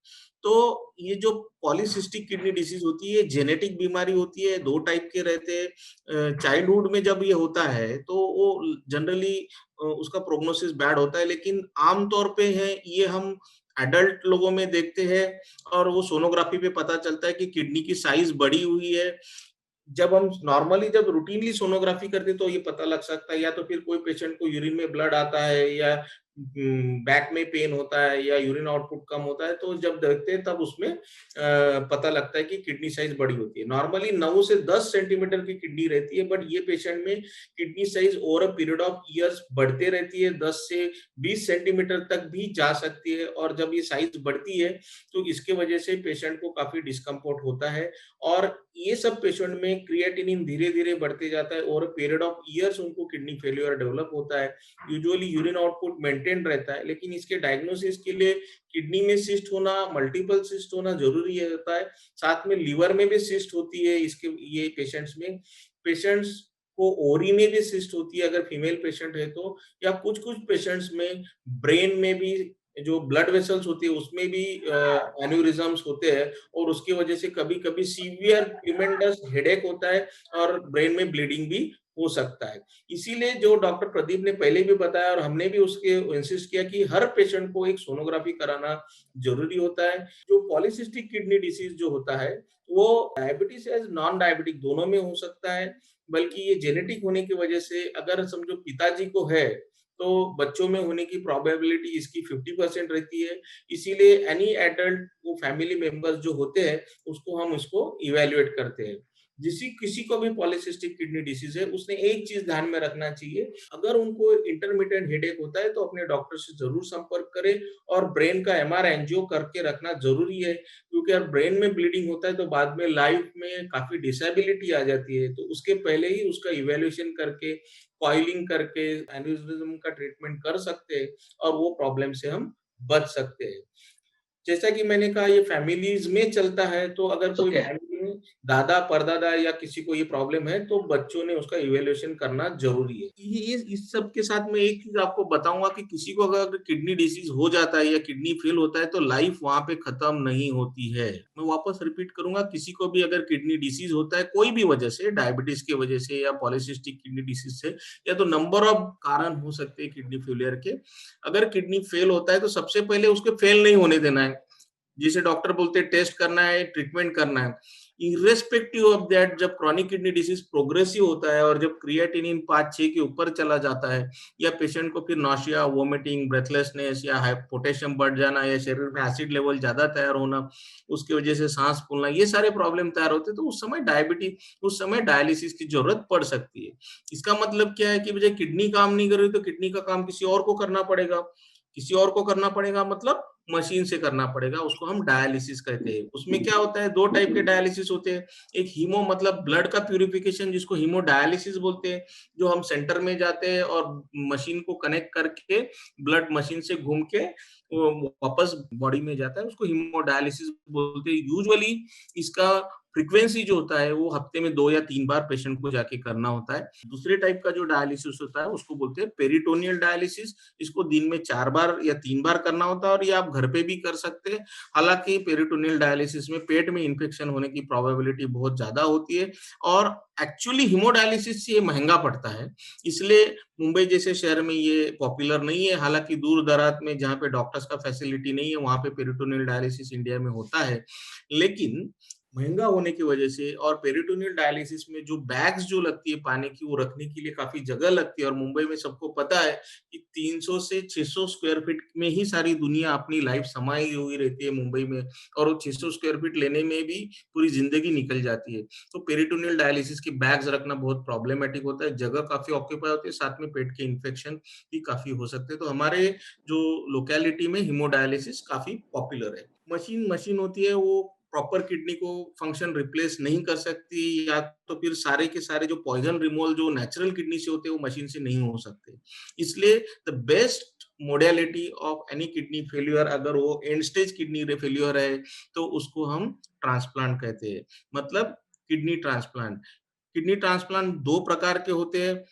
तो ये जो पॉलीसिस्टिक किडनी डिसीज होती है, जेनेटिक बीमारी होती है, 2 टाइप के रहते हैं। चाइल्डहुड में जब ये होता है तो वो जनरली उसका प्रोग्नोसिस बैड होता है, लेकिन आमतौर पे है ये हम एडल्ट लोगों में देखते हैं और वो सोनोग्राफी पे पता चलता है कि किडनी की साइज बढ़ी हुई है। जब हम नॉर्मली जब रूटीनली सोनोग्राफी करते तो ये पता लग सकता है, या तो फिर कोई पेशेंट को यूरिन में ब्लड आता है या बैक में पेन होता है या यूरिन आउटपुट कम होता है, तो जब देखते हैं तब उसमें पता लगता है कि किडनी साइज बड़ी होती है। नॉर्मली 9 से 10 सेंटीमीटर की किडनी रहती है, बट ये पेशेंट में kidney size over a period of years बढ़ते रहती है, 10 से 20 सेंटीमीटर तक भी जा सकती है। और जब ये साइज बढ़ती है तो इसके वजह से पेशेंट को काफी डिस्कम्फर्ट होता है और ये सब पेशेंट में क्रिएटिनिन धीरे धीरे बढ़ते जाता है। Over a period of years उनको किडनी फेल्योर डेवलप होता है। यूजुअली यूरिन आउटपुट मेंटेन रहता है, लेकिन इसके डायग्नोसिस के लिए किडनी में सिस्ट होना, मल्टीपल सिस्ट होना जरूरी होता है। साथ में लीवर में भी सिस्ट होती है इसके ये पेशेंट्स में। पेशेंट्स को ओरी में भी सिस्ट होती है अगर फीमेल पेशेंट है तो, या कुछ कुछ पेशेंट्स में ब्रेन में भी जो ब्लड वेसल्स होती है उसमें भी एन्यूरिज्म्स होते हैं और उसकी वजह से कभी-कभी सीवियर ट्यूमेंडस हेडेक होता है और ब्रेन में ब्लीडिंग भी हो सकता है। इसीलिए जो डॉक्टर प्रदीप ने पहले भी बताया और हमने भी उसके इंसिस्ट किया कि हर पेशेंट को एक सोनोग्राफी कराना जरूरी होता है। जो पॉलीसिस्टिक किडनी डिसीज जो होता है वो डायबिटीज एज नॉन डायबिटिक दोनों में हो सकता है, बल्कि ये जेनेटिक होने की वजह से अगर समझो पिताजी को है तो बच्चों में होने की प्रोबेबिलिटी इसकी 50% रहती है। इसीलिए एनी एडल्ट वो फैमिली मेंबर्स जो होते हैं उसको हम इसको इवेल्युएट करते हैं। किसी को भी पॉलीसिस्टिक किडनी डिसीज है उसने एक चीज ध्यान में रखना चाहिए, अगर उनको इंटरमिटेंट हेडेक होता है तो अपने डॉक्टर से जरूर संपर्क करें और ब्रेन का एमआर एंजियो करके रखना जरूरी है, क्योंकि अगर ब्रेन में ब्लीडिंग होता है तो बाद में लाइफ में काफी डिसेबिलिटी आ जाती है। तो उसके पहले ही उसका इवेल्युएशन करके कॉइलिंग करके एन्यूरिज्म का ट्रीटमेंट कर सकते हैं और वो प्रॉब्लम से हम बच सकते हैं। जैसा कि मैंने कहा ये फैमिलीज में चलता है, तो अगर कोई Okay. फैमिली में दादा परदादा या किसी को ये प्रॉब्लम है तो बच्चों ने उसका इवेल्युएशन करना जरूरी है। ये इस सब के साथ में एक चीज आपको बताऊंगा कि किसी को अगर किडनी डिसीज हो जाता है या किडनी फेल होता है तो लाइफ वहां पे खत्म नहीं होती है। मैं वापस रिपीट करूंगा, किसी को भी अगर किडनी डिसीज होता है कोई भी वजह से, डायबिटीज की वजह से या पॉलीसिस्टिक किडनी डिसीज से, या तो नंबर ऑफ कारण हो सकते हैं किडनी फेलियर के, अगर किडनी फेल होता है तो सबसे पहले उसके फेल नहीं होने देना है, जिसे डॉक्टर बोलते हैं टेस्ट करना है, ट्रीटमेंट करना है। इर्रेस्पेक्टिव ऑफ दैट, जब क्रॉनिक किडनी डिसीज प्रोग्रेसिव होता है और जब क्रिएटिनिन 5-6 के ऊपर चला जाता है या पेशेंट को फिर नॉशिया, वोमिटिंग, ब्रेथलेसनेस या पोटेशियम बढ़ जाना या शरीर में एसिड लेवल ज्यादा तैयार होना, उसकी वजह से सांस फूलना, ये सारे प्रॉब्लम तैयार होते हैं, तो उस समय उस समय डायलिसिस की जरूरत पड़ सकती है। इसका मतलब क्या है कि मुझे किडनी काम नहीं कर रही तो किडनी का काम किसी और को करना पड़ेगा। किसी और को करना पड़ेगा मतलब मशीन से करना पड़ेगा, उसको हम डायलिसिस कहते हैं। उसमें क्या होता है, 2 टाइप के डायलिसिस होते हैं। एक हीमो मतलब ब्लड का प्यूरिफिकेशन जिसको हीमोडायलिसिस बोलते हैं, जो हम सेंटर में जाते हैं और मशीन को कनेक्ट करके ब्लड मशीन से घूम के वापस बॉडी में जाता है, उसको हीमोडायलिसिस बोलते हैं। यूजुअली इसका फ्रीक्वेंसी जो होता है वो हफ्ते में 2 या 3 बार पेशेंट को जाके करना होता है। दूसरे टाइप का जो डायलिसिस होता है उसको बोलते हैं पेरिटोनियल डायलिसिस। इसको दिन में 4 बार या 3 बार करना होता है और ये आप घर पे भी कर सकते हैं। हालांकि पेरिटोनियल डायलिसिस में पेट में इन्फेक्शन होने की प्रोबेबिलिटी बहुत ज्यादा होती है और एक्चुअली हीमोडायलिसिस से ये महंगा पड़ता है, इसलिए मुंबई जैसे शहर में ये पॉपुलर नहीं है। हालांकि दूर दराज में जहाँ पे डॉक्टर्स का फैसिलिटी नहीं है वहां पे पेरिटोनियल डायलिसिस इंडिया में होता है, लेकिन महंगा होने की वजह से और पेरिटोनियल डायलिसिस में जो बैग्स जो लगती है पानी की वो रखने के लिए काफी जगह लगती है। और मुंबई में सबको पता है कि 300 से 600 स्क्वायर फीट में ही सारी दुनिया अपनी लाइफ समाई हुई रहती है मुंबई में, और वो 600 स्क्वायर फीट लेने में भी पूरी जिंदगी निकल जाती है। तो पेरिटोनियल डायलिसिस की बैग्स रखना बहुत प्रॉब्लमेटिक होता है, जगह काफी ऑक्यूपाई होती है, साथ में पेट के इन्फेक्शन भी काफी हो सकते हैं। तो हमारे जो लोकेलिटी में हीमोडायलिसिस काफी पॉपुलर है। मशीन होती है वो प्रॉपर किडनी को फंक्शन रिप्लेस नहीं कर सकती, या तो फिर सारे के सारे जो पॉइजन रिमूवल जो नेचुरल किडनी से होते हैं वो मशीन से नहीं हो सकते। इसलिए the best modality of any kidney failure, अगर वो एंड स्टेज किडनी फेल्यूर है तो उसको हम ट्रांसप्लांट कहते हैं, मतलब किडनी ट्रांसप्लांट। किडनी ट्रांसप्लांट 2 प्रकार के होते हैं।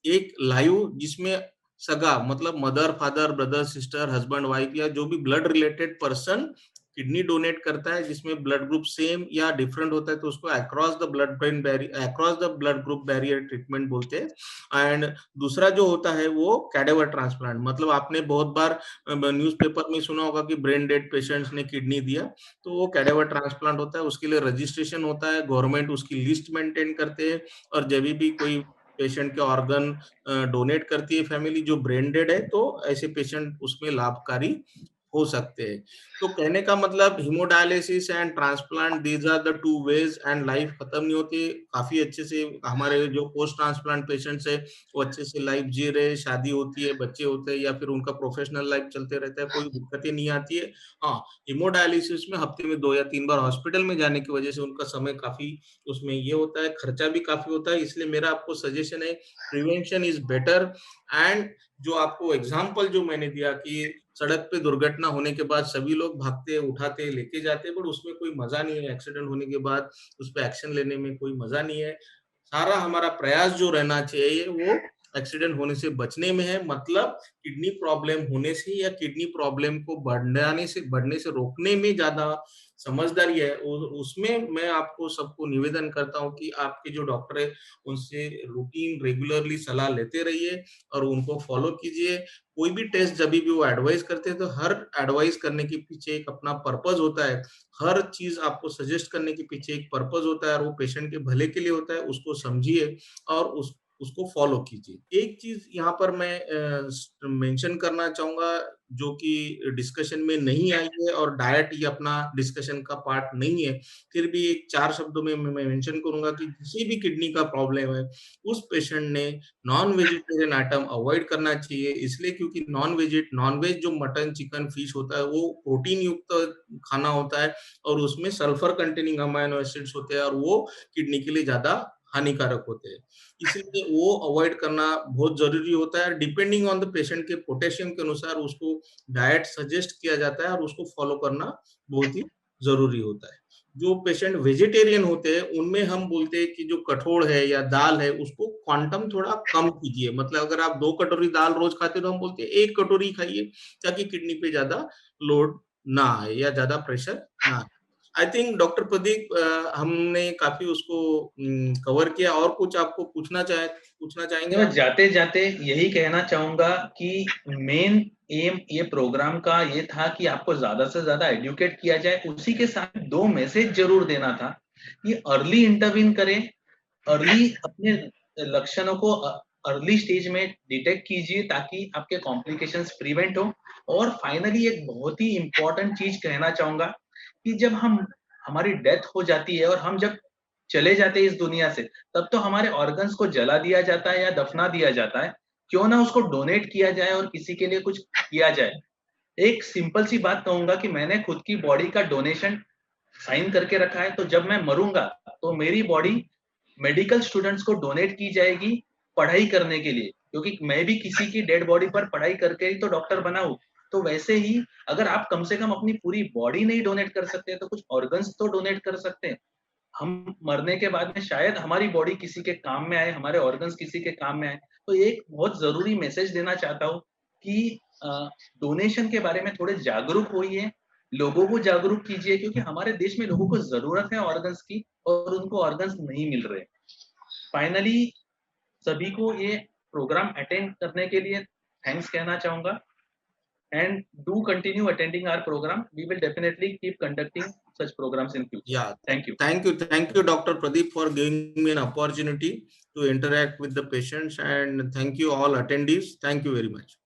एक लाइव जिसमें सगा मतलब mother, father, brother, sister, husband, wife या जो भी blood related person kidney donate करता है, जिसमें ब्लड ग्रुप सेम या डिफरेंट होता है तो उसको across the blood group barrier treatment बोलते हैं। एंड दूसरा जो होता है वो कैडेवर ट्रांसप्लांट, मतलब आपने बहुत बार न्यूज़पेपर में सुना होगा कि ब्रेन डेड पेशेंट्स ने किडनी दिया, तो वो कैडेवर ट्रांसप्लांट होता है। उसके लिए रजिस्ट्रेशन होता है, गवर्नमेंट उसकी लिस्ट मेंटेन करते हैं, और जब भी कोई पेशेंट के ऑर्गन डोनेट करती है फैमिली जो ब्रेन डेड है, तो ऐसे पेशेंट उसमें लाभकारी हो सकते हैं। तो कहने का मतलब haemodialysis and transplant, these are the 2 ways, and life खत्म नहीं होती। काफी अच्छे से हमारे जो पोस्ट ट्रांसप्लांट पेशेंट्स है वो अच्छे से लाइफ जी रहे, शादी होती है, बच्चे होते हैं, या फिर उनका प्रोफेशनल लाइफ चलते रहता है, कोई दिक्कतें नहीं आती है। हाँ, हीमोडायलिसिस में हफ्ते में 2 या 3 बार हॉस्पिटल में जाने की वजह से उनका समय काफी उसमें ये होता है, खर्चा भी काफी होता है। इसलिए मेरा आपको सजेशन है, प्रिवेंशन इज बेटर। एंड जो आपको एग्जाम्पल जो मैंने दिया कि सड़क पे दुर्घटना होने के बाद सभी लोग भागते, उठाते, लेके जाते, बट उसमें कोई मजा नहीं है। एक्सीडेंट होने के बाद उस पर एक्शन लेने में कोई मजा नहीं है। सारा हमारा प्रयास जो रहना चाहिए वो एक्सीडेंट होने से बचने में है, मतलब किडनी प्रॉब्लम होने से या किडनी प्रॉब्लम को बढ़ने से रोकने में ज्यादा समझदारी है। उसमें मैं आपको सबको निवेदन करता हूं कि आपके जो डॉक्टर है उनसे रूटीन रेगुलरली सलाह लेते रहिए और उनको फॉलो कीजिए। कोई भी टेस्ट जब भी वो एडवाइस करते हैं तो हर एडवाइस करने के पीछे एक अपना पर्पस होता है, हर चीज आपको सजेस्ट करने के पीछे एक पर्पस होता है और वो पेशेंट के भले के लिए होता है। उसको समझिए और उसको फॉलो कीजिए। एक चीज यहाँ पर मैं मेंशन करना चाहूंगा जो कि डिस्कशन में नहीं आई है और डाइट ये अपना डिस्कशन का पार्ट नहीं है, फिर भी एक 4 शब्दों में मैं मेंशन करूंगा कि किसी भी किडनी का प्रॉब्लम है उस पेशेंट ने नॉन वेजिटेरियन आइटम अवॉइड करना चाहिए, इसलिए क्योंकि नॉनवेज जो मटन चिकन फिश होता है वो प्रोटीन युक्त खाना होता है और उसमें सल्फर कंटेनिंग अमाइनो एसिड्स होते हैं और वो किडनी के लिए ज्यादा हानिकारक होते हैं, इसलिए वो अवॉइड करना बहुत जरूरी होता है। डिपेंडिंग ऑन द पेशेंट के पोटेशियम के अनुसार उसको डाइट सजेस्ट किया जाता है और उसको फॉलो करना बहुत ही जरूरी होता है। जो पेशेंट वेजिटेरियन होते हैं उनमें हम बोलते हैं कि जो कठोल है या दाल है उसको क्वांटम थोड़ा कम कीजिए, मतलब अगर आप 2 कटोरी दाल रोज खाते हैं तो हम बोलते हैं 1 कटोरी खाइए ताकि किडनी पे ज्यादा लोड ना आए या ज्यादा प्रेशर ना आए। आई थिंक डॉक्टर प्रदीप हमने काफी उसको कवर किया, और कुछ आपको पूछना चाहेंगे मैं आप? जाते जाते यही कहना चाहूंगा कि मेन एम ये प्रोग्राम का ये था कि आपको ज्यादा से ज्यादा एडुकेट किया जाए, उसी के साथ 2 मैसेज जरूर देना था कि अर्ली इंटरवीन करें, अर्ली अपने लक्षणों को अर्ली स्टेज में डिटेक्ट कीजिए ताकि आपके कॉम्प्लिकेशंस प्रिवेंट हो। और फाइनली एक बहुत ही इंपॉर्टेंट चीज कहना चाहूंगा कि जब हमारी डेथ हो जाती है और हम जब चले जाते हैं इस दुनिया से, तब तो हमारे ऑर्गन्स को जला दिया जाता है या दफना दिया जाता है, क्यों ना उसको डोनेट किया जाए और किसी के लिए कुछ किया जाए। एक सिंपल सी बात कहूंगा कि मैंने खुद की बॉडी का डोनेशन साइन करके रखा है, तो जब मैं मरूंगा तो मेरी बॉडी मेडिकल स्टूडेंट्स को डोनेट की जाएगी पढ़ाई करने के लिए, क्योंकि मैं भी किसी की डेड बॉडी पर पढ़ाई करके ही तो डॉक्टर बना हूं। तो वैसे ही अगर आप कम से कम अपनी पूरी बॉडी नहीं डोनेट कर सकते तो कुछ ऑर्गन्स तो डोनेट कर सकते हैं। हम मरने के बाद में शायद हमारी बॉडी किसी के काम में आए, हमारे ऑर्गन्स किसी के काम में आए। तो एक बहुत जरूरी मैसेज देना चाहता हूँ कि डोनेशन के बारे में थोड़े जागरूक होइए, लोगों को जागरूक कीजिए, क्योंकि हमारे देश में लोगों को जरूरत है ऑर्गन्स की और उनको ऑर्गन्स नहीं मिल रहे। फाइनली सभी को ये प्रोग्राम अटेंड करने के लिए थैंक्स कहना चाहूंगा, and do continue attending our program. We will definitely keep conducting such programs in future. Yeah, thank you. Thank you, Dr. Pradeep, for giving me an opportunity to interact with the patients, and thank you all attendees. Thank you very much.